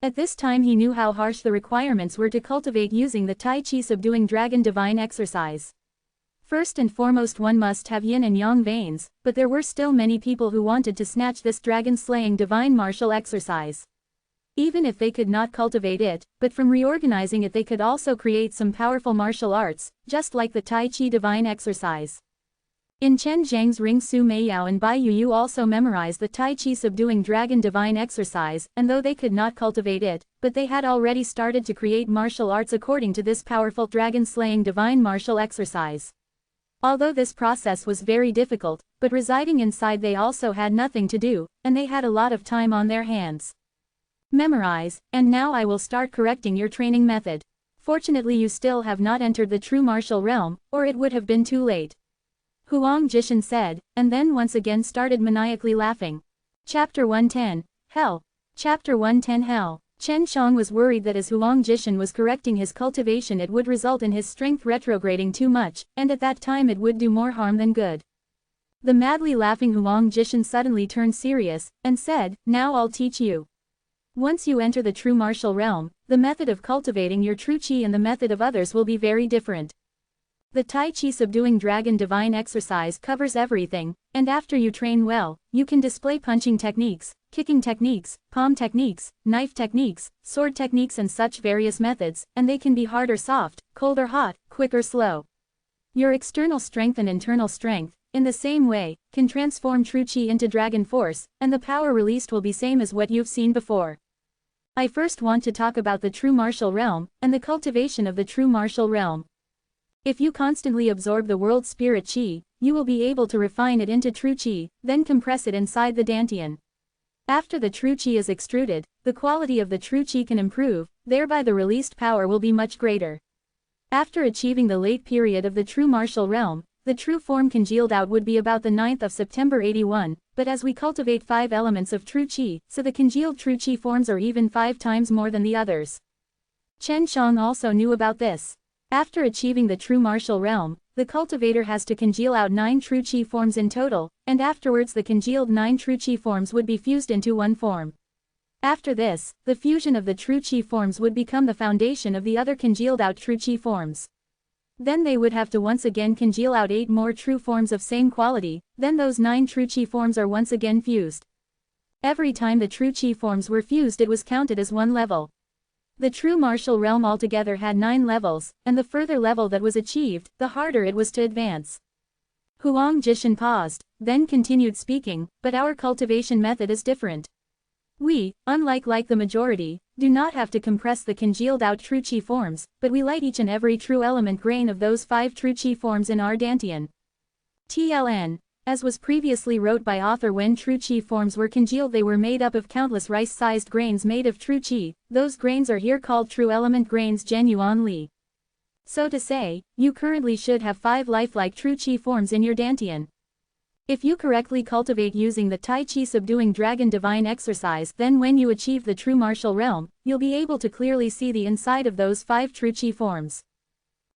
[SPEAKER 1] At this time he knew how harsh the requirements were to cultivate using the Tai Chi subduing dragon divine exercise. First and foremost one must have yin and yang veins, but there were still many people who wanted to snatch this dragon-slaying divine martial exercise. Even if they could not cultivate it, but from reorganizing it they could also create some powerful martial arts, just like the Tai Chi divine exercise. In Chen Zhang's ring Su Meiyao and Bai Yu also memorized the Tai Chi subduing dragon divine exercise, and though they could not cultivate it, but they had already started to create martial arts according to this powerful dragon-slaying divine martial exercise. Although this process was very difficult, but residing inside they also had nothing to do, and they had a lot of time on their hands. Memorize, and now I will start correcting your training method. Fortunately you still have not entered the true martial realm, or it would have been too late. Huang Jishan said, and then once again started maniacally laughing. Chapter 110, Hell. Chapter 110 Hell. Chen Shang was worried that as Huang Jishan was correcting his cultivation it would result in his strength retrograding too much, and at that time it would do more harm than good. The madly laughing Huang Jishan suddenly turned serious, and said, now I'll teach you. Once you enter the true martial realm, the method of cultivating your true chi and the method of others will be very different. The Tai Chi subduing dragon divine exercise covers everything, and after you train well, you can display punching techniques, kicking techniques, palm techniques, knife techniques, sword techniques and such various methods, and they can be hard or soft, cold or hot, quick or slow. Your external strength and internal strength, in the same way, can transform true chi into dragon force, and the power released will be same as what you've seen before. I first want to talk about the true martial realm, and the cultivation of the true martial realm. If you constantly absorb the world's spirit qi, you will be able to refine it into true qi, then compress it inside the dantian. After the true qi is extruded, the quality of the true qi can improve, thereby the released power will be much greater. After achieving the late period of the true martial realm, the true form congealed out would be about the 9th of September 81, but as we cultivate 5 elements of true qi, so the congealed true qi forms are even 5 times more than the others. Chen Shang also knew about this. After achieving the true martial realm, the cultivator has to congeal out 9 true qi forms in total, and afterwards the congealed 9 true qi forms would be fused into one form. After this, the fusion of the true qi forms would become the foundation of the other congealed out true qi forms. Then they would have to once again congeal out 8 more true forms of same quality, then those 9 true qi forms are once again fused. Every time the true qi forms were fused it was counted as one level. The true martial realm altogether had 9 levels, and the further level that was achieved, the harder it was to advance. Huang Jishan paused, then continued speaking, but our cultivation method is different. We, unlike the majority, do not have to compress the congealed out true qi forms, but we light each and every true element grain of those 5 true qi forms in our dantian. TLN. As was previously wrote by author, when true qi forms were congealed they were made up of countless rice-sized grains made of true qi, those grains are here called true element grains Genuan Li. So to say, you currently should have 5 lifelike true qi forms in your dantian. If you correctly cultivate using the Tai Chi subduing dragon divine exercise, then when you achieve the true martial realm, you'll be able to clearly see the inside of those 5 true qi forms.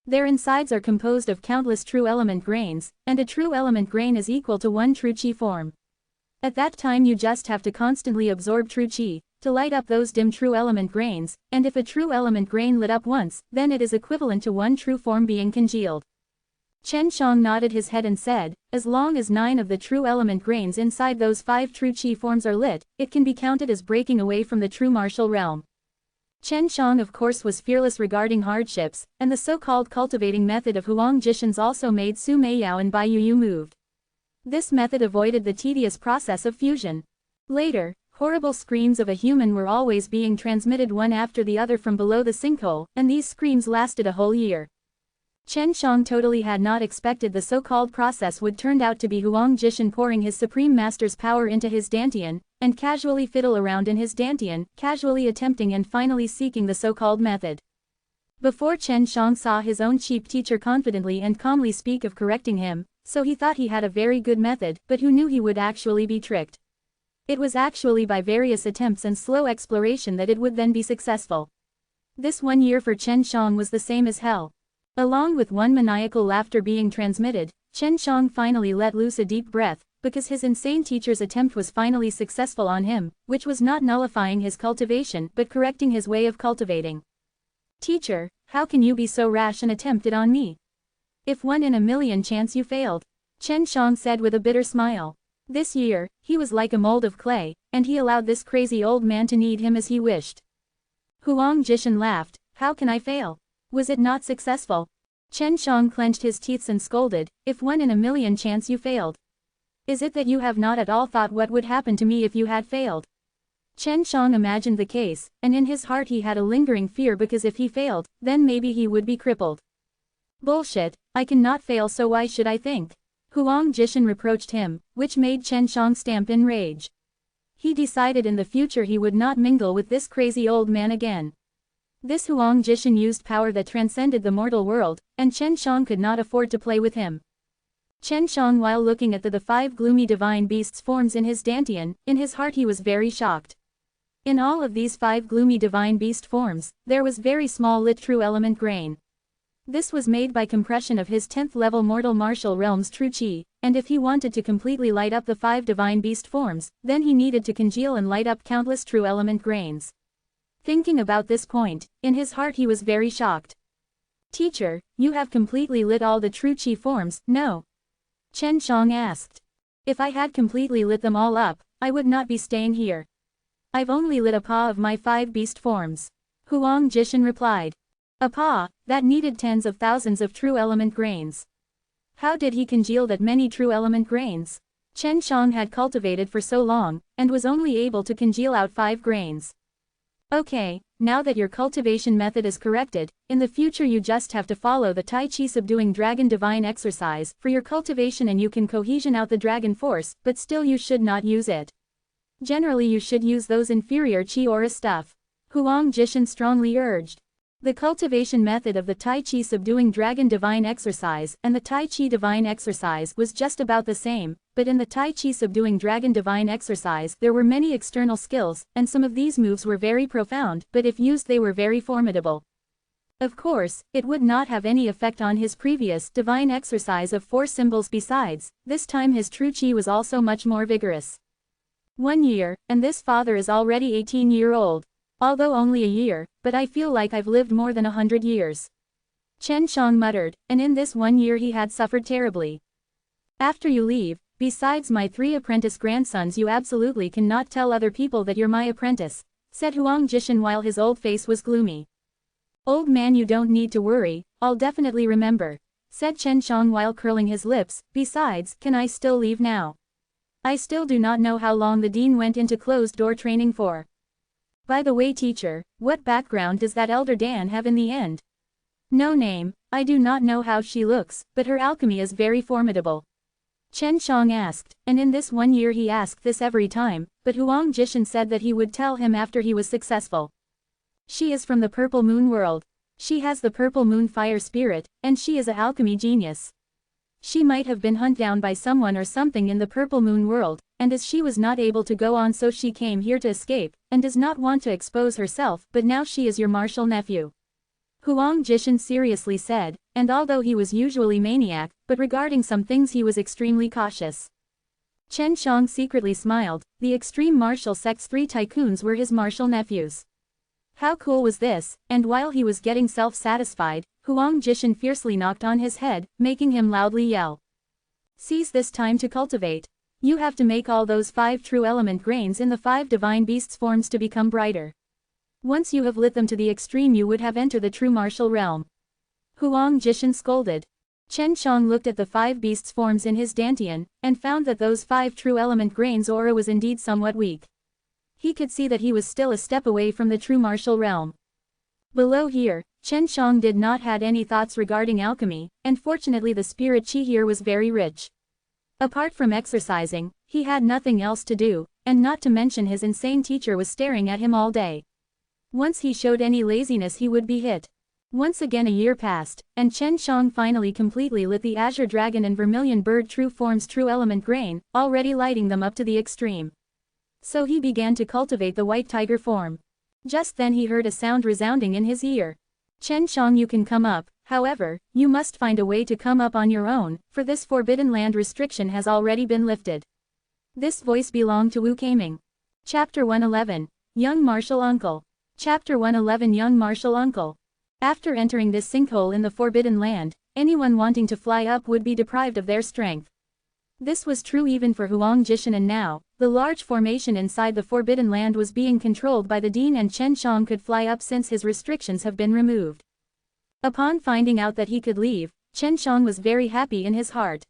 [SPEAKER 1] Their insides are composed of countless true element grains, and a true element grain is equal to 1 true qi form. At that time you just have to constantly absorb true qi, to light up those dim true element grains, and if a true element grain lit up once, then it is equivalent to 1 true form being congealed. Chen Shang nodded his head and said, as long as 9 of the true element grains inside those 5 true qi forms are lit, it can be counted as breaking away from the true martial realm. Chen Shang of course was fearless regarding hardships, and the so-called cultivating method of Huang Jishan's also made Su Meiyao and Bai Yuyu moved. This method avoided the tedious process of fusion. Later, horrible screams of a human were always being transmitted one after the other from below the sinkhole, and these screams lasted a whole year. Chen Shang totally had not expected the so-called process would turn out to be Huang Jishan pouring his Supreme Master's power into his dantian, and casually fiddle around in his dantian, casually attempting and finally seeking the so-called method. Before Chen Shang saw his own cheap teacher confidently and calmly speak of correcting him, so he thought he had a very good method, but who knew he would actually be tricked. It was actually by various attempts and slow exploration that it would then be successful. This 1 year for Chen Shang was the same as hell. Along with one maniacal laughter being transmitted, Chen Shang finally let loose a deep breath, because his insane teacher's attempt was finally successful on him, which was not nullifying his cultivation but correcting his way of cultivating. Teacher, how can you be so rash and attempt it on me? If 1 in a million chance you failed, Chen Shang said with a bitter smile. This year, he was like a mold of clay, and he allowed this crazy old man to knead him as he wished. Huang Jishan laughed, how can I fail? Was it not successful? Chen Shang clenched his teeth and scolded, if 1 in a million chance you failed. Is it that you have not at all thought what would happen to me if you had failed? Chen Shang imagined the case, and in his heart he had a lingering fear because if he failed, then maybe he would be crippled. Bullshit, I cannot fail, so why should I think? Huang Jishan reproached him, which made Chen Shang stamp in rage. He decided in the future he would not mingle with this crazy old man again. This Huang Jishan used power that transcended the mortal world, and Chen Shang could not afford to play with him. Chen Shang, while looking at the 5 gloomy divine beasts forms in his dantian, in his heart he was very shocked. In all of these 5 gloomy divine beast forms, there was very small lit true element grain. This was made by compression of his 10th level mortal martial realm's true qi, and if he wanted to completely light up the 5 divine beast forms, then he needed to congeal and light up countless true element grains. Thinking about this point, in his heart he was very shocked. Teacher, you have completely lit all the true qi forms, no? Chen Shang asked. If I had completely lit them all up, I would not be staying here. I've only lit a paw of my 5 beast forms. Huang Jishan replied. A paw, that needed tens of thousands of true element grains. How did he congeal that many true element grains? Chen Shang had cultivated for so long, and was only able to congeal out 5 grains. Okay, now that your cultivation method is corrected, in the future you just have to follow the Tai Chi subduing dragon divine exercise for your cultivation and you can cohesion out the dragon force, but still you should not use it. Generally you should use those inferior Chi aura stuff. Huang Jishan strongly urged. The cultivation method of the Tai Chi subduing dragon divine exercise and the Tai Chi divine exercise was just about the same, but in the Tai Chi subduing dragon divine exercise there were many external skills, and some of these moves were very profound, but if used they were very formidable. Of course, it would not have any effect on his previous divine exercise of 4 symbols besides, this time his true Chi was also much more vigorous. 1 year, and this father is already 18-year-old. Although only a year, but I feel like I've lived more than 100 years. Chen Shang muttered, and in this 1 year he had suffered terribly. After you leave, besides my 3 apprentice grandsons you absolutely cannot tell other people that you're my apprentice, said Huang Jishan while his old face was gloomy. Old man you don't need to worry, I'll definitely remember, said Chen Shang while curling his lips, besides, can I still leave now? I still do not know how long the dean went into closed-door training for. By the way teacher, what background does that elder Dan have in the end? No name, I do not know how she looks, but her alchemy is very formidable. Chen Shang asked, and in this 1 year he asked this every time, but Huang Jishan said that he would tell him after he was successful. She is from the Purple Moon world. She has the Purple Moon fire spirit, and she is a alchemy genius. She might have been hunted down by someone or something in the Purple Moon world, and as she was not able to go on so she came here to escape, and does not want to expose herself, but now she is your martial nephew. Huang Jishan seriously said, and although he was usually maniac, but regarding some things he was extremely cautious. Chen Shang secretly smiled, the extreme martial sect's 3 tycoons were his martial nephews. How cool was this, and while he was getting self-satisfied, Huang Jishan fiercely knocked on his head, making him loudly yell. Seize this time to cultivate. You have to make all those 5 true element grains in the 5 divine beasts forms to become brighter. Once you have lit them to the extreme you would have entered the true martial realm. Huang Jishan scolded. Chen Shang looked at the 5 beasts forms in his dantian, and found that those 5 true element grains aura was indeed somewhat weak. He could see that he was still a step away from the true martial realm. Below here, Chen Shang did not had any thoughts regarding alchemy, and fortunately the spirit chi here was very rich. Apart from exercising, he had nothing else to do, and not to mention his insane teacher was staring at him all day. Once he showed any laziness he would be hit. Once again a year passed, and Chen Shang finally completely lit the Azure Dragon and Vermilion Bird true forms true element grain, already lighting them up to the extreme. So he began to cultivate the White Tiger form. Just then he heard a sound resounding in his ear. Chen Shang you can come up, however, you must find a way to come up on your own, for this forbidden land restriction has already been lifted. This voice belonged to Wu Kaming. Chapter 111, Young Martial Uncle. Chapter 111 Young Martial Uncle. After entering this sinkhole in the forbidden land, anyone wanting to fly up would be deprived of their strength. This was true even for Huang Jishan and now, the large formation inside the forbidden land was being controlled by the Dean and Chen Shang could fly up since his restrictions have been removed. Upon finding out that he could leave, Chen Shang was very happy in his heart.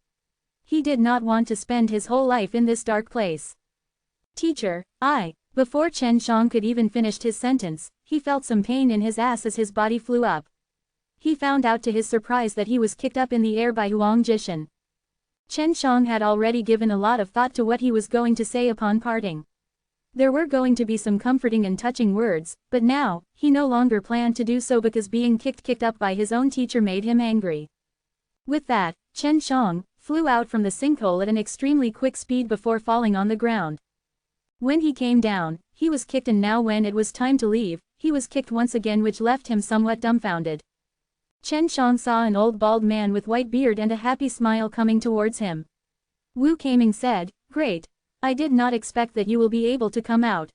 [SPEAKER 1] He did not want to spend his whole life in this dark place. Teacher, Before Chen Shang could even finish his sentence, he felt some pain in his ass as his body flew up. He found out to his surprise that he was kicked up in the air by Huang Jishan. Chen Shang had already given a lot of thought to what he was going to say upon parting. There were going to be some comforting and touching words, but now, he no longer planned to do so because being kicked up by his own teacher made him angry. With that, Chen Shang flew out from the sinkhole at an extremely quick speed before falling on the ground. When he came down, he was kicked and now when it was time to leave, he was kicked once again which left him somewhat dumbfounded. Chen Shang saw an old bald man with white beard and a happy smile coming towards him. Wu Kaming said, "Great. I did not expect that you will be able to come out."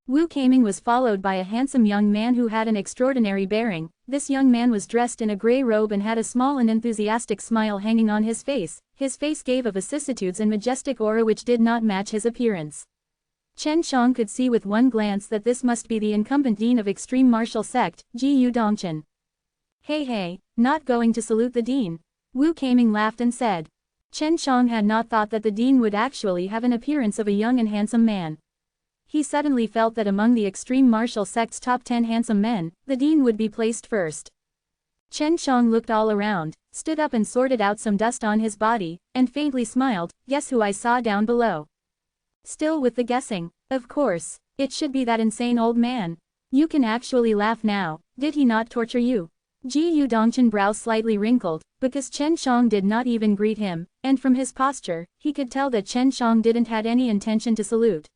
[SPEAKER 1] Wu Kaming was followed by a handsome young man who had an extraordinary bearing. This young man was dressed in a grey robe and had a small and enthusiastic smile hanging on his face. His face gave of vicissitudes and majestic aura which did not match his appearance. Chen Shang could see with one glance that this must be the incumbent dean of extreme martial sect, Ji Dongchen. Hey, not going to salute the dean? Wu Kaming laughed and said. Chen Shang had not thought that the dean would actually have an appearance of a young and handsome man. he suddenly felt that among the extreme martial sect's top 10 handsome men, the dean would be placed first. Chen Shang looked all around, stood up and sorted out some dust on his body, and faintly smiled. Guess who I saw down below? Still with the guessing. Of course, it should be that insane old man. You can actually laugh now. Did he not torture you? Ji Yudongchen's brow slightly wrinkled, because Chen Shang did not even greet him, and from his posture, he could tell that Chen Shang didn't had any intention to salute.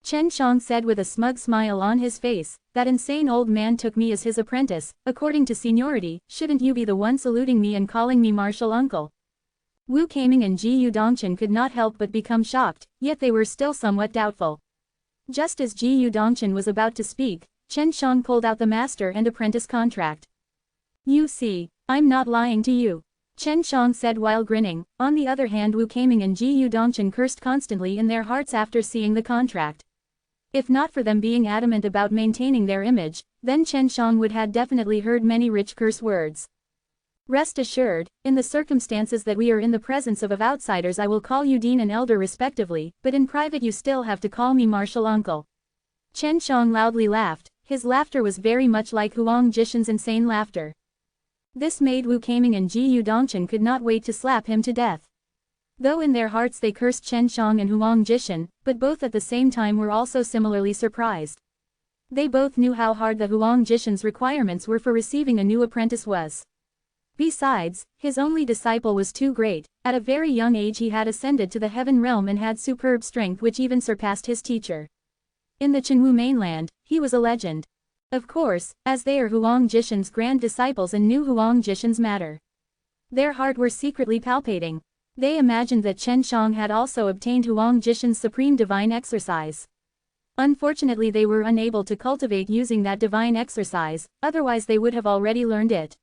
[SPEAKER 1] Chen Shang said with a smug smile on his face, that insane old man took me as his apprentice. According to seniority, shouldn't you be the one saluting me and calling me martial uncle? Wu Keiming and Ji Yudongchen could not help but become shocked, yet they were still somewhat doubtful. Just as Ji Yudongchen was about to speak, Chen Shang pulled out the master and apprentice contract. You see, I'm not lying to you, Chen Shang said while grinning. On the other hand, Wu Keiming and Ji Yudongchen cursed constantly in their hearts after seeing the contract. If not for them being adamant about maintaining their image, then Chen Shang would have definitely heard many rich curse words. Rest assured, in the circumstances that we are in the presence of outsiders, I will call you dean and elder respectively, but in private you still have to call me martial uncle. Chen Shang loudly laughed. His laughter was very much like Huang Jishen's insane laughter. This made Wu Keiming and Ji Yudongchen could not wait to slap him to death. Though in their hearts they cursed Chen Shang and Huang Jishen, but both at the same time were also similarly surprised. They both knew how hard the Huang Jishen's requirements were for receiving a new apprentice was. Besides, his only disciple was too great. At a very young age he had ascended to the heaven realm and had superb strength which even surpassed his teacher. In the Chenwu mainland, he was a legend. Of course, as they are Huang Jishen's grand disciples and knew Huang Jishen's matter, their heart were secretly palpitating. They imagined that Chen Shang had also obtained Huang Jishen's supreme divine exercise. Unfortunately they were unable to cultivate using that divine exercise, otherwise they would have already learned it.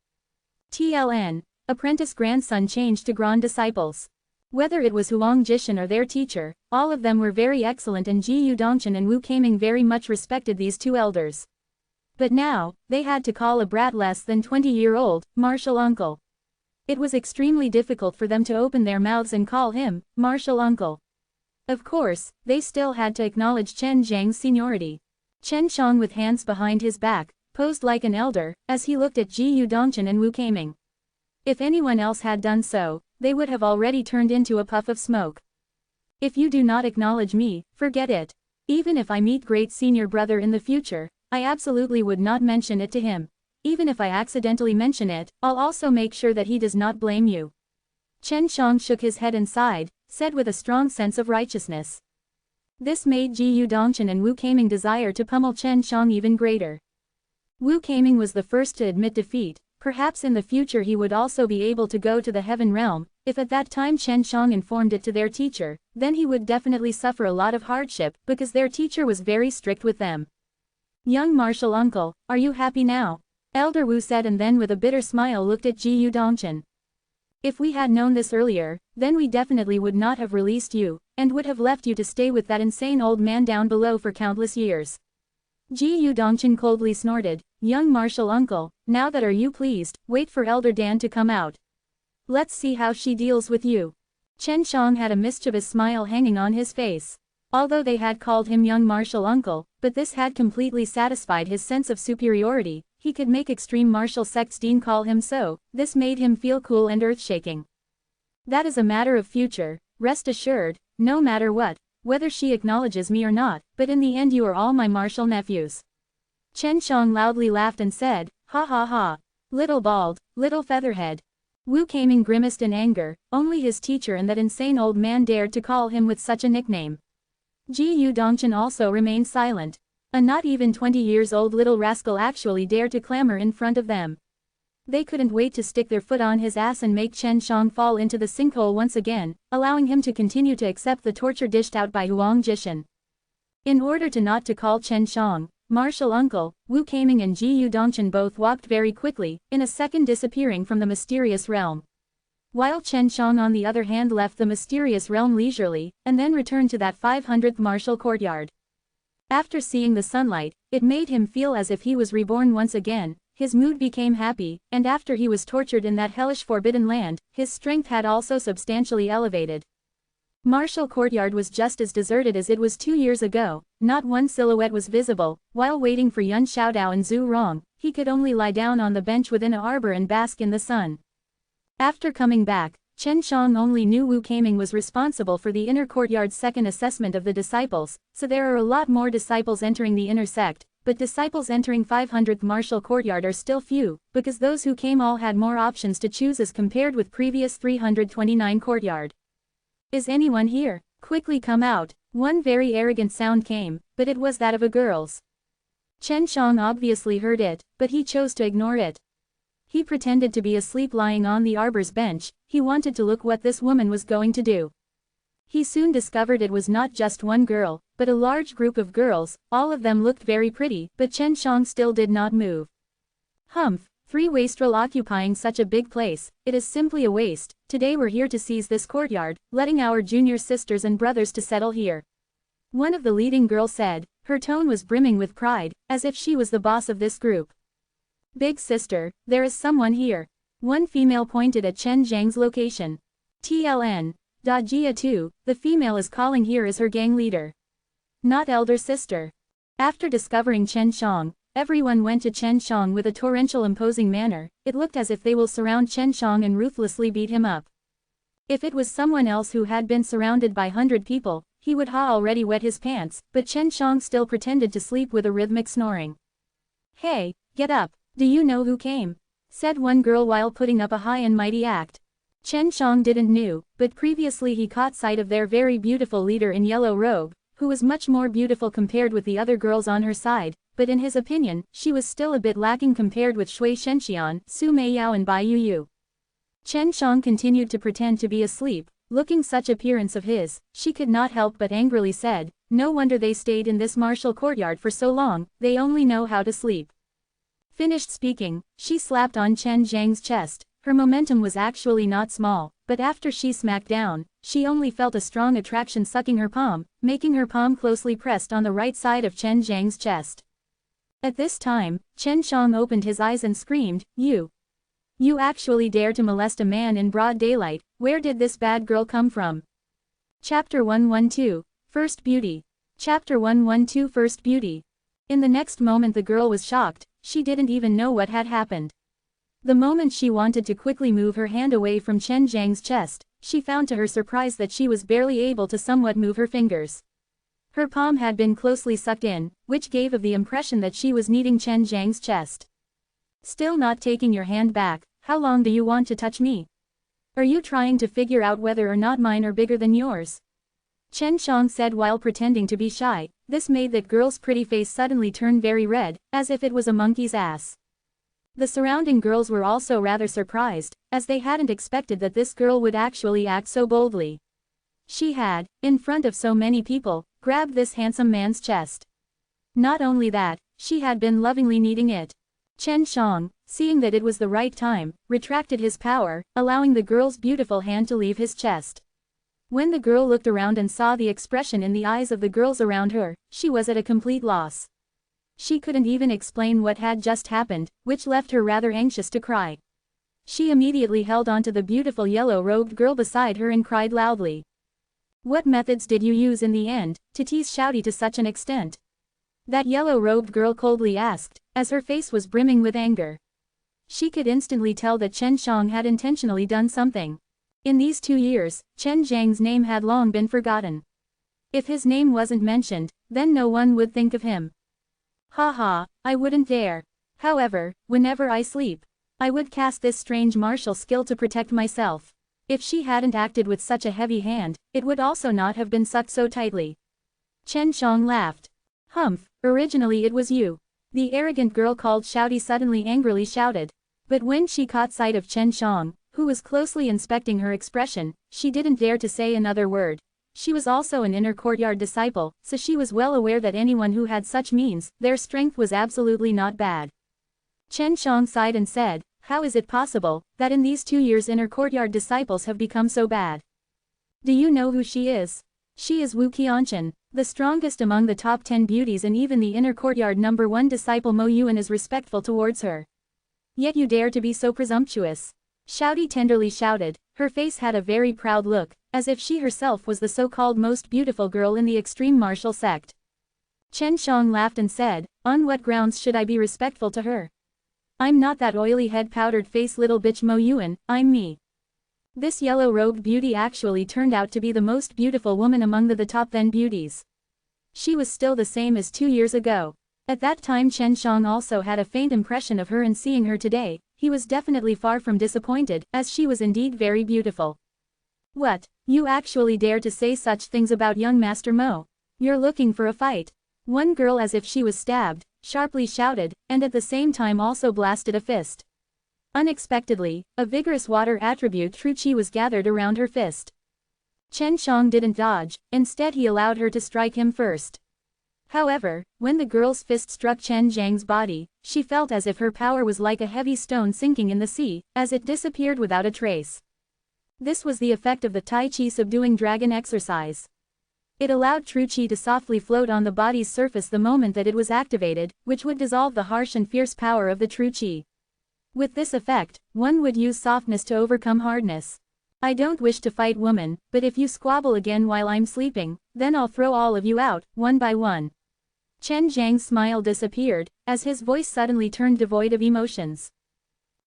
[SPEAKER 1] TLN. Apprentice grandson changed to grand disciples. Whether it was Huang Jishen or their teacher, all of them were very excellent and Ji Yudongchen and Wu Keiming very much respected these two elders. But now, they had to call a brat less than 20-year-old, martial uncle. It was extremely difficult for them to open their mouths and call him, martial uncle. Of course, they still had to acknowledge Chen Zhang's seniority. Chen Shang with hands behind his back, posed like an elder, as he looked at Ji Yudongchen and Wu Keiming. If anyone else had done so, they would have already turned into a puff of smoke. If you do not acknowledge me, forget it. Even if I meet great senior brother in the future, I absolutely would not mention it to him. Even if I accidentally mention it, I'll also make sure that he does not blame you. Chen Shang shook his head and sighed, said with a strong sense of righteousness. This made Ji Yudongchen and Wu Keiming desire to pummel Chen Shang even greater. Wu Keiming was the first to admit defeat. Perhaps in the future he would also be able to go to the heaven realm. If at that time Chen Shang informed it to their teacher, then he would definitely suffer a lot of hardship, because their teacher was very strict with them. Young martial uncle, are you happy now? Elder Wu said and then with a bitter smile looked at Ji Yudongchen. If we had known this earlier, then we definitely would not have released you, and would have left you to stay with that insane old man down below for countless years. Ji Yudongchen coldly snorted, young martial uncle, now that are you pleased, wait for Elder Dan to come out. Let's see how she deals with you. Chen Shang had a mischievous smile hanging on his face. Although they had called him young martial uncle, but this had completely satisfied his sense of superiority. He could make extreme martial sect's dean call him so. This made him feel cool and earth-shaking. That is a matter of future, rest assured, no matter what, whether she acknowledges me or not, but in the end you are all my martial nephews. Chen Shang loudly laughed and said, ha ha ha. Little bald, little featherhead. Wu Keiming grimaced in anger, only his teacher and that insane old man dared to call him with such a nickname. Ji Yudongchen also remained silent. A not even 20 years old little rascal actually dared to clamor in front of them. They couldn't wait to stick their foot on his ass and make Chen Shang fall into the sinkhole once again, allowing him to continue to accept the torture dished out by Huang Jishen. In order to not to call Chen Shang martial uncle, Wu Keiming and Ji Yudongchen both walked very quickly, in a second disappearing from the mysterious realm. While Chen Shang on the other hand left the mysterious realm leisurely, and then returned to that 500th martial courtyard. After seeing the sunlight, it made him feel as if he was reborn once again. His mood became happy, and after he was tortured in that hellish forbidden land, his strength had also substantially elevated. Martial courtyard was just as deserted as it was 2 years ago. Not one silhouette was visible. While waiting for Yun Xiaodao and Zhu Rong, he could only lie down on the bench within an arbor and bask in the sun. After coming back, Chen Shang only knew Wu Kaming was responsible for the inner courtyard's second assessment of the disciples, so there are a lot more disciples entering the inner sect, but disciples entering 500th martial courtyard are still few, because those who came all had more options to choose as compared with previous 329 courtyard. Is anyone here? Quickly come out. One very arrogant sound came, but it was that of a girl's. Chen Shang obviously heard it, but he chose to ignore it. He pretended to be asleep lying on the arbor's bench. He wanted to look what this woman was going to do. He soon discovered it was not just one girl, but a large group of girls. All of them looked very pretty, but Chen Shang still did not move. Humph, 3 wastrel occupying such a big place, it is simply a waste. Today we're here to seize this courtyard, letting our junior sisters and brothers to settle here. One of the leading girls said. Her tone was brimming with pride, as if she was the boss of this group. Big sister, there is someone here. One female pointed at Chen Zhang's location. TLN. Da Jia too, the female is calling here as her gang leader. Not elder sister. After discovering Chen Shang, everyone went to Chen Shang with a torrential imposing manner. It looked as if they will surround Chen Shang and ruthlessly beat him up. If it was someone else who had been surrounded by 100 people, he would ha already wet his pants, but Chen Shang still pretended to sleep with a rhythmic snoring. Hey, get up. Do you know who came? Said one girl while putting up a high and mighty act. Chen Shang didn't know, but previously he caught sight of their very beautiful leader in yellow robe, who was much more beautiful compared with the other girls on her side, but in his opinion, she was still a bit lacking compared with Shui Shenxian, Su Meiyao and Bai Yuyu. Chen Shang continued to pretend to be asleep, looking such appearance of his, she could not help but angrily said, no wonder they stayed in this martial courtyard for so long, they only know how to sleep. Finished speaking, she slapped on Chen Zhang's chest. Her momentum was actually not small, but after she smacked down, she only felt a strong attraction sucking her palm, making her palm closely pressed on the right side of Chen Zhang's chest. At this time, Chen Shang opened his eyes and screamed, You actually dare to molest a man in broad daylight, where did this bad girl come from? Chapter 112, First Beauty. Chapter 112 First Beauty. In the next moment the girl was shocked, she didn't even know what had happened. The moment she wanted to quickly move her hand away from Chen Zhang's chest, she found to her surprise that she was barely able to somewhat move her fingers. Her palm had been closely sucked in, which gave of the impression that she was kneading Chen Zhang's chest. Still not taking your hand back, how long do you want to touch me? Are you trying to figure out whether or not mine are bigger than yours? Chen Shang said while pretending to be shy. This made that girl's pretty face suddenly turn very red, as if it was a monkey's ass. The surrounding girls were also rather surprised, as they hadn't expected that this girl would actually act so boldly. She had, in front of so many people, grabbed this handsome man's chest. Not only that, she had been lovingly kneading it. Chen Shang, seeing that it was the right time, retracted his power, allowing the girl's beautiful hand to leave his chest. When the girl looked around and saw the expression in the eyes of the girls around her, she was at a complete loss. She couldn't even explain what had just happened, which left her rather anxious to cry. She immediately held onto the beautiful yellow-robed girl beside her and cried loudly. What methods did you use in the end, to tease Shouty to such an extent? That yellow-robed girl coldly asked, as her face was brimming with anger. She could instantly tell that Chen Shang had intentionally done something. In these 2 years, Chen Zhang's name had long been forgotten. If his name wasn't mentioned, then no one would think of him. Ha, I wouldn't dare. However, whenever I sleep, I would cast this strange martial skill to protect myself. If she hadn't acted with such a heavy hand, it would also not have been sucked so tightly. Chen Shang laughed. Humph, originally it was you. The arrogant girl called Shouty suddenly angrily shouted. But when she caught sight of Chen Shang, who was closely inspecting her expression, she didn't dare to say another word. She was also an inner courtyard disciple, so she was well aware that anyone who had such means, their strength was absolutely not bad. Chen Shang sighed and said, how is it possible, that in these 2 years inner courtyard disciples have become so bad? Do you know who she is? She is Wu Qianchen, the strongest among the top 10 beauties, and even the inner courtyard #1 disciple Mo Yuan is respectful towards her. Yet you dare to be so presumptuous. Shouty tenderly shouted. Her face had a very proud look, as if she herself was the so-called most beautiful girl in the extreme martial sect. Chen Shang laughed and said, on what grounds should I be respectful to her? I'm not that oily head powdered face little bitch Mo Yuan, I'm me. This yellow-robed beauty actually turned out to be the most beautiful woman among the top then beauties. She was still the same as 2 years ago. At that time Chen Shang also had a faint impression of her, and seeing her today, he was definitely far from disappointed, as she was indeed very beautiful. What? You actually dare to say such things about young Master Mo? You're looking for a fight? One girl, as if she was stabbed, sharply shouted, and at the same time also blasted a fist. Unexpectedly, a vigorous water attribute True Qi was gathered around her fist. Chen Shang didn't dodge, instead he allowed her to strike him first. However, when the girl's fist struck Chen Zhang's body, she felt as if her power was like a heavy stone sinking in the sea, as it disappeared without a trace. This was the effect of the Tai Chi subduing dragon exercise. It allowed True Qi to softly float on the body's surface the moment that it was activated, which would dissolve the harsh and fierce power of the True Qi. With this effect, one would use softness to overcome hardness. I don't wish to fight, woman, but if you squabble again while I'm sleeping, then I'll throw all of you out, one by one. Chen Zhang's smile disappeared, as his voice suddenly turned devoid of emotions.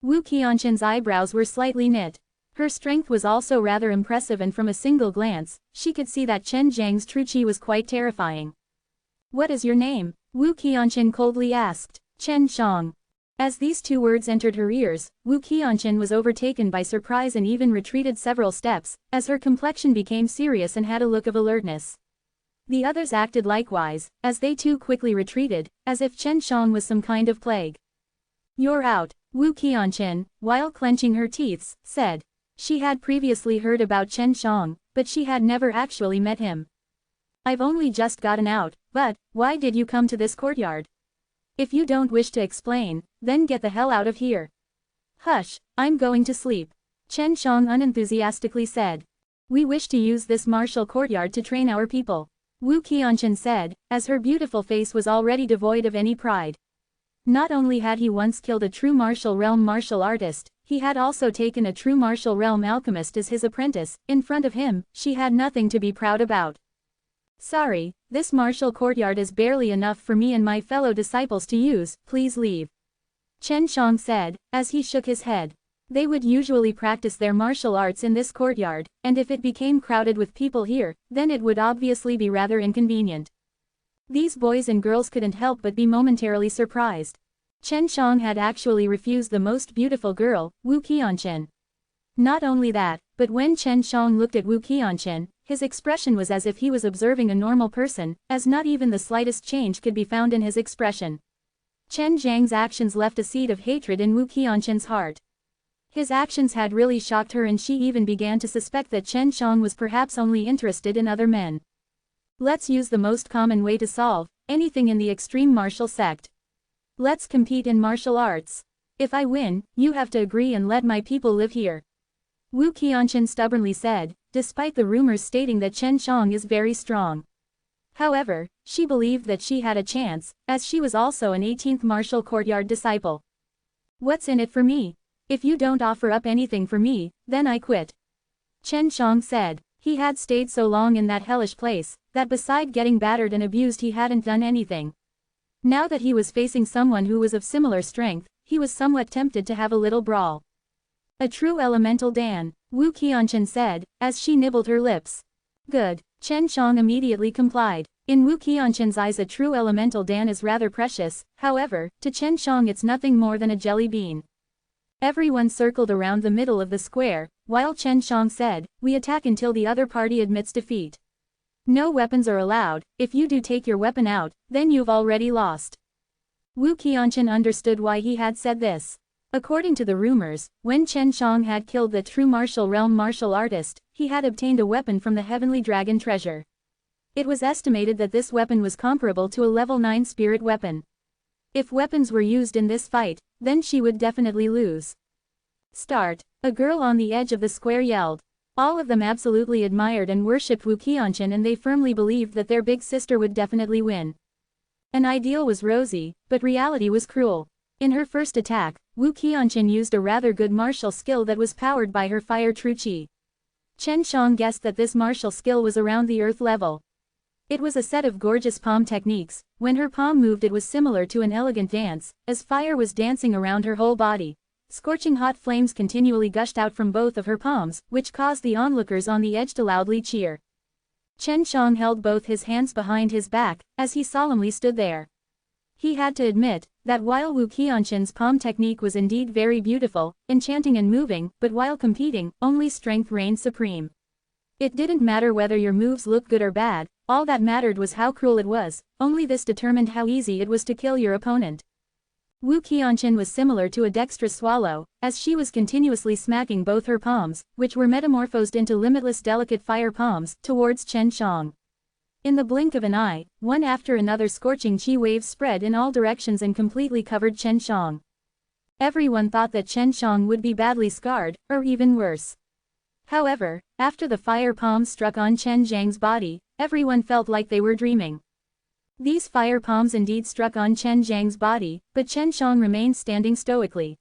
[SPEAKER 1] Wu Qianshen's eyebrows were slightly knit. Her strength was also rather impressive, and from a single glance, she could see that Chen Zhang's True Qi was quite terrifying. What is your name? Wu Qianshen coldly asked. Chen Shang. As these two words entered her ears, Wu Qianshen was overtaken by surprise and even retreated several steps, as her complexion became serious and had a look of alertness. The others acted likewise, as they too quickly retreated, as if Chen Shang was some kind of plague. You're out, Wu Qianshen, while clenching her teeth, said. She had previously heard about Chen Shang, but she had never actually met him. I've only just gotten out, but why did you come to this courtyard? If you don't wish to explain, then get the hell out of here. Hush, I'm going to sleep. Chen Shang unenthusiastically said. We wish to use this martial courtyard to train our people. Wu Qianshen said, as her beautiful face was already devoid of any pride. Not only had he once killed a true martial realm martial artist, he had also taken a true martial realm alchemist as his apprentice. In front of him, she had nothing to be proud about. Sorry, this martial courtyard is barely enough for me and my fellow disciples to use, please leave. Chen Shang said, as he shook his head. They would usually practice their martial arts in this courtyard, and if it became crowded with people here, then it would obviously be rather inconvenient. These boys and girls couldn't help but be momentarily surprised. Chen Shang had actually refused the most beautiful girl, Wu Qianshen. Not only that, but when Chen Shang looked at Wu Qianshen, his expression was as if he was observing a normal person, as not even the slightest change could be found in his expression. Chen Zhang's actions left a seed of hatred in Wu Qianshen's heart. His actions had really shocked her, and she even began to suspect that Chen Shang was perhaps only interested in other men. Let's use the most common way to solve anything in the extreme martial sect. Let's compete in martial arts. If I win, you have to agree and let my people live here. Wu Qianshen stubbornly said, despite the rumors stating that Chen Shang is very strong. However, she believed that she had a chance, as she was also an 18th martial courtyard disciple. What's in it for me? If you don't offer up anything for me, then I quit. Chen Shang said. He had stayed so long in that hellish place, that beside getting battered and abused he hadn't done anything. Now that he was facing someone who was of similar strength, he was somewhat tempted to have a little brawl. A true elemental Dan, Wu Qianshen said, as she nibbled her lips. Good. Chen Shang immediately complied. In Wu Qianshen's eyes a true elemental Dan is rather precious, however, to Chen Shang it's nothing more than a jelly bean. Everyone circled around the middle of the square, while Chen Shang said, we attack until the other party admits defeat. No weapons are allowed. If you do take your weapon out, then you've already lost. Wu Qianshen understood why he had said this. According to the rumors, when Chen Shang had killed the true martial realm martial artist, he had obtained a weapon from the heavenly dragon treasure. It was estimated that this weapon was comparable to a level 9 spirit weapon. If weapons were used in this fight, then she would definitely lose. Start. A girl on the edge of the square yelled. All of them absolutely admired and worshipped Wu Qianshen, and they firmly believed that their big sister would definitely win. An ideal was rosy, but reality was cruel. In her first attack, Wu Qianshen used a rather good martial skill that was powered by her fire True Qi. Chen Shang guessed that this martial skill was around the earth level. It was a set of gorgeous palm techniques. When her palm moved it was similar to an elegant dance, as fire was dancing around her whole body. Scorching hot flames continually gushed out from both of her palms, which caused the onlookers on the edge to loudly cheer. Chen Shang held both his hands behind his back, as he solemnly stood there. He had to admit that while Wu Qianshen's palm technique was indeed very beautiful, enchanting and moving, but while competing, only strength reigned supreme. It didn't matter whether your moves looked good or bad, all that mattered was how cruel it was, only this determined how easy it was to kill your opponent. Wu Qianshen was similar to a dexterous swallow, as she was continuously smacking both her palms, which were metamorphosed into limitless delicate fire palms, towards Chen Shang. In the blink of an eye, one after another scorching chi waves spread in all directions and completely covered Chen Shang. Everyone thought that Chen Shang would be badly scarred, or even worse. However, after the fire palms struck on Chen Zhang's body, everyone felt like they were dreaming. These fire palms indeed struck on Chen Zhang's body, but Chen Shang remained standing stoically.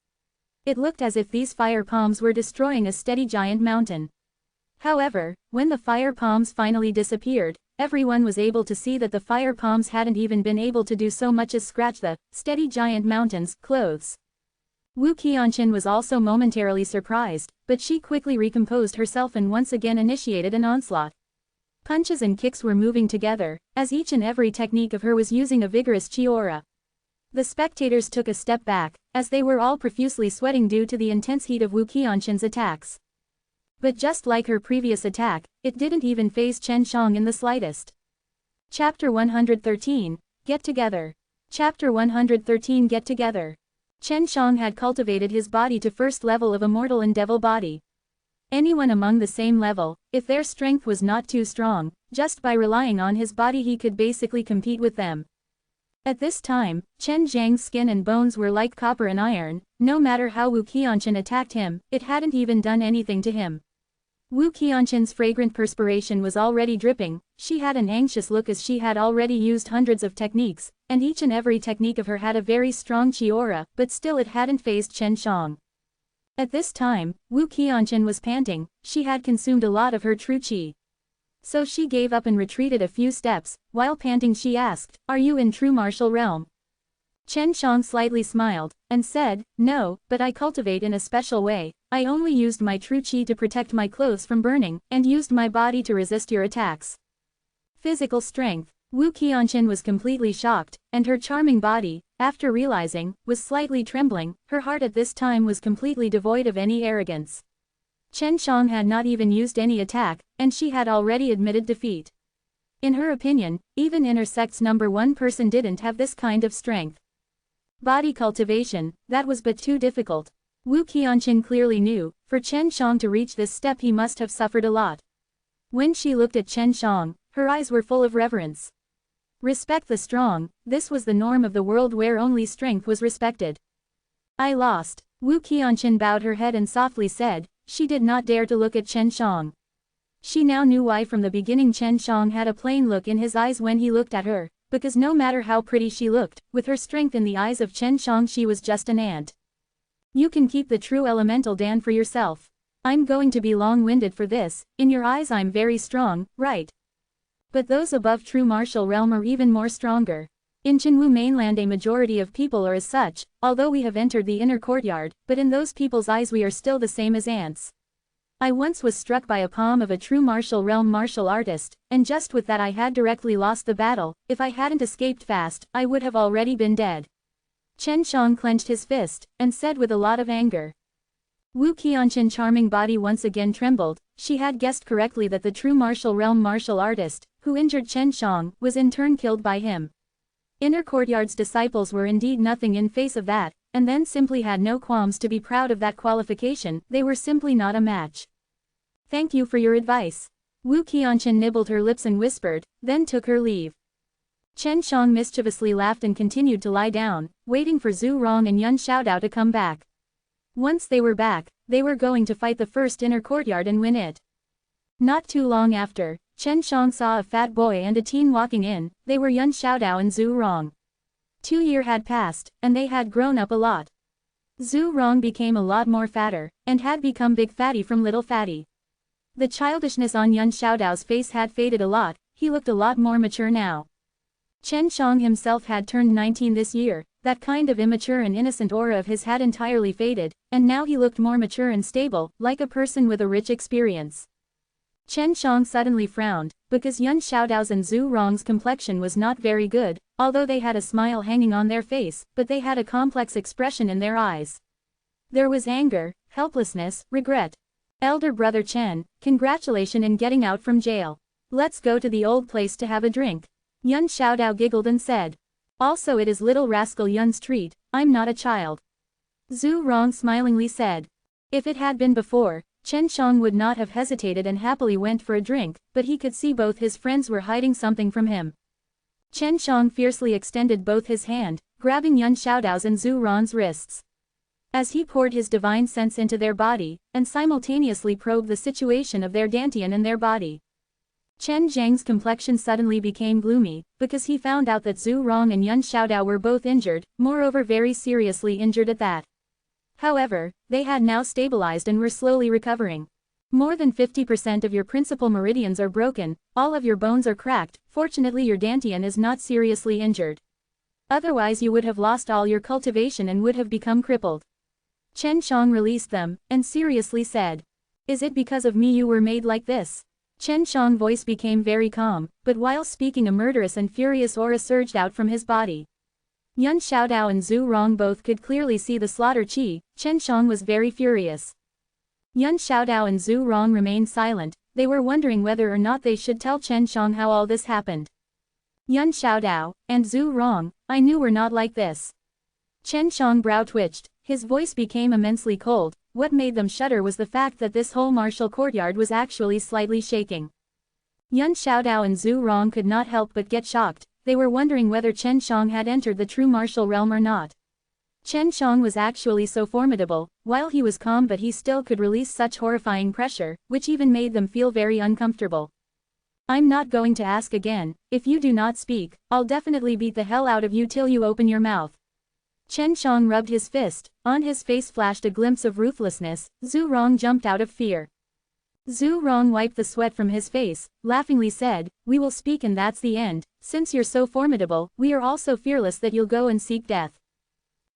[SPEAKER 1] It looked as if these fire palms were destroying a steady giant mountain. However, when the fire palms finally disappeared, everyone was able to see that the fire palms hadn't even been able to do so much as scratch the steady giant mountain's clothes. Wu Qianshen was also momentarily surprised, but she quickly recomposed herself and once again initiated an onslaught. Punches and kicks were moving together, as each and every technique of her was using a vigorous chi aura. The spectators took a step back, as they were all profusely sweating due to the intense heat of Wu Qianshen's attacks. But just like her previous attack, it didn't even faze Chen Shang in the slightest. Chapter 113, Get Together. Chapter 113 Get Together. Chen Shang had cultivated his body to first level of Immortal and Devil body. Anyone among the same level, if their strength was not too strong, just by relying on his body he could basically compete with them. At this time, Chen Zhang's skin and bones were like copper and iron. No matter how Wu Qianshen attacked him, it hadn't even done anything to him. Wu Qianshen's fragrant perspiration was already dripping. She had an anxious look as she had already used hundreds of techniques, and each and every technique of her had a very strong chi aura, but still it hadn't fazed Chen Shang. At this time, Wu Qianshen was panting. She had consumed a lot of her true chi. So she gave up and retreated a few steps. While panting she asked, "Are you in true martial realm?" Chen Shang slightly smiled, and said, "No, but I cultivate in a special way. I only used my true chi to protect my clothes from burning, and used my body to resist your attacks." Physical strength. Wu Qianshen was completely shocked, and her charming body, after realizing, was slightly trembling. Her heart at this time was completely devoid of any arrogance. Chen Shang had not even used any attack, and she had already admitted defeat. In her opinion, even inner sect's #1 person didn't have this kind of strength. Body cultivation, that was but too difficult. Wu Qianshen clearly knew, for Chen Shang to reach this step he must have suffered a lot. When she looked at Chen Shang, her eyes were full of reverence. Respect the strong, this was the norm of the world where only strength was respected. I lost. Wu Qianshen bowed her head and softly said. She did not dare to look at Chen Shang. She now knew why from the beginning Chen Shang had a plain look in his eyes when he looked at her, because no matter how pretty she looked, with her strength in the eyes of Chen Shang she was just an ant. You can keep the true elemental Dan for yourself. I'm going to be long-winded for this. In your eyes I'm very strong, right? But those above true martial realm are even more stronger. In Chenwu mainland a majority of people are as such, although we have entered the inner courtyard, but in those people's eyes we are still the same as ants. I once was struck by a palm of a true martial realm martial artist, and just with that I had directly lost the battle. If I hadn't escaped fast, I would have already been dead. Chen Shang clenched his fist, and said with a lot of anger. Wu Qianshen's charming body once again trembled. She had guessed correctly that the true martial realm martial artist, who injured Chen Shang, was in turn killed by him. Inner courtyard's disciples were indeed nothing in face of that, and then simply had no qualms to be proud of that qualification. They were simply not a match. Thank you for your advice. Wu Qianshen nibbled her lips and whispered, then took her leave. Chen Shang mischievously laughed and continued to lie down, waiting for Zhu Rong and Yun Xiaodao to come back. Once they were back, they were going to fight the first inner courtyard and win it. Not too long after, Chen Shang saw a fat boy and a teen walking in. They were Yun Xiaodao and Zhu Rong. 2 years had passed, and they had grown up a lot. Zhu Rong became a lot more fatter, and had become big fatty from little fatty. The childishness on Yun Xiaodao's face had faded a lot. he looked a lot more mature now. Chen Shang himself had turned 19 this year, that kind of immature and innocent aura of his had entirely faded, and now he looked more mature and stable, like a person with a rich experience. Chen Shang suddenly frowned, because Yun Xiaodao's and Zhu Rong's complexion was not very good, although they had a smile hanging on their face, but they had a complex expression in their eyes. There was anger, helplessness, regret. Elder brother Chen, congratulations in getting out from jail. Let's go to the old place to have a drink. Yun Xiaodao giggled and said. Also it is little rascal Yun's treat, I'm not a child. Zhu Rong smilingly said. If it had been before, Chen Shang would not have hesitated and happily went for a drink, but he could see both his friends were hiding something from him. Chen Shang fiercely extended both his hand, grabbing Yun Xiaodao's and Zhu Rong's wrists. As he poured his divine sense into their body, and simultaneously probed the situation of their dantian and their body. Chen Zhang's complexion suddenly became gloomy, because he found out that Zhu Rong and Yun Xiaodao were both injured, moreover very seriously injured at that. However, they had now stabilized and were slowly recovering. More than 50% of your principal meridians are broken, all of your bones are cracked, fortunately your dantian is not seriously injured. Otherwise you would have lost all your cultivation and would have become crippled. Chen Shang released them, and seriously said. Is it because of me you were made like this? Chen Shang's voice became very calm, but while speaking a murderous and furious aura surged out from his body. Yun Xiaodao and Zhu Rong both could clearly see the slaughter chi. Chen Shang was very furious. Yun Xiaodao and Zhu Rong remained silent, they were wondering whether or not they should tell Chen Shang how all this happened. Yun Xiaodao and Zhu Rong, I knew we're not like this. Chen Shang's brow twitched, his voice became immensely cold. What made them shudder was the fact that this whole martial courtyard was actually slightly shaking. Yun Xiaodao and Zhu Rong could not help but get shocked. They were wondering whether Chen Shang had entered the true martial realm or not. Chen Shang was actually so formidable, while he was calm but he still could release such horrifying pressure, which even made them feel very uncomfortable. I'm not going to ask again, if you do not speak, I'll definitely beat the hell out of you till you open your mouth. Chen Shang rubbed his fist, on his face flashed a glimpse of ruthlessness. Zhu Rong jumped out of fear. Zhu Rong wiped the sweat from his face, laughingly said, we will speak and that's the end, since you're so formidable, we are all so fearless that you'll go and seek death.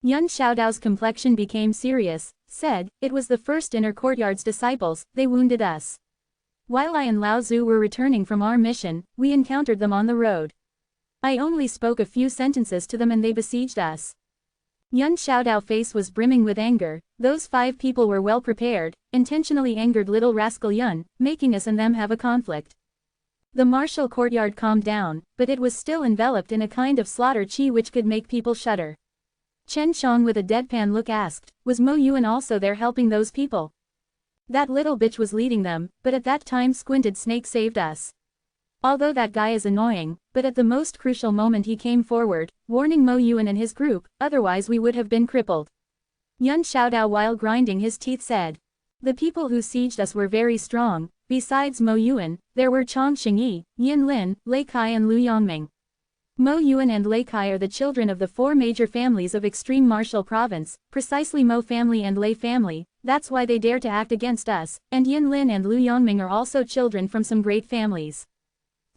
[SPEAKER 1] Yun Xiaodao's complexion became serious, said, it was the first inner courtyard's disciples, they wounded us. While I and Lao Zhu were returning from our mission, we encountered them on the road. I only spoke a few sentences to them and they besieged us. Yun Xiaodao's face was brimming with anger. Those 5 people were well prepared, intentionally angered little rascal Yun, making us and them have a conflict. The martial courtyard calmed down, but it was still enveloped in a kind of slaughter chi which could make people shudder. Chen Shang with a deadpan look asked, was Mo Yuan also there helping those people? That little bitch was leading them, but at that time Squinted Snake saved us. Although that guy is annoying, but at the most crucial moment he came forward, warning Mo Yuan and his group, otherwise we would have been crippled. Yun Xiaodao while grinding his teeth said. The people who sieged us were very strong, besides Mo Yuan, there were Chang Xingyi, Yin Lin, Lei Kai and Lu Yongming. Mo Yuan and Lei Kai are the children of the 4 major families of extreme martial province, precisely Mo family and Lei family, that's why they dare to act against us, and Yin Lin and Lu Yongming are also children from some great families.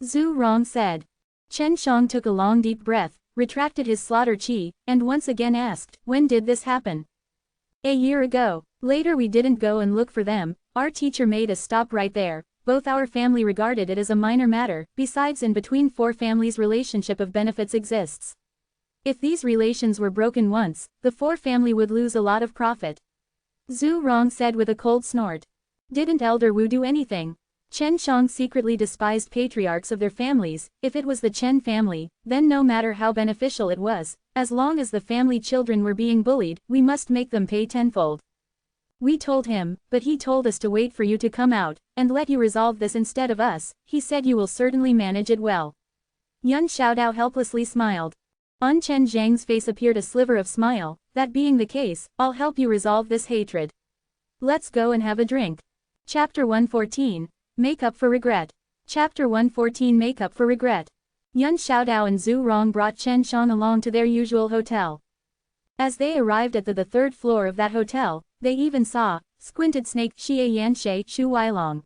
[SPEAKER 1] Zhu Rong said. Chen Shang took a long deep breath, retracted his slaughter chi, and once again asked, when did this happen? A year ago. Later we didn't go and look for them, our teacher made us stop right there, both our family regarded it as a minor matter, besides in between 4 families relationship of benefits exists. If these relations were broken once, the 4 family would lose a lot of profit. Zhu Rong said with a cold snort. Didn't Elder Wu do anything? Chen Shang secretly despised patriarchs of their families. If it was the Chen family, then no matter how beneficial it was, as long as the family children were being bullied, we must make them pay tenfold. We told him, but he told us to wait for you to come out, and let you resolve this instead of us. He said you will certainly manage it well. Yun Xiaodao helplessly smiled. On Chen Zhang's face appeared a sliver of smile. That being the case, I'll help you resolve this hatred. Let's go and have a drink. Chapter 114. Make up for regret. Chapter 114 Make up for regret. Yun Xiaodao and Zhu Rong brought Chen Shang along to their usual hotel. As they arrived at the 3rd floor of that hotel, they even saw Squinted Snake Xie Yanshe Shu Weilong.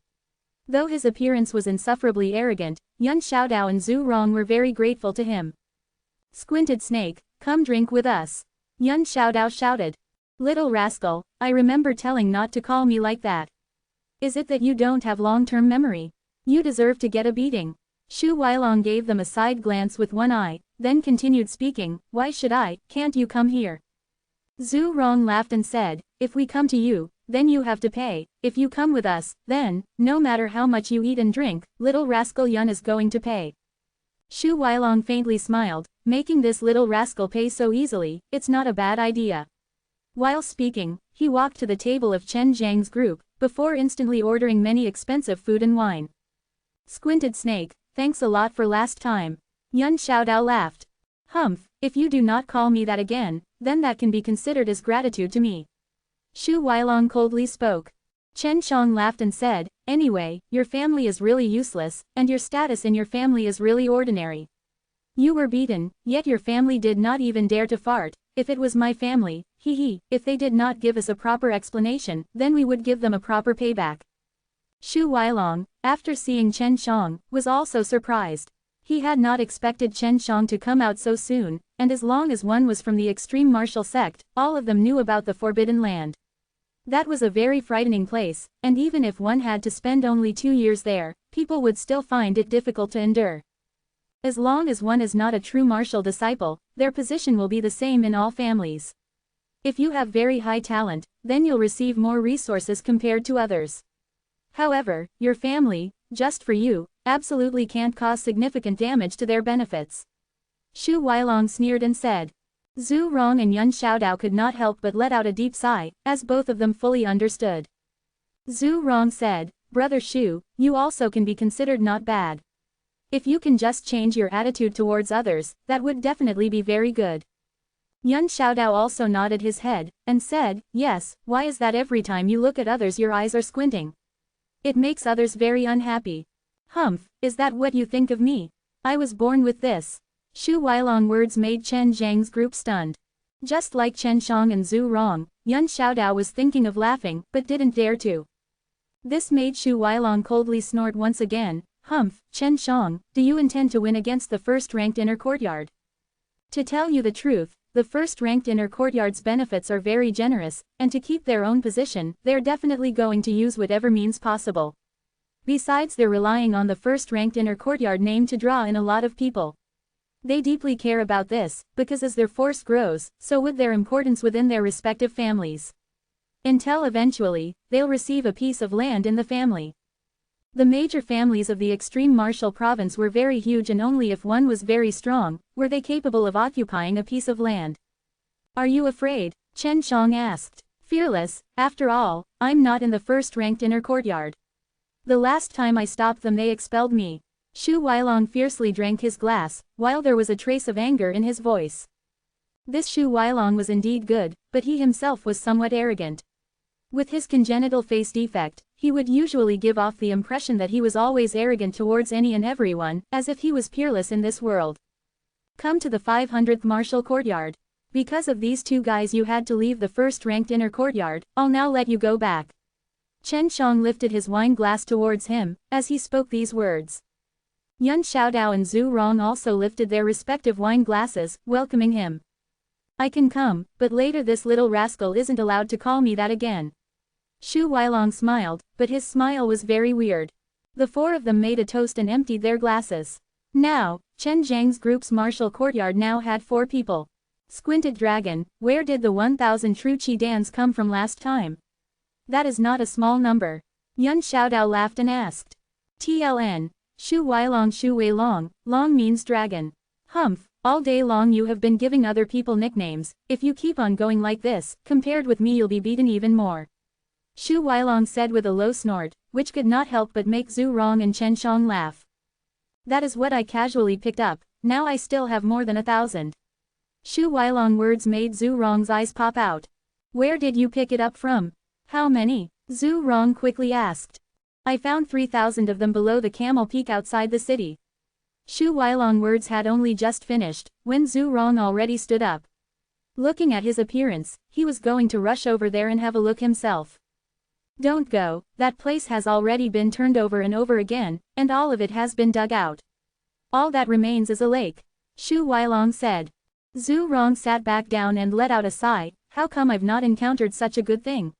[SPEAKER 1] Though his appearance was insufferably arrogant, Yun Xiaodao and Zhu Rong were very grateful to him. Squinted Snake, come drink with us. Yun Xiaodao shouted. Little rascal, I remember telling not to call me like that. Is it that you don't have long-term memory? You deserve to get a beating. Shu Weilong gave them a side glance with one eye, then continued speaking, why should I, can't you come here? Zhu Rong laughed and said, if we come to you, then you have to pay, if you come with us, then, no matter how much you eat and drink, little rascal Yun is going to pay. Shu Weilong faintly smiled, making this little rascal pay so easily, it's not a bad idea. While speaking, he walked to the table of Chen Zhang's group, before instantly ordering many expensive food and wine. Squinted Snake, thanks a lot for last time. Yun Xiaodao laughed. Humph, if you do not call me that again, then that can be considered as gratitude to me. Shu Weilong coldly spoke. Chen Shang laughed and said, anyway, your family is really useless, and your status in your family is really ordinary. You were beaten, yet your family did not even dare to fart. If it was my family, if they did not give us a proper explanation, then we would give them a proper payback. Shu Weilong, after seeing Chen Shang, was also surprised. He had not expected Chen Shang to come out so soon, and as long as one was from the extreme martial sect, all of them knew about the Forbidden Land. That was a very frightening place, and even if one had to spend only 2 years there, people would still find it difficult to endure. As long as one is not a true martial disciple, their position will be the same in all families. If you have very high talent, then you'll receive more resources compared to others. However, your family, just for you, absolutely can't cause significant damage to their benefits. Shu Weilong sneered and said. Zhu Rong and Yun Xiaodao could not help but let out a deep sigh, as both of them fully understood. Zhu Rong said, Brother Shu, you also can be considered not bad. If you can just change your attitude towards others, that would definitely be very good. Yun Xiaodao also nodded his head, and said, yes, why is that every time you look at others your eyes are squinting? It makes others very unhappy. Humph, is that what you think of me? I was born with this. Shu Weilong words made Chen Zhang's group stunned. Just like Chen Shang and Zhu Rong, Yun Xiaodao was thinking of laughing, but didn't dare to. This made Shu Weilong coldly snort once again, Humph, Chen Shang, do you intend to win against the first-ranked inner courtyard? To tell you the truth, the first-ranked inner courtyard's benefits are very generous, and to keep their own position, they're definitely going to use whatever means possible. Besides, they're relying on the first-ranked inner courtyard name to draw in a lot of people. They deeply care about this, because as their force grows, so would their importance within their respective families. Until eventually, they'll receive a piece of land in the family. The major families of the extreme martial province were very huge, and only if one was very strong, were they capable of occupying a piece of land. Are you afraid? Chen Shang asked. Fearless, after all, I'm not in the first-ranked inner courtyard. The last time I stopped them they expelled me. Shu Weilong fiercely drank his glass, while there was a trace of anger in his voice. This Shu Weilong was indeed good, but he himself was somewhat arrogant. With his congenital face defect, he would usually give off the impression that he was always arrogant towards any and everyone, as if he was peerless in this world. Come to the 500th martial courtyard. Because of these two guys you had to leave the first-ranked inner courtyard, I'll now let you go back. Chen Shang lifted his wine glass towards him, as he spoke these words. Yun Xiaodao and Zhu Rong also lifted their respective wine glasses, welcoming him. I can come, but later this little rascal isn't allowed to call me that again. Shu Weilong smiled, but his smile was very weird. The four of them made a toast and emptied their glasses. Now, Chen Zhang's group's martial courtyard now had 4 people. Squinted Dragon, where did the 1,000 true Qi Dans come from last time? That is not a small number. Yun Xiaodao laughed and asked. TLN. Shu Weilong Shu Weilong, long means dragon. Humph, all day long you have been giving other people nicknames, if you keep on going like this, compared with me you'll be beaten even more. Shu Weilong said with a low snort, which could not help but make Zhu Rong and Chen Shang laugh. That is what I casually picked up, now I still have more than 1,000. Shu Weilong words made Zhu Rong's eyes pop out. Where did you pick it up from? How many? Zhu Rong quickly asked. I found 3,000 of them below the Camel Peak outside the city. Shu Weilong words had only just finished, when Zhu Rong already stood up. Looking at his appearance, he was going to rush over there and have a look himself. Don't go, that place has already been turned over and over again, and all of it has been dug out. All that remains is a lake. Shu Weilong said. Zhu Rong sat back down and let out a sigh. How come I've not encountered such a good thing?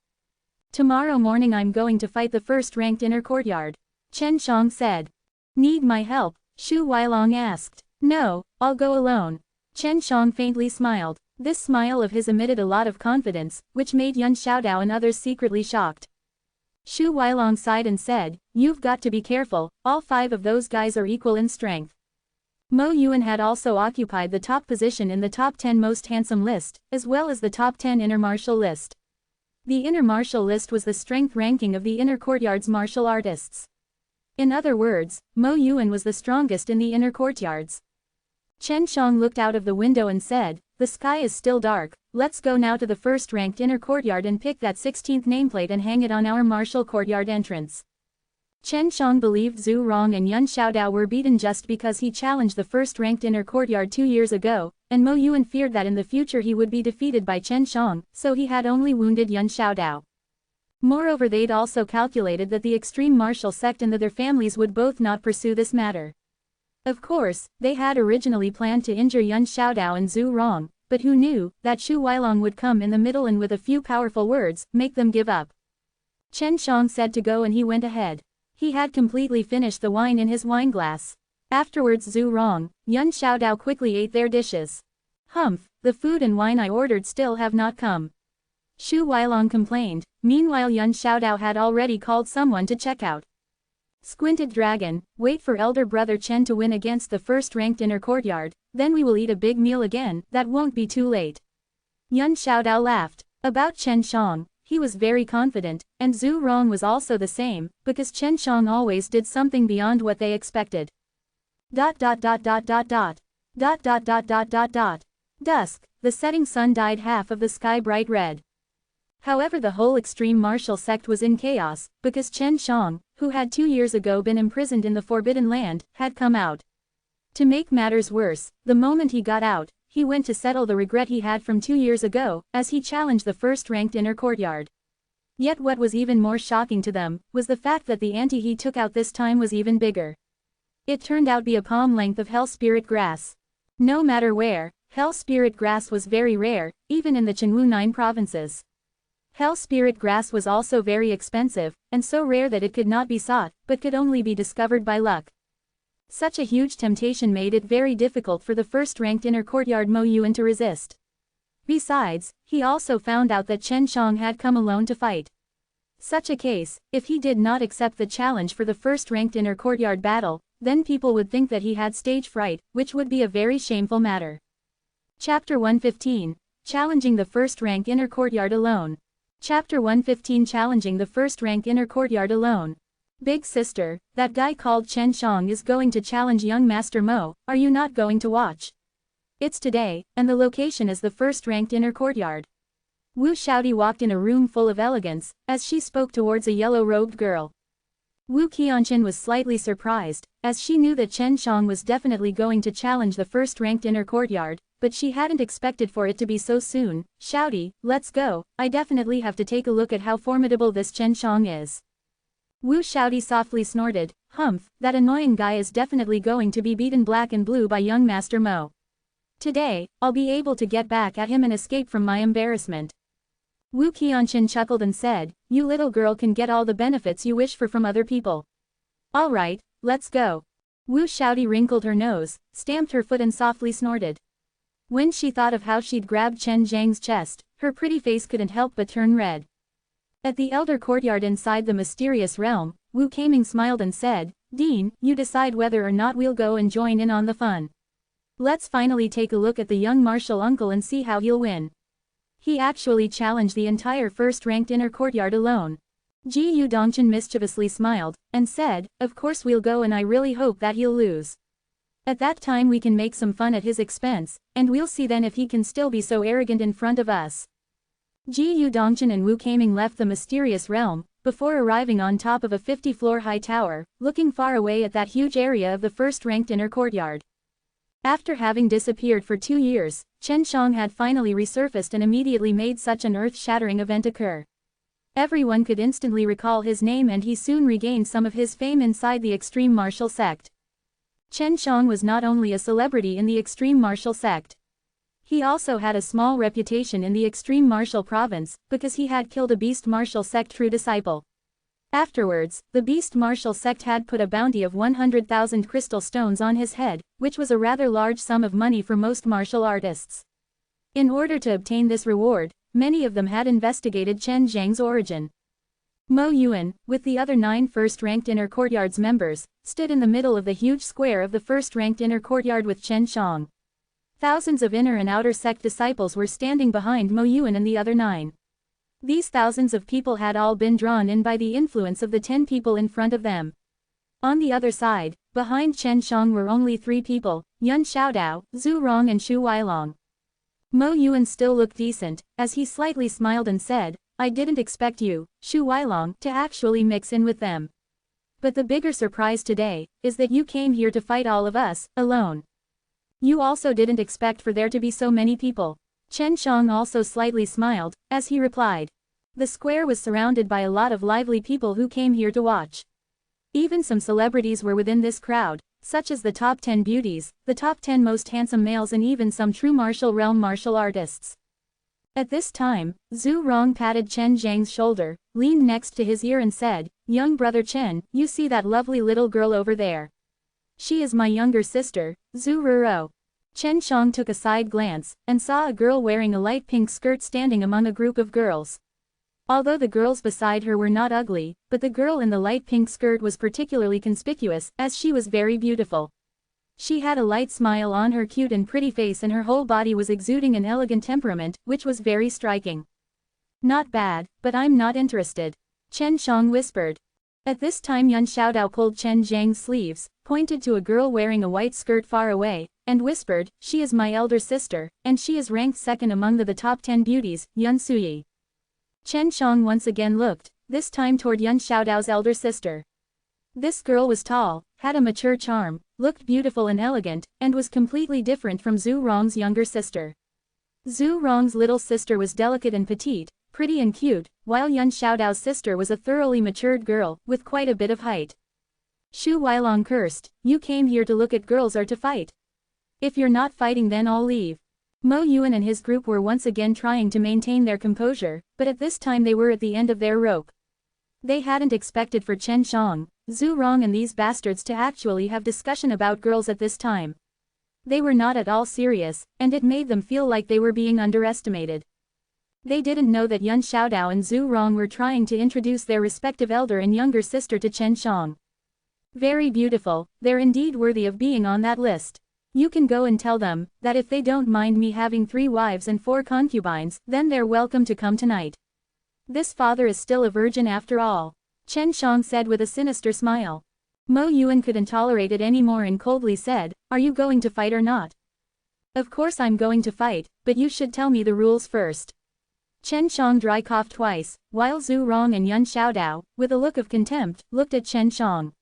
[SPEAKER 1] Tomorrow morning I'm going to fight the first-ranked inner courtyard. Chen Shang said. Need my help? Shu Weilong asked. No, I'll go alone. Chen Shang faintly smiled. This smile of his emitted a lot of confidence, which made Yun Xiaodao and others secretly shocked. Shu Weilong sighed and said, You've got to be careful, all 5 of those guys are equal in strength. Mo Yuan had also occupied the top position in the top 10 most handsome list, as well as the top 10 inner martial list. The inner martial list was the strength ranking of the inner courtyard's martial artists. In other words, Mo Yuan was the strongest in the inner courtyards. Chen Shang looked out of the window and said, The sky is still dark, let's go now to the first-ranked inner courtyard and pick that 16th nameplate and hang it on our martial courtyard entrance. Chen Shang believed Zhu Rong and Yun Xiaodao were beaten just because he challenged the first-ranked inner courtyard 2 years ago, and Mo Yuan feared that in the future he would be defeated by Chen Shang, so he had only wounded Yun Xiaodao. Moreover, they'd also calculated that the extreme martial sect and their families would both not pursue this matter. Of course, they had originally planned to injure Yun Xiaodao and Zhu Rong, but who knew that Shu Weilong would come in the middle and with a few powerful words, make them give up. Chen Shang said to go and he went ahead. He had completely finished the wine in his wineglass. Afterwards Zhu Rong, Yun Xiaodao quickly ate their dishes. Humph, the food and wine I ordered still have not come. Shu Weilong complained. Meanwhile Yun Xiaodao had already called someone to check out. Squinted Dragon, wait for elder brother Chen to win against the first-ranked inner courtyard, then we will eat a big meal again, that won't be too late. Yun Xiaodao laughed. About Chen Shang, he was very confident, and Zhu Rong was also the same, because Chen Shang always did something beyond what they expected. ... Dusk, the setting sun dyed half of the sky bright red. However, the whole extreme martial sect was in chaos, because Chen Shang, who had 2 years ago been imprisoned in the Forbidden Land, had come out. To make matters worse, the moment he got out, he went to settle the regret he had from 2 years ago, as he challenged the first-ranked inner courtyard. Yet what was even more shocking to them, was the fact that the ante he took out this time was even bigger. It turned out to be a palm length of hell spirit grass. No matter where, hell spirit grass was very rare, even in the Chengwu 9 provinces. Hell spirit grass was also very expensive, and so rare that it could not be sought, but could only be discovered by luck. Such a huge temptation made it very difficult for the first-ranked inner courtyard Mo Yuan to resist. Besides, he also found out that Chen Shang had come alone to fight. Such a case, if he did not accept the challenge for the first-ranked inner courtyard battle, then people would think that he had stage fright, which would be a very shameful matter. Chapter 115. Challenging the first-rank inner courtyard alone. Chapter 115. Challenging the first-rank inner courtyard alone. Big sister, that guy called Chen Shang is going to challenge young Master Mo, are you not going to watch? It's today, and the location is the first-ranked inner courtyard. Wu Xiaodi walked in a room full of elegance, as she spoke towards a yellow-robed girl. Wu Qianqin was slightly surprised, as she knew that Chen Shang was definitely going to challenge the first-ranked inner courtyard, but she hadn't expected for it to be so soon. Xiaodi, let's go, I definitely have to take a look at how formidable this Chen Shang is. Wu Xiaodi softly snorted, humph, that annoying guy is definitely going to be beaten black and blue by young Master Mo. Today, I'll be able to get back at him and escape from my embarrassment. Wu Qianqin chuckled and said, you little girl can get all the benefits you wish for from other people. Alright, let's go. Wu Xiaodi wrinkled her nose, stamped her foot and softly snorted. When she thought of how she'd grabbed Chen Zhang's chest, her pretty face couldn't help but turn red. At the elder courtyard inside the mysterious realm, Wu Kaming smiled and said, Dean, you decide whether or not we'll go and join in on the fun. Let's finally take a look at the young martial uncle and see how he'll win. He actually challenged the entire first-ranked inner courtyard alone. Ji Yu Dongchen mischievously smiled, and said, of course we'll go and I really hope that he'll lose. At that time we can make some fun at his expense, and we'll see then if he can still be so arrogant in front of us. Ji Yu Dongchen and Wu Kaming left the mysterious realm, before arriving on top of a 50-floor high tower, looking far away at that huge area of the first-ranked inner courtyard. After having disappeared for 2 years, Chen Shang had finally resurfaced and immediately made such an earth-shattering event occur. Everyone could instantly recall his name and he soon regained some of his fame inside the extreme martial sect. Chen Shang was not only a celebrity in the extreme martial sect. He also had a small reputation in the extreme martial province, because he had killed a beast martial sect true disciple. Afterwards, the beast martial sect had put a bounty of 100,000 crystal stones on his head, which was a rather large sum of money for most martial artists. In order to obtain this reward, many of them had investigated Chen Zhang's origin. Mo Yuan, with the other 9 first-ranked inner courtyard's members, stood in the middle of the huge square of the first-ranked inner courtyard with Chen Shang. Thousands of inner and outer sect disciples were standing behind Mo Yuan and the other 9. These thousands of people had all been drawn in by the influence of the 10 people in front of them. On the other side, behind Chen Shang were only 3 people, Yun Xiaodao, Zhu Rong and Xu Weilong. Mo Yuan still looked decent, as he slightly smiled and said, I didn't expect you, Xu Weilong, to actually mix in with them. But the bigger surprise today, is that you came here to fight all of us, alone. You also didn't expect for there to be so many people. Chen Shang also slightly smiled, as he replied. The square was surrounded by a lot of lively people who came here to watch. Even some celebrities were within this crowd, such as the top 10 beauties, the top 10 most handsome males and even some true martial realm martial artists. At this time, Zhu Rong patted Chen Zhang's shoulder, leaned next to his ear and said, Young brother Chen, you see that lovely little girl over there? She is my younger sister, Zhu Ruro. Chen Shang took a side glance, and saw a girl wearing a light pink skirt standing among a group of girls. Although the girls beside her were not ugly, but the girl in the light pink skirt was particularly conspicuous, as she was very beautiful. She had a light smile on her cute and pretty face and her whole body was exuding an elegant temperament, which was very striking. Not bad, but I'm not interested. Chen Shang whispered. At this time Yun Xiaodao pulled Chen Zhang's sleeves, pointed to a girl wearing a white skirt far away, and whispered, she is my elder sister, and she is ranked second among the top 10 beauties, Yun Suyi. Chen Shang once again looked, this time toward Yun Xiaodao's elder sister. This girl was tall, had a mature charm, looked beautiful and elegant, and was completely different from Zhu Rong's younger sister. Zhu Rong's little sister was delicate and petite, pretty and cute, while Yun Xiaodao's sister was a thoroughly matured girl, with quite a bit of height. Xu Weilong cursed, you came here to look at girls or to fight? If you're not fighting then I'll leave. Mo Yuan and his group were once again trying to maintain their composure, but at this time they were at the end of their rope. They hadn't expected for Chen Shang, Zhu Rong and these bastards to actually have discussion about girls at this time. They were not at all serious, and it made them feel like they were being underestimated. They didn't know that Yun Xiaodao and Zhu Rong were trying to introduce their respective elder and younger sister to Chen Shang. Very beautiful, they're indeed worthy of being on that list. You can go and tell them, that if they don't mind me having 3 wives and 4 concubines, then they're welcome to come tonight. This father is still a virgin after all. Chen Shang said with a sinister smile. Mo Yuan couldn't tolerate it anymore and coldly said, are you going to fight or not? Of course I'm going to fight, but you should tell me the rules first. Chen Shang dry coughed twice, while Zhu Rong and Yun Xiaodao, with a look of contempt, looked at Chen Shang.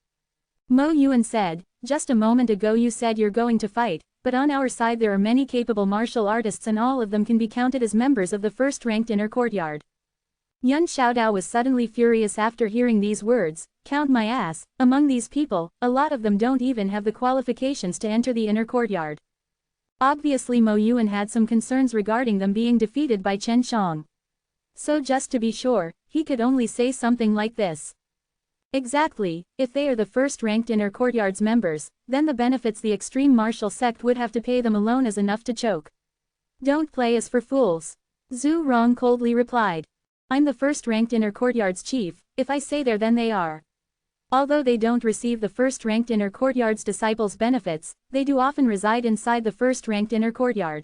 [SPEAKER 1] Mo Yuan said, just a moment ago you said you're going to fight, but on our side there are many capable martial artists and all of them can be counted as members of the first-ranked inner courtyard. Yun Xiaodao was suddenly furious after hearing these words, count my ass, among these people, a lot of them don't even have the qualifications to enter the inner courtyard. Obviously Mo Yuan had some concerns regarding them being defeated by Chen Shang. So just to be sure, he could only say something like this. Exactly, if they are the first-ranked inner courtyard's members, then the benefits the extreme martial sect would have to pay them alone is enough to choke. Don't play us for fools. Zhu Rong coldly replied. I'm the first-ranked inner courtyard's chief, if I say they're then they are. Although they don't receive the first-ranked inner courtyard's disciples' benefits, they do often reside inside the first-ranked inner courtyard.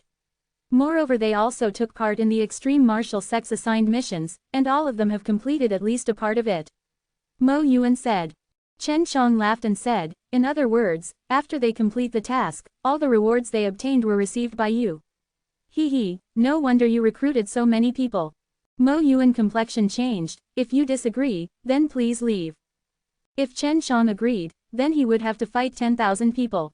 [SPEAKER 1] Moreover they also took part in the extreme martial sect's assigned missions, and all of them have completed at least a part of it. Mo Yuan said. Chen Shang laughed and said, in other words, after they complete the task, all the rewards they obtained were received by you. Hee, no wonder you recruited so many people. Mo Yuan complexion changed, if you disagree, then please leave. If Chen Shang agreed, then he would have to fight 10,000 people.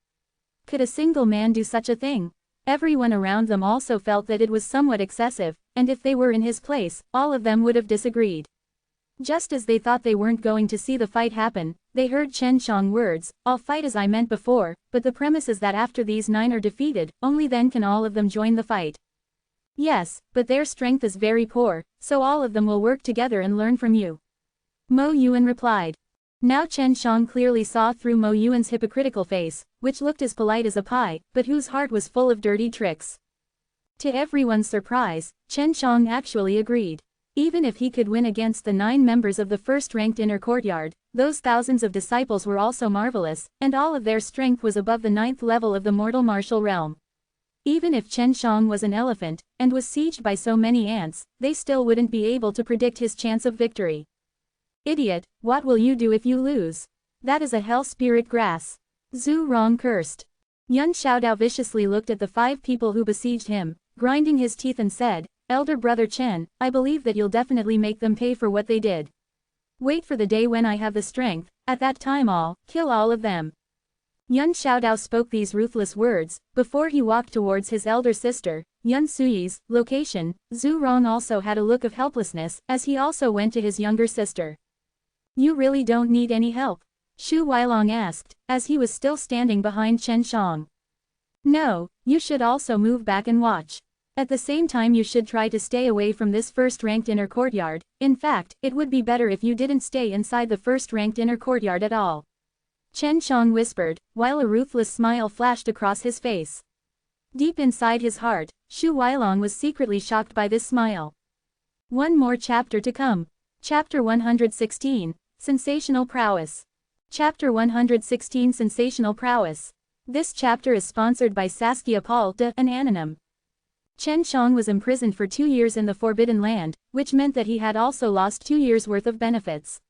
[SPEAKER 1] Could a single man do such a thing? Everyone around them also felt that it was somewhat excessive, and if they were in his place, all of them would have disagreed. Just as they thought they weren't going to see the fight happen, they heard Chen Shang words, "I'll fight as I meant before, but the premise is that after these 9 are defeated, only then can all of them join the fight." "Yes, but their strength is very poor, so all of them will work together and learn from you," Mo Yuan replied. Now Chen Shang clearly saw through Mo Yuan's hypocritical face, which looked as polite as a pie, but whose heart was full of dirty tricks. To everyone's surprise, Chen Shang actually agreed. Even if he could win against the 9 members of the first-ranked inner courtyard, those thousands of disciples were also marvelous, and all of their strength was above the 9th level of the mortal martial realm. Even if Chen Shang was an elephant, and was sieged by so many ants, they still wouldn't be able to predict his chance of victory. "Idiot, what will you do if you lose? That is a hell spirit grass," Zhu Rong cursed. Yun Xiaodao viciously looked at the 5 people who besieged him, grinding his teeth and said, "Elder brother Chen, I believe that you'll definitely make them pay for what they did. Wait for the day when I have the strength, at that time I'll kill all of them." Yun Xiaodao spoke these ruthless words, before he walked towards his elder sister, Yun Suyi's location. Zhu Rong also had a look of helplessness, as he also went to his younger sister. "You really don't need any help?" Xu Weilong asked, as he was still standing behind Chen Shang. "No, you should also move back and watch. At the same time you should try to stay away from this first-ranked inner courtyard. In fact, it would be better if you didn't stay inside the first-ranked inner courtyard at all," Chen Shang whispered, while a ruthless smile flashed across his face. Deep inside his heart, Xu Weilong was secretly shocked by this smile. One more chapter to come. Chapter 116, Sensational Prowess. Chapter 116 Sensational Prowess. This chapter is sponsored by Saskia Paul de an anonym. Chen Shang was imprisoned for 2 years in the Forbidden Land, which meant that he had also lost 2 years' worth of benefits.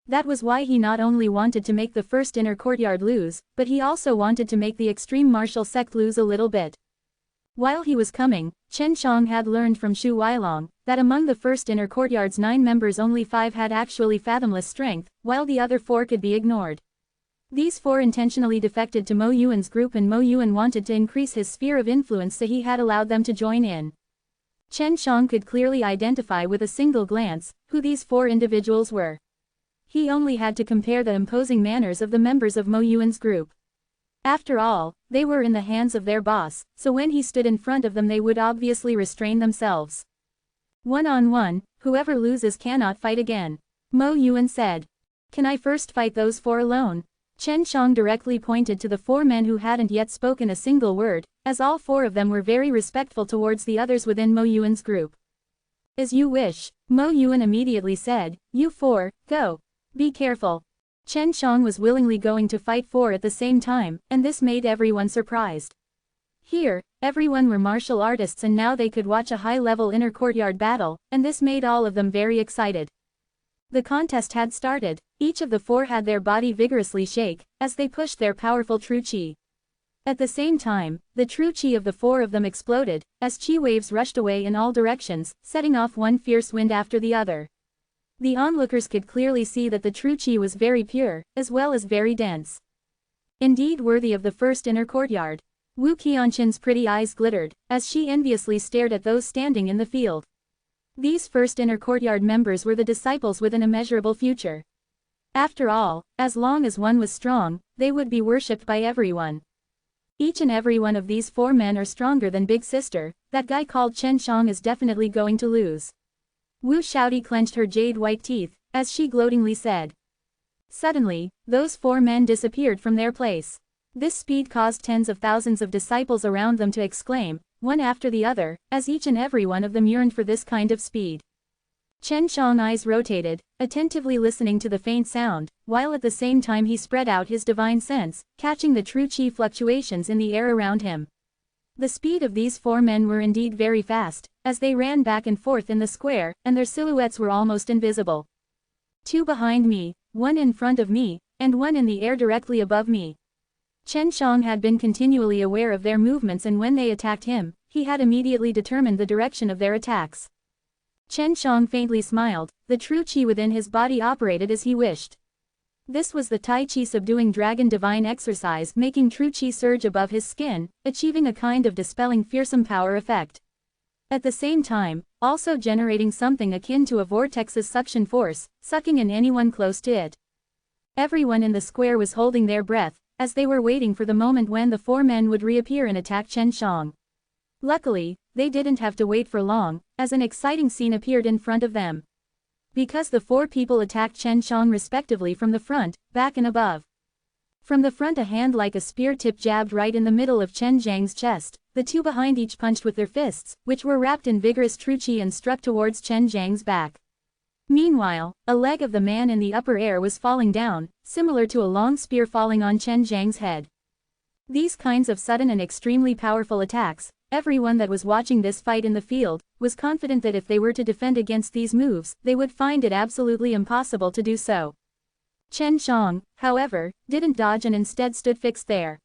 [SPEAKER 1] That was why he not only wanted to make the first inner courtyard lose, but he also wanted to make the extreme martial sect lose a little bit. While he was coming, Chen Shang had learned from Xu Weilong that among the first inner courtyard's 9 members only 5 had actually fathomless strength, while the other 4 could be ignored. These 4 intentionally defected to Mo Yuan's group, and Mo Yuan wanted to increase his sphere of influence, so he had allowed them to join in. Chen Shang could clearly identify with a single glance who these 4 individuals were. He only had to compare the imposing manners of the members of Mo Yuan's group. After all, they were in the hands of their boss, so when he stood in front of them they would obviously restrain themselves. "One-on-one, whoever loses cannot fight again," Mo Yuan said. "Can I first fight those 4 alone?" Chen Shang directly pointed to the 4 men who hadn't yet spoken a single word, as all 4 of them were very respectful towards the others within Mo Yuan's group. "As you wish," Mo Yuan immediately said. "You 4, go. Be careful." Chen Shang was willingly going to fight 4 at the same time, and this made everyone surprised. Here, everyone were martial artists, and now they could watch a high-level inner courtyard battle, and this made all of them very excited. The contest had started. Each of the 4 had their body vigorously shake, as they pushed their powerful true qi. At the same time, the true qi of the 4 of them exploded, as qi waves rushed away in all directions, setting off one fierce wind after the other. The onlookers could clearly see that the true qi was very pure, as well as very dense. Indeed worthy of the first inner courtyard. Wu Qianshan's pretty eyes glittered, as she enviously stared at those standing in the field. These first inner courtyard members were the disciples with an immeasurable future. After all, as long as one was strong, they would be worshipped by everyone. Each and every one of these 4 men are stronger than Big Sister. That guy called Chen Shang is definitely going to lose. Wu Xiaodi clenched her jade-white teeth, as she gloatingly said. Suddenly, those 4 men disappeared from their place. This speed caused tens of thousands of disciples around them to exclaim, one after the other, as each and every one of them yearned for this kind of speed. Chen Shang's eyes rotated, attentively listening to the faint sound, while at the same time he spread out his divine sense, catching the true qi fluctuations in the air around him. The speed of these 4 men were indeed very fast, as they ran back and forth in the square, and their silhouettes were almost invisible. 2 behind me, 1 in front of me, and 1 in the air directly above me. Chen Shang had been continually aware of their movements, and when they attacked him, he had immediately determined the direction of their attacks. Chen Shang faintly smiled. The true qi within his body operated as he wished. This was the Tai Chi subduing dragon divine exercise, making true qi surge above his skin, achieving a kind of dispelling fearsome power effect. At the same time, also generating something akin to a vortex's suction force, sucking in anyone close to it. Everyone in the square was holding their breath, as they were waiting for the moment when the four men would reappear and attack Chen Shang. Luckily, they didn't have to wait for long, as an exciting scene appeared in front of them. Because the four people attacked Chen Shang respectively from the front, back and above. From the front a hand like a spear tip jabbed right in the middle of Chen Zhang's chest, the two behind each punched with their fists, which were wrapped in vigorous true qi and struck towards Chen Zhang's back. Meanwhile, a leg of the man in the upper air was falling down, similar to a long spear falling on Chen Zhang's head. These kinds of sudden and extremely powerful attacks, everyone that was watching this fight in the field, was confident that if they were to defend against these moves, they would find it absolutely impossible to do so. Chen Shang, however, didn't dodge and instead stood fixed there.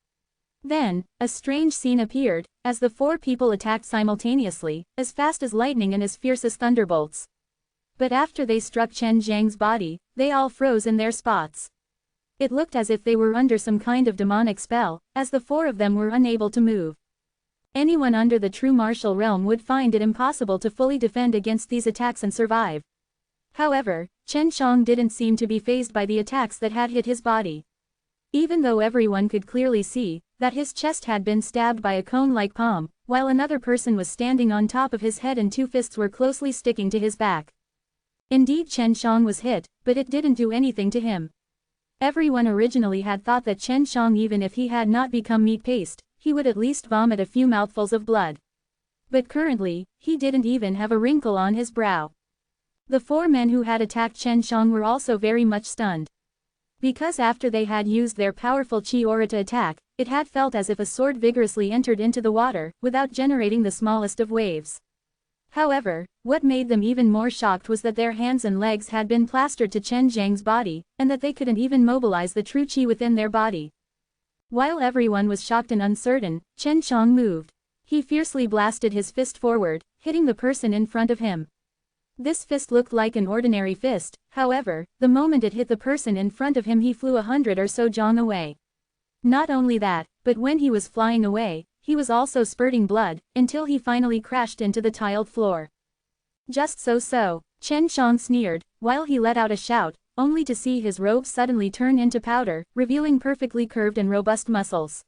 [SPEAKER 1] Then, a strange scene appeared, as the four people attacked simultaneously, as fast as lightning and as fierce as thunderbolts. But after they struck Chen Zhang's body, they all froze in their spots. It looked as if they were under some kind of demonic spell, as the four of them were unable to move. Anyone under the true martial realm would find it impossible to fully defend against these attacks and survive. However, Chen Shang didn't seem to be fazed by the attacks that had hit his body. Even though everyone could clearly see that his chest had been stabbed by a cone-like palm, while another person was standing on top of his head and two fists were closely sticking to his back. Indeed, Chen Shang was hit, but it didn't do anything to him. Everyone originally had thought that Chen Shang, even if he had not become meat paste, he would at least vomit a few mouthfuls of blood. But currently, he didn't even have a wrinkle on his brow. The four men who had attacked Chen Shang were also very much stunned. Because after they had used their powerful chi aura to attack, it had felt as if a sword vigorously entered into the water, without generating the smallest of waves. However, what made them even more shocked was that their hands and legs had been plastered to Chen Zhang's body, and that they couldn't even mobilize the true qi within their body. While everyone was shocked and uncertain, Chen Shang moved. He fiercely blasted his fist forward, hitting the person in front of him. This fist looked like an ordinary fist, however, the moment it hit the person in front of him he flew 100 or so jong away. Not only that, but when he was flying away, he was also spurting blood, until he finally crashed into the tiled floor. Just so, Chen Shang sneered, while he let out a shout, only to see his robes suddenly turn into powder, revealing perfectly curved and robust muscles.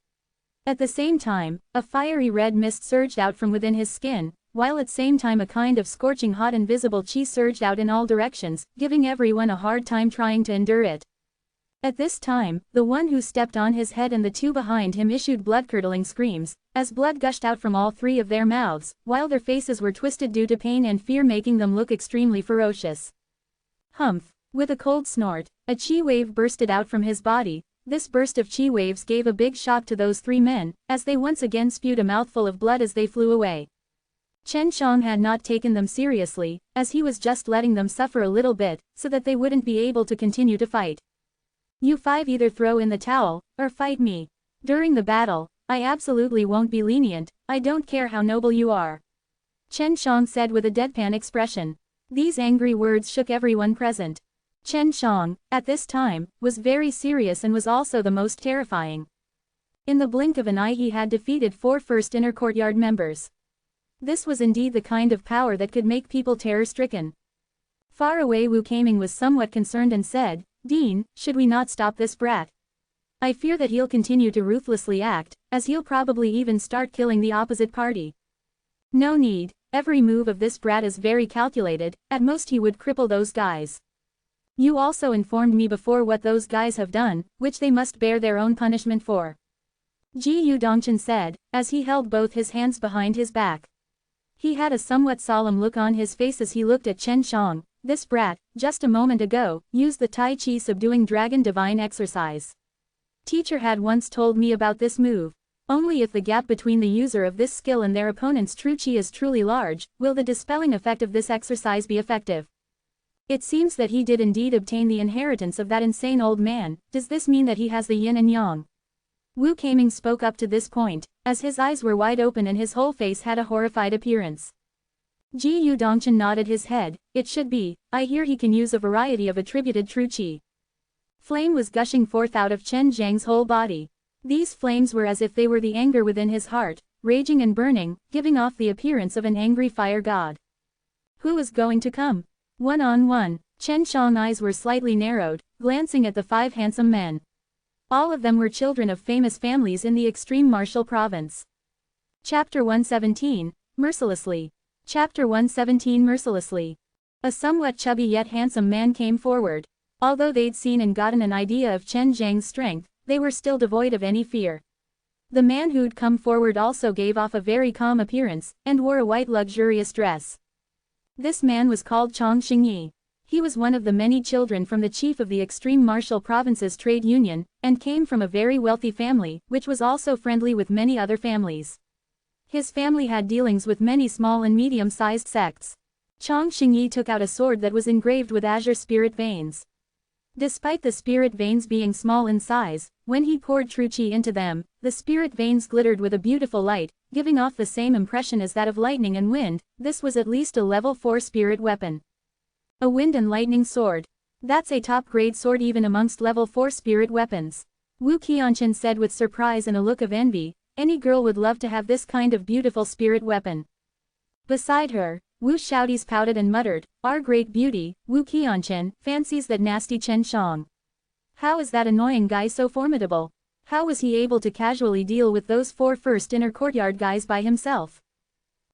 [SPEAKER 1] At the same time, a fiery red mist surged out from within his skin, while at the same time a kind of scorching hot invisible qi surged out in all directions, giving everyone a hard time trying to endure it. At this time, the one who stepped on his head and the two behind him issued blood-curdling screams, as blood gushed out from all three of their mouths, while their faces were twisted due to pain and fear, making them look extremely ferocious. Humph! With a cold snort, a chi wave bursted out from his body. This burst of chi waves gave a big shock to those three men, as they once again spewed a mouthful of blood as they flew away. Chen Shang had not taken them seriously, as he was just letting them suffer a little bit, so that they wouldn't be able to continue to fight. You five either throw in the towel, or fight me. During the battle, I absolutely won't be lenient, I don't care how noble you are. Chen Shang said with a deadpan expression. These angry words shook everyone present. Chen Shang, at this time, was very serious and was also the most terrifying. In the blink of an eye he had defeated 4 first inner courtyard members. This was indeed the kind of power that could make people terror-stricken. Far away Wu Kaming was somewhat concerned and said, Dean, should we not stop this brat? I fear that he'll continue to ruthlessly act, as he'll probably even start killing the opposite party. No need, every move of this brat is very calculated, at most he would cripple those guys. You also informed me before what those guys have done, which they must bear their own punishment for. Ji Yu Dongchen said, as he held both his hands behind his back. He had a somewhat solemn look on his face as he looked at Chen Shang. This brat, just a moment ago, used the Tai Chi subduing dragon divine exercise. Teacher had once told me about this move. Only if the gap between the user of this skill and their opponent's true chi is truly large, will the dispelling effect of this exercise be effective. It seems that he did indeed obtain the inheritance of that insane old man. Does this mean that he has the yin and yang? Wu Kaming spoke up to this point, as his eyes were wide open and his whole face had a horrified appearance. Ji Yu Dongchen nodded his head. It should be. I hear he can use a variety of attributed true qi. Flame was gushing forth out of Chen Zhang's whole body. These flames were as if they were the anger within his heart, raging and burning, giving off the appearance of an angry fire god. Who was going to come? One-on-one. Chen Shang's eyes were slightly narrowed, glancing at the 5 handsome men. All of them were children of famous families in the extreme martial province. Chapter 117, Mercilessly. Chapter 117 Mercilessly. A somewhat chubby yet handsome man came forward. Although they'd seen and gotten an idea of Chen Zhang's strength, they were still devoid of any fear. The man who'd come forward also gave off a very calm appearance, and wore a white luxurious dress. This man was called Chong Xingyi. He was one of the many children from the chief of the extreme martial province's trade union, and came from a very wealthy family, which was also friendly with many other families. His family had dealings with many small and medium-sized sects. Chong Xingyi took out a sword that was engraved with azure spirit veins. Despite the spirit veins being small in size, when he poured true qi into them, the spirit veins glittered with a beautiful light, giving off the same impression as that of lightning and wind. This was at least a level 4 spirit weapon. A wind and lightning sword. That's a top-grade sword even amongst level 4 spirit weapons. Wu Qianqun said with surprise and a look of envy. Any girl would love to have this kind of beautiful spirit weapon. Beside her, Wu Xiaotis pouted and muttered, "Our great beauty, Wu Qianqun, fancies that nasty Chen Shang. How is that annoying guy so formidable? How was he able to casually deal with those 4 first inner courtyard guys by himself?"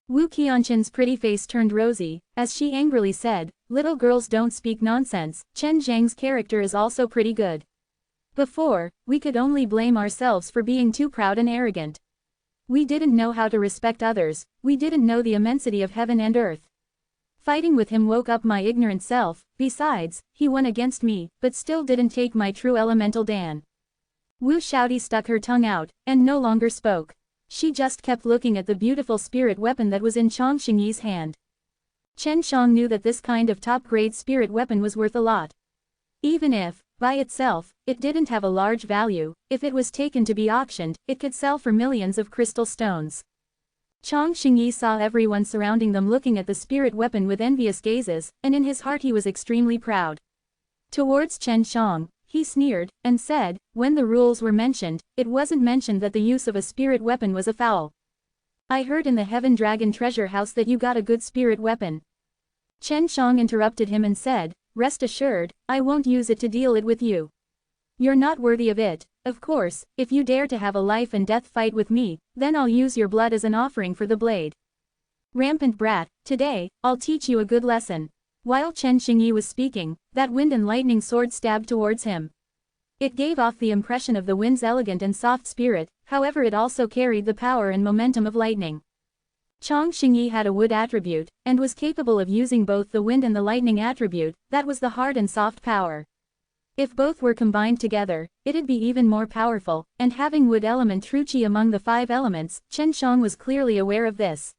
[SPEAKER 1] Wu Qianqun's pretty face turned rosy, as she angrily said, "Little girls don't speak nonsense, Chen Zhang's character is also pretty good. Before, we could only blame ourselves for being too proud and arrogant. We didn't know how to respect others, we didn't know the immensity of heaven and earth. Fighting with him woke up my ignorant self, besides, he won against me, but still didn't take my true elemental Dan." Wu Xiaoti stuck her tongue out, and no longer spoke. She just kept looking at the beautiful spirit weapon that was in Chong Xingyi's hand. Chen Shang knew that this kind of top-grade spirit weapon was worth a lot. Even if, by itself, it didn't have a large value, if it was taken to be auctioned, it could sell for millions of crystal stones. Chong Xingyi saw everyone surrounding them looking at the spirit weapon with envious gazes, and in his heart he was extremely proud. Towards Chen Shang, he sneered, and said, "When the rules were mentioned, it wasn't mentioned that the use of a spirit weapon was a foul. I heard in the Heaven Dragon treasure house that you got a good spirit weapon." Chen Shang interrupted him and said, "Rest assured, I won't use it to deal it with you. You're not worthy of it. Of course, if you dare to have a life and death fight with me, then I'll use your blood as an offering for the blade. Rampant brat, today, I'll teach you a good lesson." While Chen Xingyi was speaking, that wind and lightning sword stabbed towards him. It gave off the impression of the wind's elegant and soft spirit, however it also carried the power and momentum of lightning. Chong Xingyi had a wood attribute, and was capable of using both the wind and the lightning attribute, that was the hard and soft power. If both were combined together, it'd be even more powerful, and having wood element true qi among the 5 elements, Chen Shang was clearly aware of this.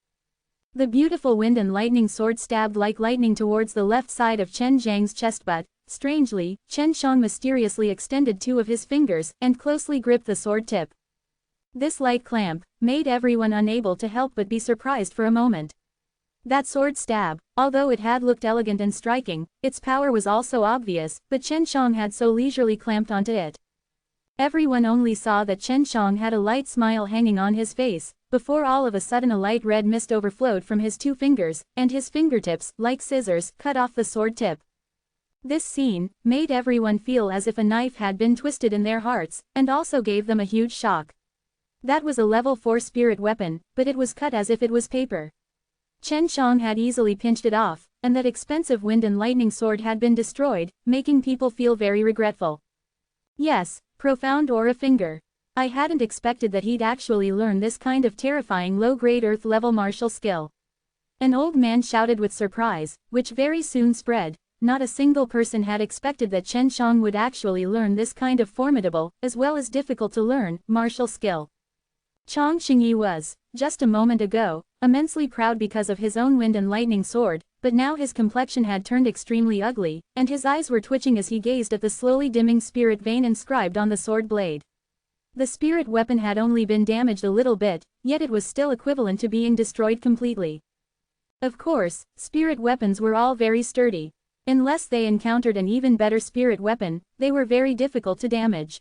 [SPEAKER 1] The beautiful wind and lightning sword stabbed like lightning towards the left side of Chen Zhang's chest, but, strangely, Chen Shang mysteriously extended 2 of his fingers, and closely gripped the sword tip. This light clamp made everyone unable to help but be surprised for a moment. That sword stab, although it had looked elegant and striking, its power was also obvious, but Chen Shang had so leisurely clamped onto it. Everyone only saw that Chen Shang had a light smile hanging on his face, before all of a sudden a light red mist overflowed from his 2 fingers, and his fingertips, like scissors, cut off the sword tip. This scene made everyone feel as if a knife had been twisted in their hearts, and also gave them a huge shock. That was a level 4 spirit weapon, but it was cut as if it was paper. Chen Shang had easily pinched it off, and that expensive wind and lightning sword had been destroyed, making people feel very regretful. Yes, profound aura finger. I hadn't expected that he'd actually learn this kind of terrifying low-grade earth-level martial skill. An old man shouted with surprise, which very soon spread. Not a single person had expected that Chen Shang would actually learn this kind of formidable, as well as difficult to learn, martial skill. Chong Xingyi was, just a moment ago, immensely proud because of his own wind and lightning sword, but now his complexion had turned extremely ugly, and his eyes were twitching as he gazed at the slowly dimming spirit vein inscribed on the sword blade. The spirit weapon had only been damaged a little bit, yet it was still equivalent to being destroyed completely. Of course, spirit weapons were all very sturdy. Unless they encountered an even better spirit weapon, they were very difficult to damage.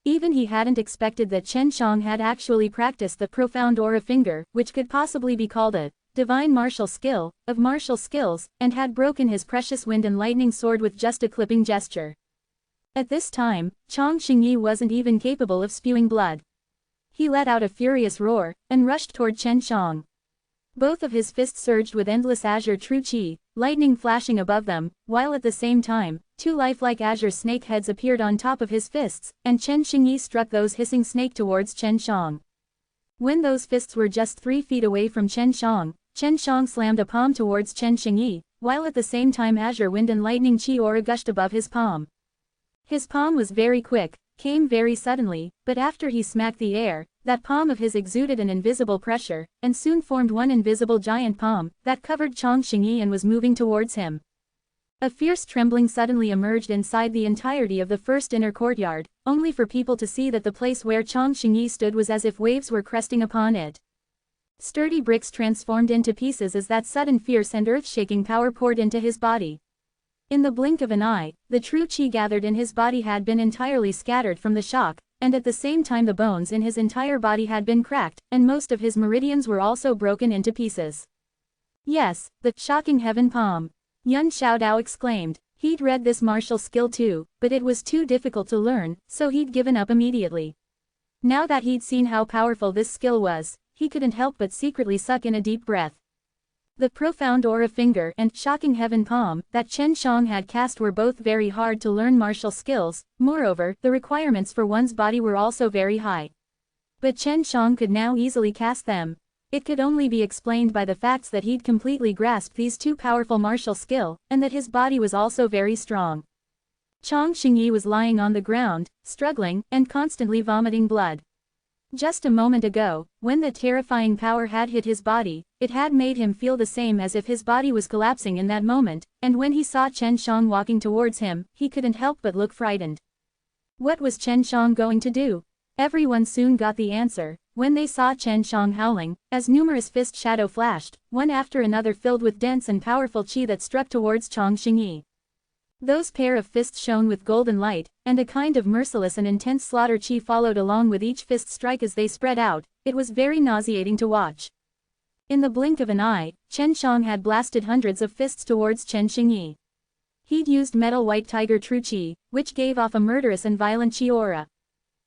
[SPEAKER 1] Even he hadn't expected that Chen Shang had actually practiced the profound aura finger, which could possibly be called a divine martial skill, of martial skills, and had broken his precious wind and lightning sword with just a clipping gesture. At this time, Chang Xingyi wasn't even capable of spewing blood. He let out a furious roar, and rushed toward Chen Shang. Both of his fists surged with endless azure true qi, lightning flashing above them, while at the same time, two lifelike azure snake heads appeared on top of his fists, and Chen Xingyi struck those hissing snake towards Chen Shang. When those fists were just 3 feet away from Chen Shang slammed a palm towards Chen Xingyi, while at the same time azure wind and lightning qi aura gushed above his palm. His palm was very quick, came very suddenly, but after he smacked the air, that palm of his exuded an invisible pressure, and soon formed one invisible giant palm, that covered Chang Xingyi and was moving towards him. A fierce trembling suddenly emerged inside the entirety of the first inner courtyard, only for people to see that the place where Chang Xingyi stood was as if waves were cresting upon it. Sturdy bricks transformed into pieces as that sudden fierce and earth-shaking power poured into his body. In the blink of an eye, the true qi gathered in his body had been entirely scattered from the shock, and at the same time the bones in his entire body had been cracked, and most of his meridians were also broken into pieces. Yes, the shocking heaven palm. Yun Xiaodao exclaimed. He'd read this martial skill too, but it was too difficult to learn, so he'd given up immediately. Now that he'd seen how powerful this skill was, he couldn't help but secretly suck in a deep breath. The profound aura finger and shocking heaven palm that Chen Shang had cast were both very hard to learn martial skills, moreover, the requirements for one's body were also very high. But Chen Shang could now easily cast them. It could only be explained by the facts that he'd completely grasped these two powerful martial skill, and that his body was also very strong. Chang Xingyi was lying on the ground, struggling, and constantly vomiting blood. Just a moment ago, when the terrifying power had hit his body, it had made him feel the same as if his body was collapsing in that moment, and when he saw Chen Shang walking towards him, he couldn't help but look frightened. What was Chen Shang going to do? Everyone soon got the answer, when they saw Chen Shang howling, as numerous fist shadow flashed, one after another filled with dense and powerful qi that struck towards Chang Xingyi. Those pair of fists shone with golden light, and a kind of merciless and intense slaughter qi followed along with each fist strike as they spread out. It was very nauseating to watch. In the blink of an eye, Chen Shang had blasted hundreds of fists towards Chen Xingyi. He'd used metal white tiger true qi, which gave off a murderous and violent qi aura.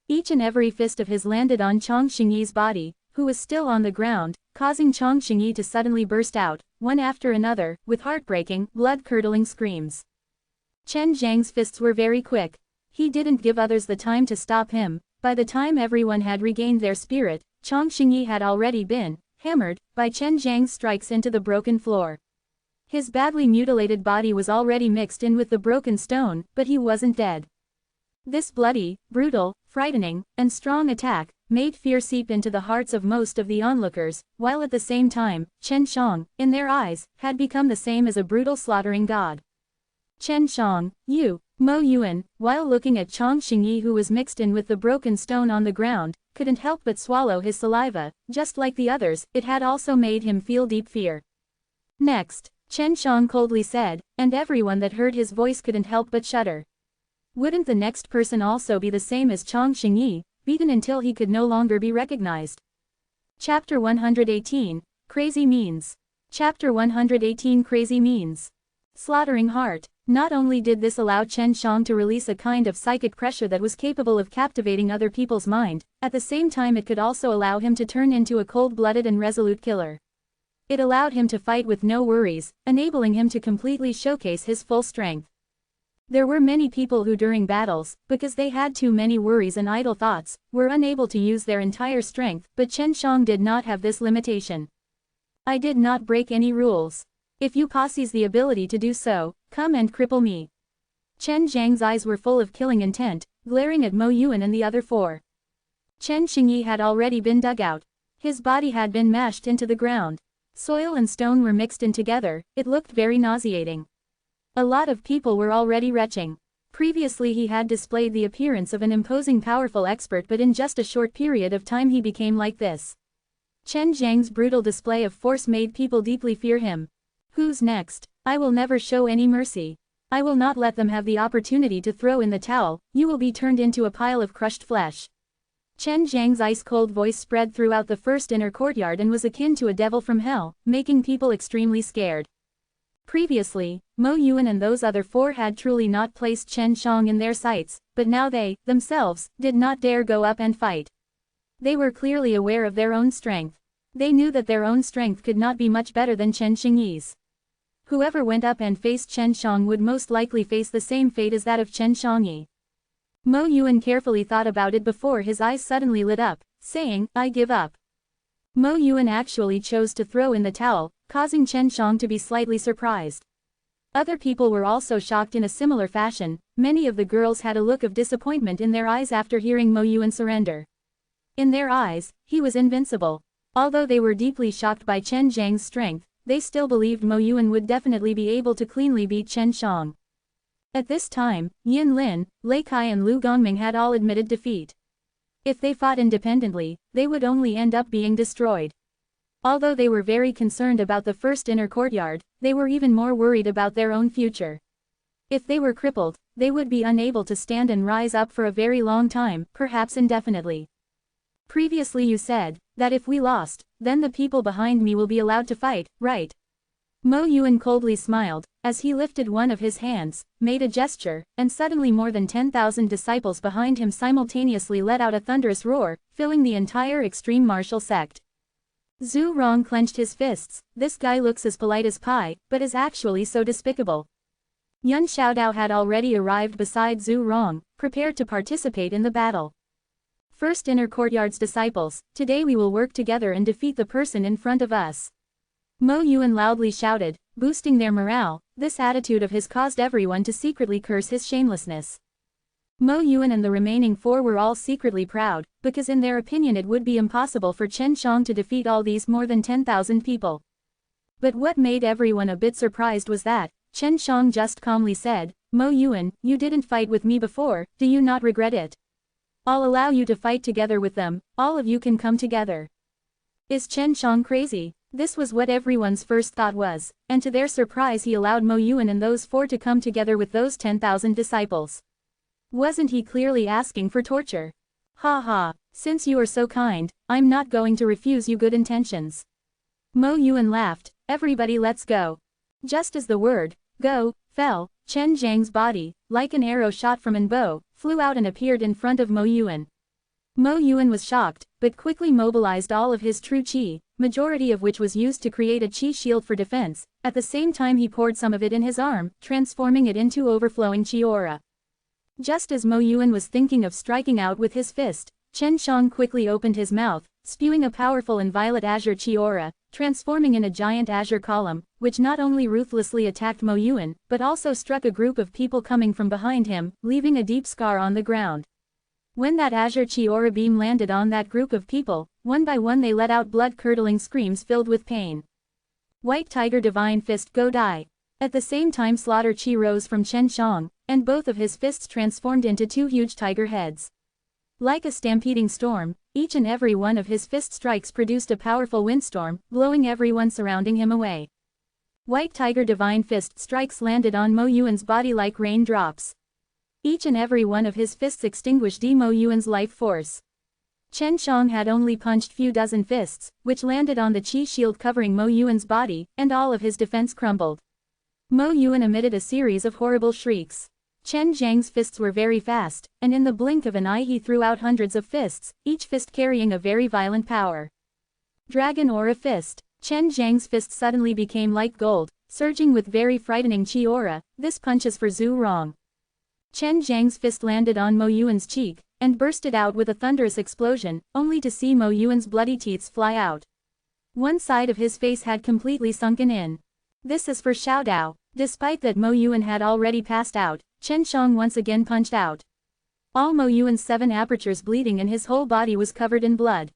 [SPEAKER 1] Each and every fist of his landed on Chang Xingyi's body, who was still on the ground, causing Chang Xingyi to suddenly burst out, one after another, with heartbreaking, blood-curdling screams. Chen Zhang's fists were very quick. He didn't give others the time to stop him. By the time everyone had regained their spirit, Chang Xingyi had already been hammered by Chen Zhang's strikes into the broken floor. His badly mutilated body was already mixed in with the broken stone, but he wasn't dead. This bloody, brutal, frightening, and strong attack made fear seep into the hearts of most of the onlookers, while at the same time, Chen Shang, in their eyes, had become the same as a brutal slaughtering god. Chen Shang, Mo Yuan, while looking at Chang Xingyi who was mixed in with the broken stone on the ground, couldn't help but swallow his saliva. Just like the others, it had also made him feel deep fear. Next, Chen Shang coldly said, and everyone that heard his voice couldn't help but shudder. Wouldn't the next person also be the same as Chang Xingyi, beaten until he could no longer be recognized? Chapter 118, Crazy Means. Chapter 118 Crazy Means. Slaughtering heart. Not only did this allow Chen Shang to release a kind of psychic pressure that was capable of captivating other people's mind, at the same time it could also allow him to turn into a cold-blooded and resolute killer. It allowed him to fight with no worries, enabling him to completely showcase his full strength. There were many people who during battles, because they had too many worries and idle thoughts, were unable to use their entire strength, but Chen Shang did not have this limitation. I did not break any rules. If you possess the ability to do so, come and cripple me. Chen Zhang's eyes were full of killing intent, glaring at Mo Yuan and the other four. Chen Xingyi had already been dug out. His body had been mashed into the ground. Soil and stone were mixed in together. It looked very nauseating. A lot of people were already retching. Previously he had displayed the appearance of an imposing powerful expert, but in just a short period of time he became like this. Chen Zhang's brutal display of force made people deeply fear him. Who's next? I will never show any mercy. I will not let them have the opportunity to throw in the towel, you will be turned into a pile of crushed flesh. Chen Zhang's ice-cold voice spread throughout the first inner courtyard and was akin to a devil from hell, making people extremely scared. Previously, Mo Yuan and those other four had truly not placed Chen Shang in their sights, but now they, themselves, did not dare go up and fight. They were clearly aware of their own strength. They knew that their own strength could not be much better than Chen Xingyi's. Whoever went up and faced Chen Shang would most likely face the same fate as that of Chen Shangyi. Mo Yuan carefully thought about it before his eyes suddenly lit up, saying, I give up. Mo Yuan actually chose to throw in the towel, causing Chen Shang to be slightly surprised. Other people were also shocked in a similar fashion. Many of the girls had a look of disappointment in their eyes after hearing Mo Yuan surrender. In their eyes, he was invincible. Although they were deeply shocked by Chen Zhang's strength, they still believed Mo Yuan would definitely be able to cleanly beat Chen Shang. At this time, Yin Lin, Lei Kai and Lu Gongming had all admitted defeat. If they fought independently, they would only end up being destroyed. Although they were very concerned about the first inner courtyard, they were even more worried about their own future. If they were crippled, they would be unable to stand and rise up for a very long time, perhaps indefinitely. Previously you said that if we lost, then the people behind me will be allowed to fight, right? Mo Yuan coldly smiled, as he lifted one of his hands, made a gesture, and suddenly more than 10,000 disciples behind him simultaneously let out a thunderous roar, filling the entire extreme martial sect. Zhu Rong clenched his fists. This guy looks as polite as pie, but is actually so despicable. Yun Xiaodao had already arrived beside Zhu Rong, prepared to participate in the battle. First inner courtyard's disciples, today we will work together and defeat the person in front of us. Mo Yuan loudly shouted, boosting their morale. This attitude of his caused everyone to secretly curse his shamelessness. Mo Yuan and the remaining four were all secretly proud, because in their opinion it would be impossible for Chen Shang to defeat all these more than 10,000 people. But what made everyone a bit surprised was that Chen Shang just calmly said, Mo Yuan, you didn't fight with me before, do you not regret it? I'll allow you to fight together with them, all of you can come together. Is Chen Shang crazy? This was what everyone's first thought was, and to their surprise he allowed Mo Yuan and those four to come together with those 10,000 disciples. Wasn't he clearly asking for torture? Ha ha, since you are so kind, I'm not going to refuse you good intentions. Mo Yuan laughed, everybody let's go. Just as the word, go, fell, Chen Zhang's body, like an arrow shot from an bow, flew out and appeared in front of Mo Yuan. Mo Yuan was shocked, but quickly mobilized all of his true qi, majority of which was used to create a qi shield for defense. At the same time he poured some of it in his arm, transforming it into overflowing qi aura. Just as Mo Yuan was thinking of striking out with his fist, Chen Shang quickly opened his mouth, spewing a powerful and violet azure qi aura, transforming in a giant azure column, which not only ruthlessly attacked Mo Yuan, but also struck a group of people coming from behind him, leaving a deep scar on the ground. When that azure qi aura beam landed on that group of people, one by one they let out blood-curdling screams filled with pain. White Tiger Divine Fist go die. At the same time slaughter qi rose from Chen Shang, and both of his fists transformed into two huge tiger heads. Like a stampeding storm, each and every one of his fist strikes produced a powerful windstorm, blowing everyone surrounding him away. White Tiger Divine Fist strikes landed on Mo Yuan's body like raindrops. Each and every one of his fists extinguished Mo Yuan's life force. Chen Shang had only punched few dozen fists, which landed on the qi shield covering Mo Yuan's body, and all of his defense crumbled. Mo Yuan emitted a series of horrible shrieks. Chen Zhang's fists were very fast, and in the blink of an eye he threw out hundreds of fists, each fist carrying a very violent power. Dragon Aura Fist. Chen Zhang's fist suddenly became like gold, surging with very frightening qi aura. This punch is for Zhu Rong. Chen Zhang's fist landed on Mo Yuan's cheek, and bursted out with a thunderous explosion, only to see Mo Yuan's bloody teeth fly out. One side of his face had completely sunken in. This is for Xiaodao. Despite that Mo Yuan had already passed out, Chen Shang once again punched out. All Mo Yuan's 7 apertures bleeding and his whole body was covered in blood.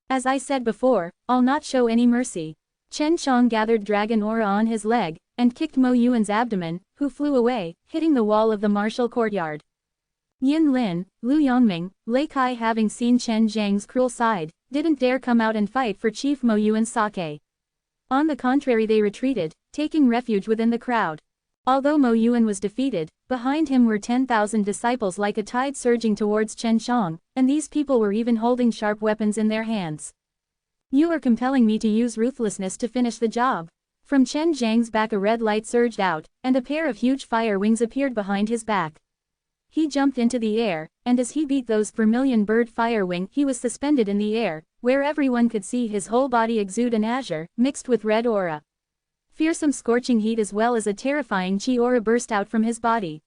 [SPEAKER 1] As I said before, I'll not show any mercy. Chen Shang gathered dragon aura on his leg, and kicked Mo Yuan's abdomen, who flew away, hitting the wall of the martial courtyard. Yin Lin, Lu Yongming, Lei Kai having seen Chen Zhang's cruel side, didn't dare come out and fight for Chief Mo Yuan's sake. On the contrary they retreated, taking refuge within the crowd. Although Mo Yuan was defeated, behind him were 10,000 disciples like a tide surging towards Chen Shang, and these people were even holding sharp weapons in their hands. You are compelling me to use ruthlessness to finish the job. From Chen Zhang's back a red light surged out, and a pair of huge fire wings appeared behind his back. He jumped into the air, and as he beat those vermilion bird fire wing, he was suspended in the air, where everyone could see his whole body exude an azure, mixed with red aura. Fearsome scorching heat as well as a terrifying chi aura burst out from his body.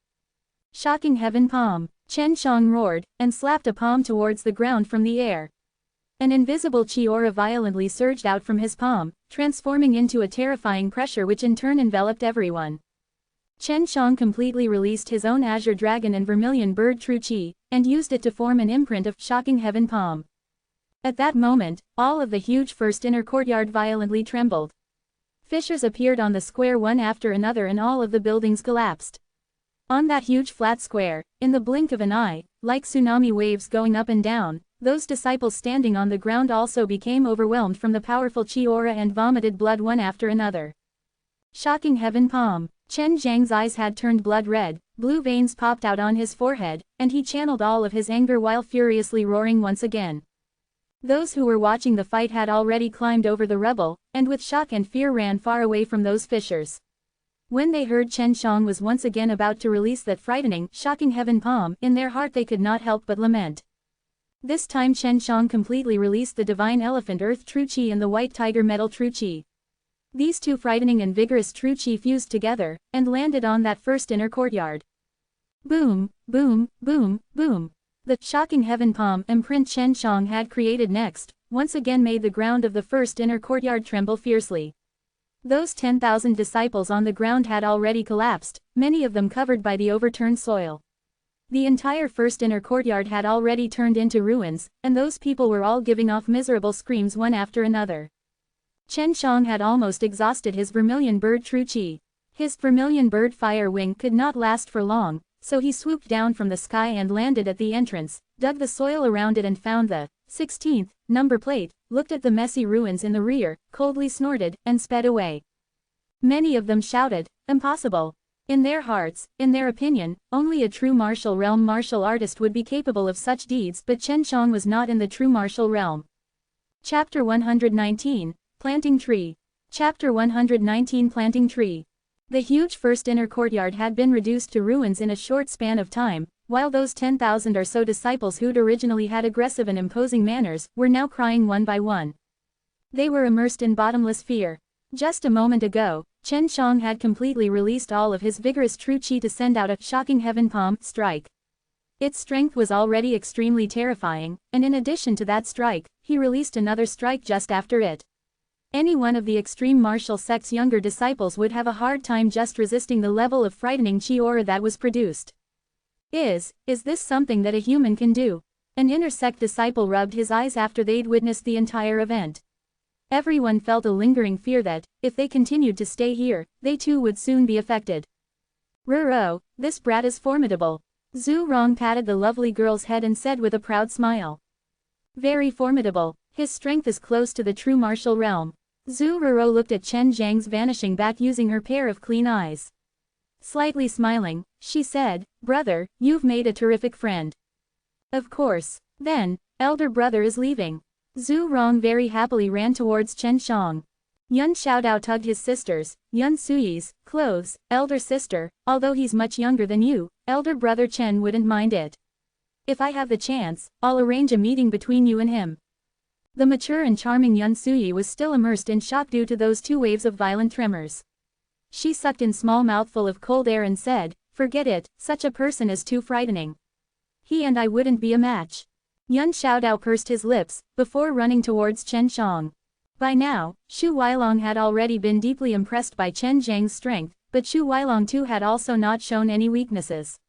[SPEAKER 1] Shocking heaven palm, Chen Shang roared, and slapped a palm towards the ground from the air. An invisible chi aura violently surged out from his palm, transforming into a terrifying pressure which in turn enveloped everyone. Chen Shang completely released his own azure dragon and vermilion bird true chi, and used it to form an imprint of shocking heaven palm. At that moment, all of the huge first inner courtyard violently trembled. Fissures appeared on the square one after another and all of the buildings collapsed. On that huge flat square, in the blink of an eye, like tsunami waves going up and down, those disciples standing on the ground also became overwhelmed from the powerful chi aura and vomited blood one after another. Shocking heaven palm, Chen Zhang's eyes had turned blood red, blue veins popped out on his forehead, and he channeled all of his anger while furiously roaring once again. Those who were watching the fight had already climbed over the rubble, and with shock and fear ran far away from those fissures. When they heard Chen Shang was once again about to release that frightening, shocking heaven palm, in their heart they could not help but lament. This time Chen Shang completely released the divine elephant earth true chi and the white tiger metal true chi. These two frightening and vigorous true chi fused together, and landed on that first inner courtyard. Boom, boom, boom, boom. The shocking heaven palm imprint Chen Shang had created next, once again made the ground of the first inner courtyard tremble fiercely. Those 10,000 disciples on the ground had already collapsed, many of them covered by the overturned soil. The entire first inner courtyard had already turned into ruins, and those people were all giving off miserable screams one after another. Chen Shang had almost exhausted his vermilion bird true chi. His vermilion bird fire wing could not last for long, so he swooped down from the sky and landed at the entrance, dug the soil around it and found the 16th number plate, looked at the messy ruins in the rear, coldly snorted, and sped away. Many of them shouted, "Impossible!" In their hearts, in their opinion, only a true martial realm martial artist would be capable of such deeds, but Chen Shang was not in the true martial realm. Chapter 119, Planting Tree. Chapter 119 Planting Tree. The huge first inner courtyard had been reduced to ruins in a short span of time, while those 10,000 or so disciples who'd originally had aggressive and imposing manners, were now crying one by one. They were immersed in bottomless fear. Just a moment ago, Chen Shang had completely released all of his vigorous true chi to send out a shocking heaven palm strike. Its strength was already extremely terrifying, and in addition to that strike, he released another strike just after it. Any one of the extreme martial sect's younger disciples would have a hard time just resisting the level of frightening chi aura that was produced. Is this something that a human can do? An inner sect disciple rubbed his eyes after they'd witnessed the entire event. Everyone felt a lingering fear that, if they continued to stay here, they too would soon be affected. Ruro, this brat is formidable. Zhu Rong patted the lovely girl's head and said with a proud smile. Very formidable. His strength is close to the true martial realm. Zhu Ruro looked at Chen Zhang's vanishing back using her pair of clean eyes. Slightly smiling, she said, "Brother, you've made a terrific friend." Of course. Then, elder brother is leaving. Zhu Rong very happily ran towards Chen Shang. Yun Xiaodao tugged his sister's, Yun Suyi's, clothes. Elder sister, although he's much younger than you, elder brother Chen wouldn't mind it. If I have the chance, I'll arrange a meeting between you and him. The mature and charming Yun Suyi was still immersed in shock due to those two waves of violent tremors. She sucked in small mouthful of cold air and said, "Forget it, such a person is too frightening. He and I wouldn't be a match." Yun Xiaodao pursed his lips, before running towards Chen Shang. By now, Xu Weilong had already been deeply impressed by Chen Zhang's strength, but Xu Weilong too had also not shown any weaknesses.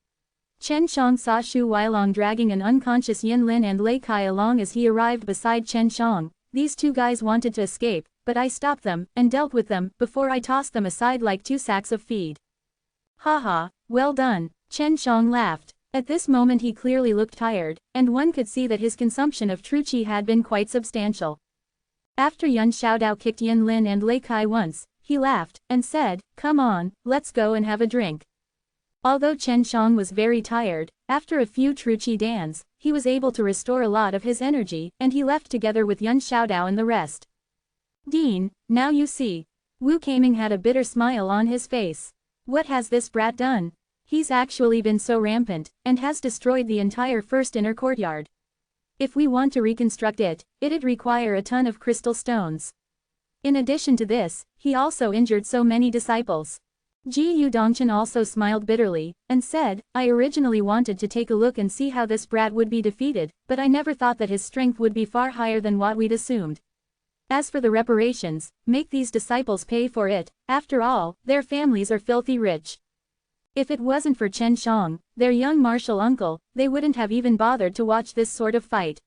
[SPEAKER 1] Chen Shang saw Xu Weilong dragging an unconscious Yin Lin and Lei Kai along as he arrived beside Chen Shang. These two guys wanted to escape, but I stopped them, and dealt with them, before I tossed them aside like two sacks of feed. Haha, well done, Chen Shang laughed. At this moment he clearly looked tired, and one could see that his consumption of true chi had been quite substantial. After Yun Xiaodao kicked Yin Lin and Lei Kai once, He laughed, and said, "Come on, let's go and have a drink." Although Chen Shang was very tired, after a few Tru Chi dans, he was able to restore a lot of his energy, and he left together with Yun Xiaodao and the rest. "Dean, now you see." Wu Kaming had a bitter smile on his face. "What has this brat done? He's actually been so rampant, and has destroyed the entire first inner courtyard. If we want to reconstruct it, it'd require a ton of crystal stones. In addition to this, he also injured so many disciples." Ji Yu Dongchen also smiled bitterly, and said, "I originally wanted to take a look and see how this brat would be defeated, but I never thought that his strength would be far higher than what we'd assumed. As for the reparations, make these disciples pay for it, after all, their families are filthy rich. If it wasn't for Chen Shang, their young martial uncle, they wouldn't have even bothered to watch this sort of fight."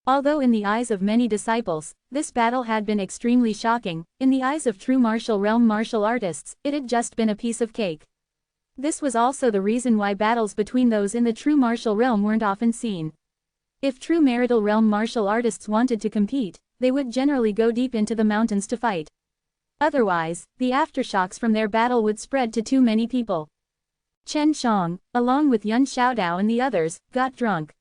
[SPEAKER 1] Although in the eyes of many disciples, this battle had been extremely shocking, in the eyes of true martial realm martial artists, it had just been a piece of cake. This was also the reason why battles between those in the true martial realm weren't often seen. If true marital realm martial artists wanted to compete, they would generally go deep into the mountains to fight. Otherwise, the aftershocks from their battle would spread to too many people. Chen Shang, along with Yun Xiaodao and the others, got drunk.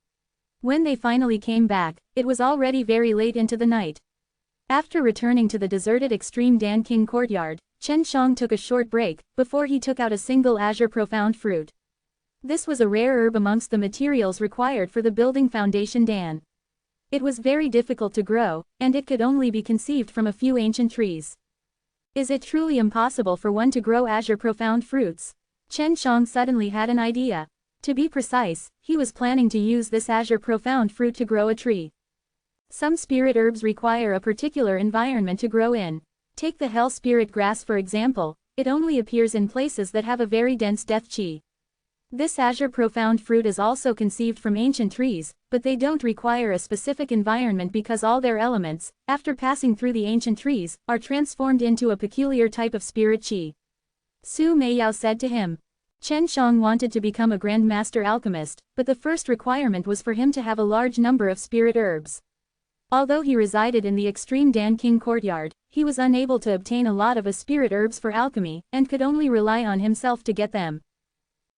[SPEAKER 1] When they finally came back, it was already very late into the night. After returning to the deserted Extreme Dan King courtyard, Chen Shang took a short break, before he took out a single azure profound fruit. This was a rare herb amongst the materials required for the building foundation Dan. It was very difficult to grow, and it could only be conceived from a few ancient trees. Is it truly impossible for one to grow azure profound fruits? Chen Shang suddenly had an idea. To be precise, he was planning to use this azure profound fruit to grow a tree. Some spirit herbs require a particular environment to grow in. Take the hell spirit grass for example, it only appears in places that have a very dense death chi. This azure profound fruit is also conceived from ancient trees, but they don't require a specific environment because all their elements, after passing through the ancient trees, are transformed into a peculiar type of spirit chi. Su Meiyao said to him. Chen Shang wanted to become a grandmaster alchemist, but the first requirement was for him to have a large number of spirit herbs. Although he resided in the extreme Dan King courtyard, he was unable to obtain a lot of spirit herbs for alchemy, and could only rely on himself to get them.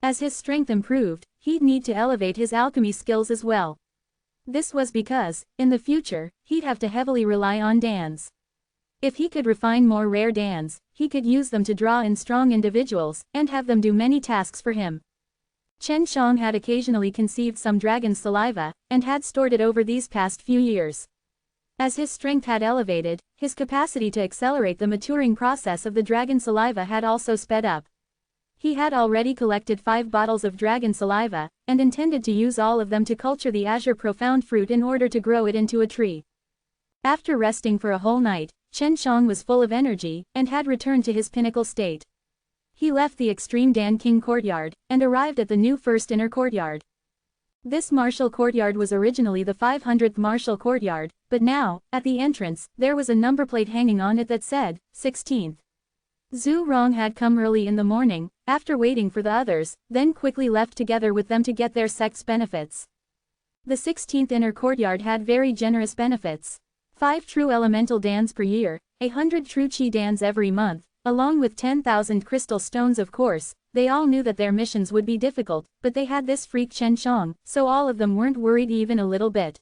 [SPEAKER 1] As his strength improved, he'd need to elevate his alchemy skills as well. This was because, in the future, he'd have to heavily rely on dans. If he could refine more rare dans, he could use them to draw in strong individuals, and have them do many tasks for him. Chen Shang had occasionally conceived some dragon saliva, and had stored it over these past few years. As his strength had elevated, his capacity to accelerate the maturing process of the dragon saliva had also sped up. He had already collected 5 bottles of dragon saliva, and intended to use all of them to culture the azure profound fruit in order to grow it into a tree. After resting for a whole night, Chen Shang was full of energy, and had returned to his pinnacle state. He left the extreme Dan King courtyard, and arrived at the new first inner courtyard. This martial courtyard was originally the 500th martial courtyard, but now, at the entrance, there was a number plate hanging on it that said, 16th. Zhu Rong had come early in the morning, after waiting for the others, then quickly left together with them to get their sect's benefits. The 16th inner courtyard had very generous benefits. 5 true elemental dans per year, 100 true chi dans every month, along with 10,000 crystal stones of course. They all knew that their missions would be difficult, but they had this freak Chen Shang, so all of them weren't worried even a little bit.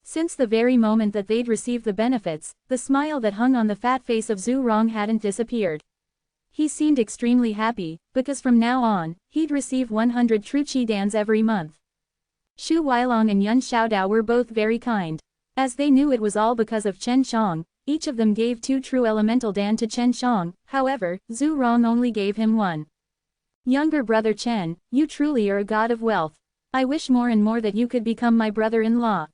[SPEAKER 1] Since the very moment that they'd received the benefits, the smile that hung on the fat face of Zhu Rong hadn't disappeared. He seemed extremely happy, because from now on, he'd receive 100 true chi dans every month. Xu Weilong and Yun Xiaodao were both very kind. As they knew it was all because of Chen Shang, each of them gave 2 true elemental dan to Chen Shang, however, Zhu Rong only gave him 1. Younger brother Chen, you truly are a god of wealth. I wish more and more that you could become my brother-in-law.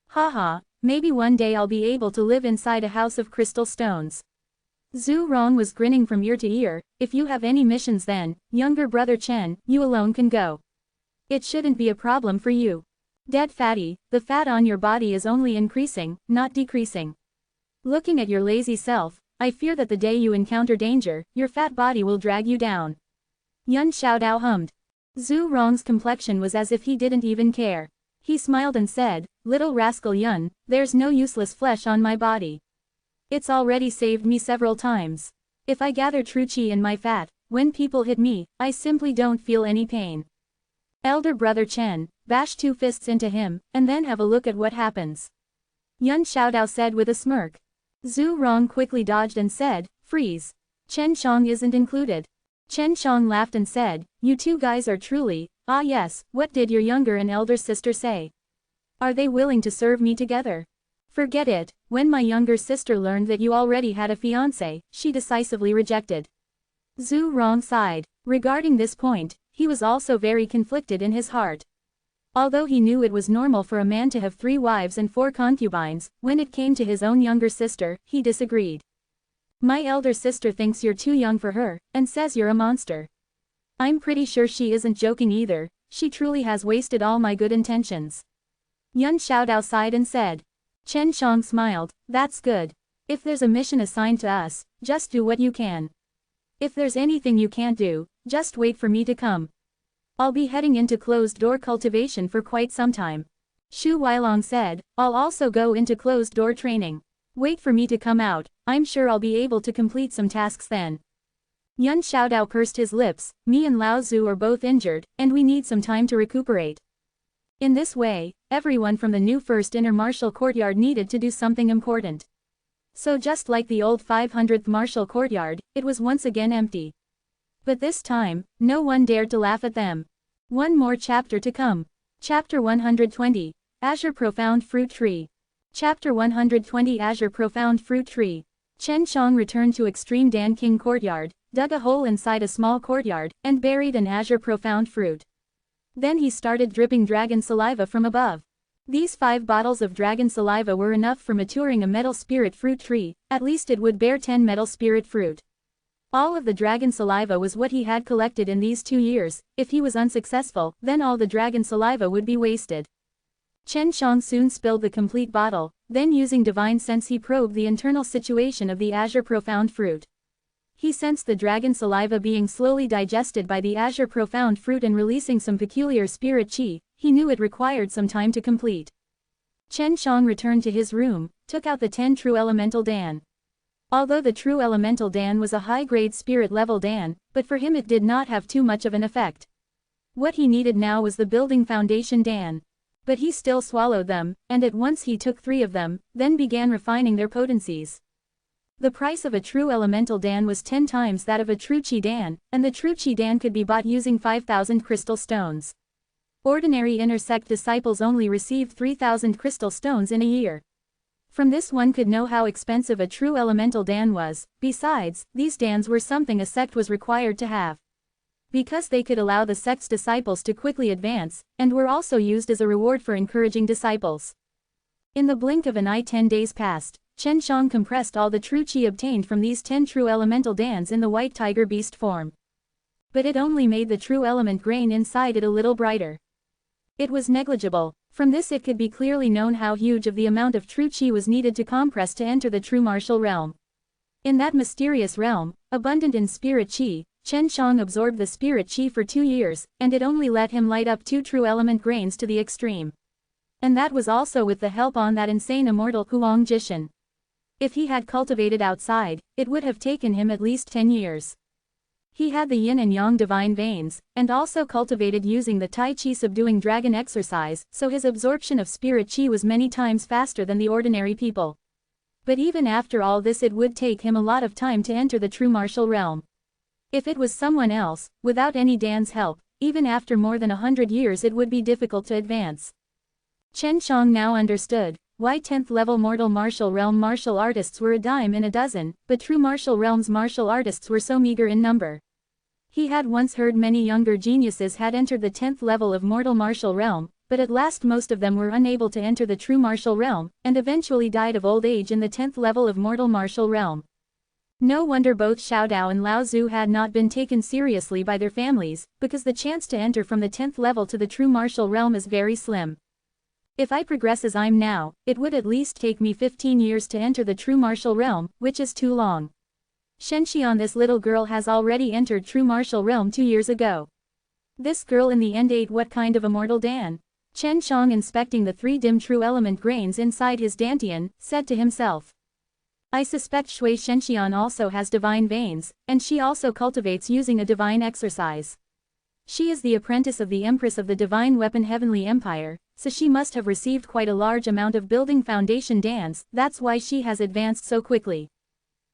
[SPEAKER 1] Haha, maybe one day I'll be able to live inside a house of crystal stones. Zhu Rong was grinning from ear to ear. If you have any missions then, younger brother Chen, you alone can go. It shouldn't be a problem for you. Dead fatty, the fat on your body is only increasing, not decreasing. Looking at your lazy self, I fear that the day you encounter danger, your fat body will drag you down. Yun Xiaodao hummed. Zhu Rong's complexion was as if he didn't even care. He smiled and said, "Little rascal Yun, there's no useless flesh on my body. It's already saved me several times. If I gather true chi in my fat, when people hit me, I simply don't feel any pain. Elder brother Chen, bash 2 fists into him, and then have a look at what happens. Yun Xiaodao said with a smirk. Zhu Rong quickly dodged and said, freeze. Chen Shang isn't included. Chen Shang laughed and said, you two guys are truly, ah yes, what did your younger and elder sister say? Are they willing to serve me together? Forget it, when my younger sister learned that you already had a fiancé, she decisively rejected. Zhu Rong sighed. Regarding this point, he was also very conflicted in his heart. Although he knew it was normal for a man to have 3 wives and 4 concubines, when it came to his own younger sister, he disagreed. My elder sister thinks you're too young for her, and says you're a monster. I'm pretty sure she isn't joking either, she truly has wasted all my good intentions. Yun Xiaodao sighed and said. Chen Shang smiled, that's good. If there's a mission assigned to us, just do what you can. If there's anything you can't do, just wait for me to come. I'll be heading into closed-door cultivation for quite some time. Xu Weilong said, I'll also go into closed-door training. Wait for me to come out, I'm sure I'll be able to complete some tasks then. Yun Xiaodao pursed his lips, me and Lao Zhu are both injured, and we need some time to recuperate. In this way, everyone from the new first inner martial courtyard needed to do something important. So just like the old 500th martial courtyard, it was once again empty. But this time, no one dared to laugh at them. One more chapter to come. Chapter 120, Azure Profound Fruit Tree. Chapter 120 Azure Profound Fruit Tree. Chen Shang returned to Extreme Dan King Courtyard, dug a hole inside a small courtyard, and buried an Azure Profound Fruit. Then he started dripping dragon saliva from above. These 5 bottles of dragon saliva were enough for maturing a metal spirit fruit tree, at least it would bear 10 metal spirit fruit. All of the dragon saliva was what he had collected in these 2 years, if he was unsuccessful, then all the dragon saliva would be wasted. Chen Shang soon spilled the complete bottle, then using divine sense he probed the internal situation of the Azure Profound Fruit. He sensed the dragon saliva being slowly digested by the Azure Profound Fruit and releasing some peculiar spirit chi, he knew it required some time to complete. Chen Shang returned to his room, took out the 10 true elemental Dan. Although the true elemental Dan was a high-grade spirit level Dan, but for him it did not have too much of an effect. What he needed now was the building foundation Dan. But he still swallowed them, and at once he took 3 of them, then began refining their potencies. The price of a true elemental Dan was 10 times that of a true chi Dan, and the true chi Dan could be bought using 5,000 crystal stones. Ordinary inner sect disciples only received 3,000 crystal stones in a year. From this one could know how expensive a true elemental Dan was. Besides, these Dans were something a sect was required to have. Because they could allow the sect's disciples to quickly advance, and were also used as a reward for encouraging disciples. In the blink of an eye 10 days passed. Chen Shang compressed all the true chi obtained from these 10 true elemental Dans in the white tiger beast form. But it only made the true element grain inside it a little brighter. It was negligible. From this it could be clearly known how huge of the amount of true chi was needed to compress to enter the true martial realm. In that mysterious realm, abundant in spirit chi, Chen Shang absorbed the spirit chi for 2 years, and it only let him light up 2 true element grains to the extreme. And that was also with the help on that insane immortal Huang Jishan. If he had cultivated outside, it would have taken him at least 10 years. He had the yin and yang divine veins, and also cultivated using the Tai Chi subduing dragon exercise, so his absorption of spirit chi was many times faster than the ordinary people. But even after all this it would take him a lot of time to enter the true martial realm. If it was someone else, without any Dan's help, even after more than 100 years it would be difficult to advance. Chen Shang now understood why 10th level mortal martial realm martial artists were a dime in a dozen, but true martial realms martial artists were so meager in number. He had once heard many younger geniuses had entered the 10th level of mortal martial realm, but at last most of them were unable to enter the true martial realm, and eventually died of old age in the 10th level of mortal martial realm. No wonder both Xiaodao and Lao Zhu had not been taken seriously by their families, because the chance to enter from the 10th level to the true martial realm is very slim. If I progress as I'm now, it would at least take me 15 years to enter the true martial realm, which is too long. Shenxian, this little girl has already entered true martial realm 2 years ago. This girl in the end ate what kind of immortal Dan? Chen Shang, inspecting the 3 dim true element grains inside his dantian, said to himself. I suspect Shui Shenxian also has divine veins, and she also cultivates using a divine exercise. She is the apprentice of the Empress of the Divine Weapon Heavenly Empire, so she must have received quite a large amount of building foundation dans, that's why she has advanced so quickly.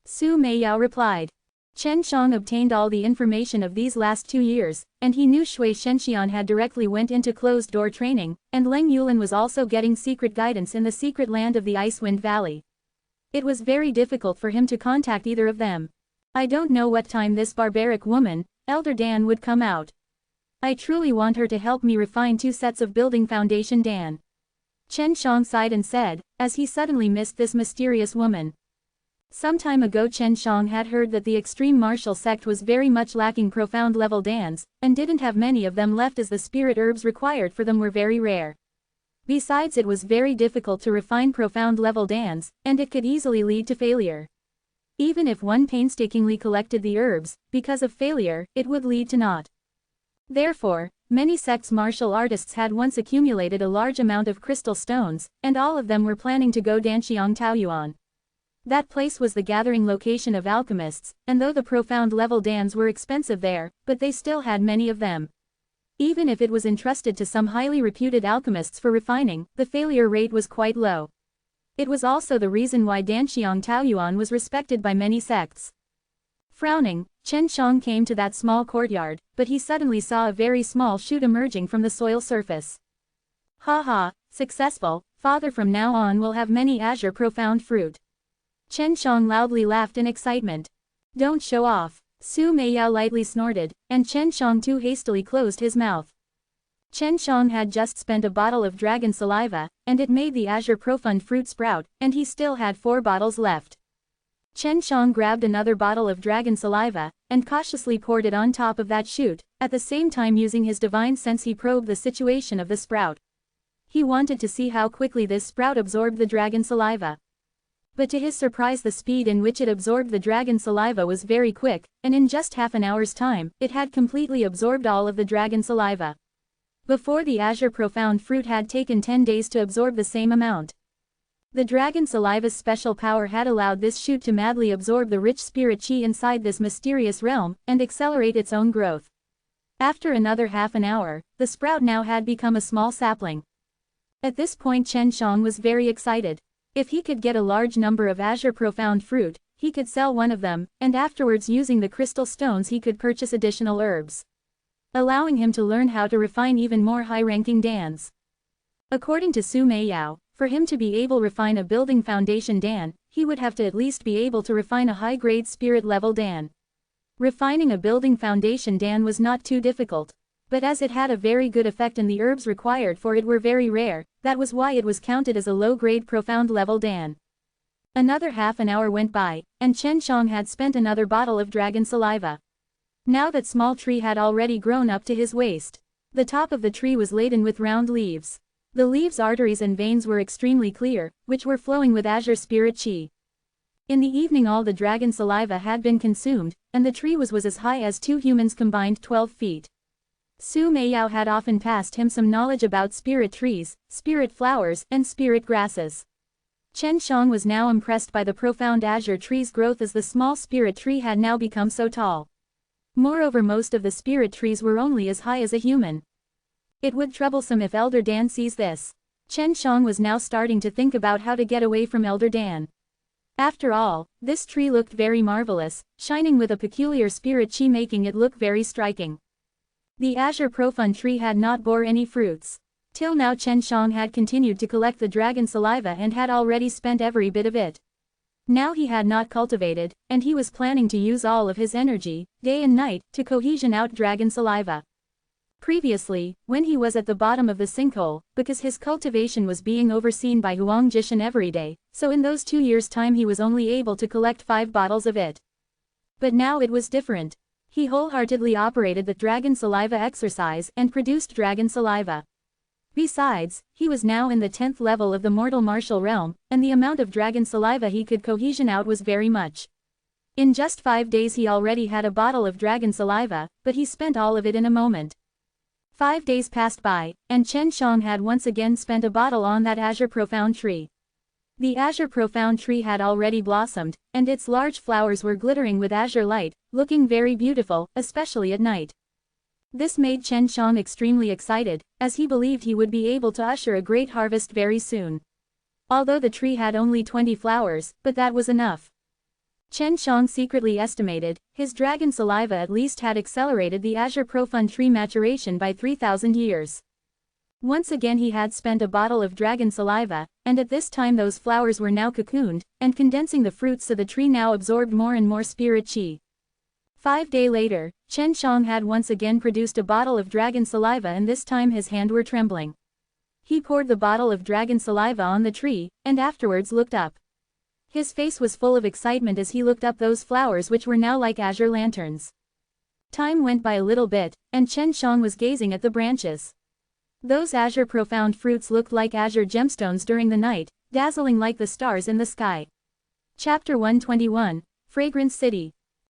[SPEAKER 1] Su Meiyao replied. Chen Shang obtained all the information of these last 2 years, and he knew Shui Shenxian had directly went into closed-door training, and Leng Yulin was also getting secret guidance in the secret land of the Icewind Valley. It was very difficult for him to contact either of them. I don't know what time this barbaric woman, Elder Dan, would come out. I truly want her to help me refine 2 sets of building foundation Dan. Chen Shang sighed and said, as he suddenly missed this mysterious woman. Some time ago Chen Shang had heard that the extreme martial sect was very much lacking profound level dans, and didn't have many of them left as the spirit herbs required for them were very rare. Besides, it was very difficult to refine profound level dans, and it could easily lead to failure. Even if one painstakingly collected the herbs, because of failure, it would lead to naught. Therefore, many sects' martial artists had once accumulated a large amount of crystal stones, and all of them were planning to go Danxiang Taoyuan. That place was the gathering location of alchemists, and though the profound level dans were expensive there, but they still had many of them. Even if it was entrusted to some highly reputed alchemists for refining, the failure rate was quite low. It was also the reason why Danxiang Taoyuan was respected by many sects. Frowning, Chen Shang came to that small courtyard, but he suddenly saw a very small shoot emerging from the soil surface. Ha ha, successful, father, from now on we'll have many azure profound fruit. Chen Shang loudly laughed in excitement. Don't show off. Su Meiyao lightly snorted, and Chen Shang too hastily closed his mouth. Chen Shang had just spent a bottle of dragon saliva, and it made the azure profound fruit sprout, and he still had 4 bottles left. Chen Shang grabbed another bottle of dragon saliva, and cautiously poured it on top of that shoot, at the same time using his divine sense he probed the situation of the sprout. He wanted to see how quickly this sprout absorbed the dragon saliva. But to his surprise, the speed in which it absorbed the dragon saliva was very quick, and in just half an hour's time, it had completely absorbed all of the dragon saliva. Before, the azure profound fruit had taken 10 days to absorb the same amount. The dragon saliva's special power had allowed this shoot to madly absorb the rich spirit chi inside this mysterious realm, and accelerate its own growth. After another half an hour, the sprout now had become a small sapling. At this point Chen Shang was very excited. If he could get a large number of azure profound fruit, he could sell one of them, and afterwards using the crystal stones he could purchase additional herbs, allowing him to learn how to refine even more high-ranking dans. According to Su Meiyao, for him to be able to refine a building foundation dan, he would have to at least be able to refine a high-grade spirit level dan. Refining a building foundation dan was not too difficult. But as it had a very good effect and the herbs required for it were very rare, that was why it was counted as a low-grade profound level dan. Another half an hour went by, and Chen Shang had spent another bottle of dragon saliva. Now that small tree had already grown up to his waist. The top of the tree was laden with round leaves. The leaves' arteries and veins were extremely clear, which were flowing with azure spirit chi. In the evening all the dragon saliva had been consumed, and the tree was as high as 2 humans combined 12 feet. Su Meiyao had often passed him some knowledge about spirit trees, spirit flowers, and spirit grasses. Chen Shang was now impressed by the profound azure tree's growth as the small spirit tree had now become so tall. Moreover, most of the spirit trees were only as high as a human. It would troublesome if Elder Dan sees this. Chen Shang was now starting to think about how to get away from Elder Dan. After all, this tree looked very marvelous, shining with a peculiar spirit chi making it look very striking. The azure profound tree had not bore any fruits. Till now Chen Shang had continued to collect the dragon saliva and had already spent every bit of it. Now he had not cultivated, and he was planning to use all of his energy, day and night, to cohesion out dragon saliva. Previously, when he was at the bottom of the sinkhole, because his cultivation was being overseen by Huang Jishan every day, so in those 2 years' time he was only able to collect 5 bottles of it. But now it was different. He wholeheartedly operated the dragon saliva exercise and produced dragon saliva. Besides, he was now in the 10th level of the mortal martial realm, and the amount of dragon saliva he could cohesion out was very much. In just 5 days he already had a bottle of dragon saliva, but he spent all of it in a moment. 5 days passed by, and Chen Shang had once again spent a bottle on that azure profound tree. The azure profound tree had already blossomed, and its large flowers were glittering with azure light, looking very beautiful, especially at night. This made Chen Shang extremely excited, as he believed he would be able to usher a great harvest very soon. Although the tree had only 20 flowers, but that was enough. Chen Shang secretly estimated, his dragon saliva at least had accelerated the azure profound tree maturation by 3,000 years. Once again he had spent a bottle of dragon saliva, and at this time those flowers were now cocooned, and condensing the fruits so the tree now absorbed more and more spirit qi. 5 days later, Chen Shang had once again produced a bottle of dragon saliva and this time his hands were trembling. He poured the bottle of dragon saliva on the tree, and afterwards looked up. His face was full of excitement as he looked up those flowers which were now like azure lanterns. Time went by a little bit, and Chen Shang was gazing at the branches. Those azure profound fruits looked like azure gemstones during the night, dazzling like the stars in the sky. Chapter 121, Fragrance City.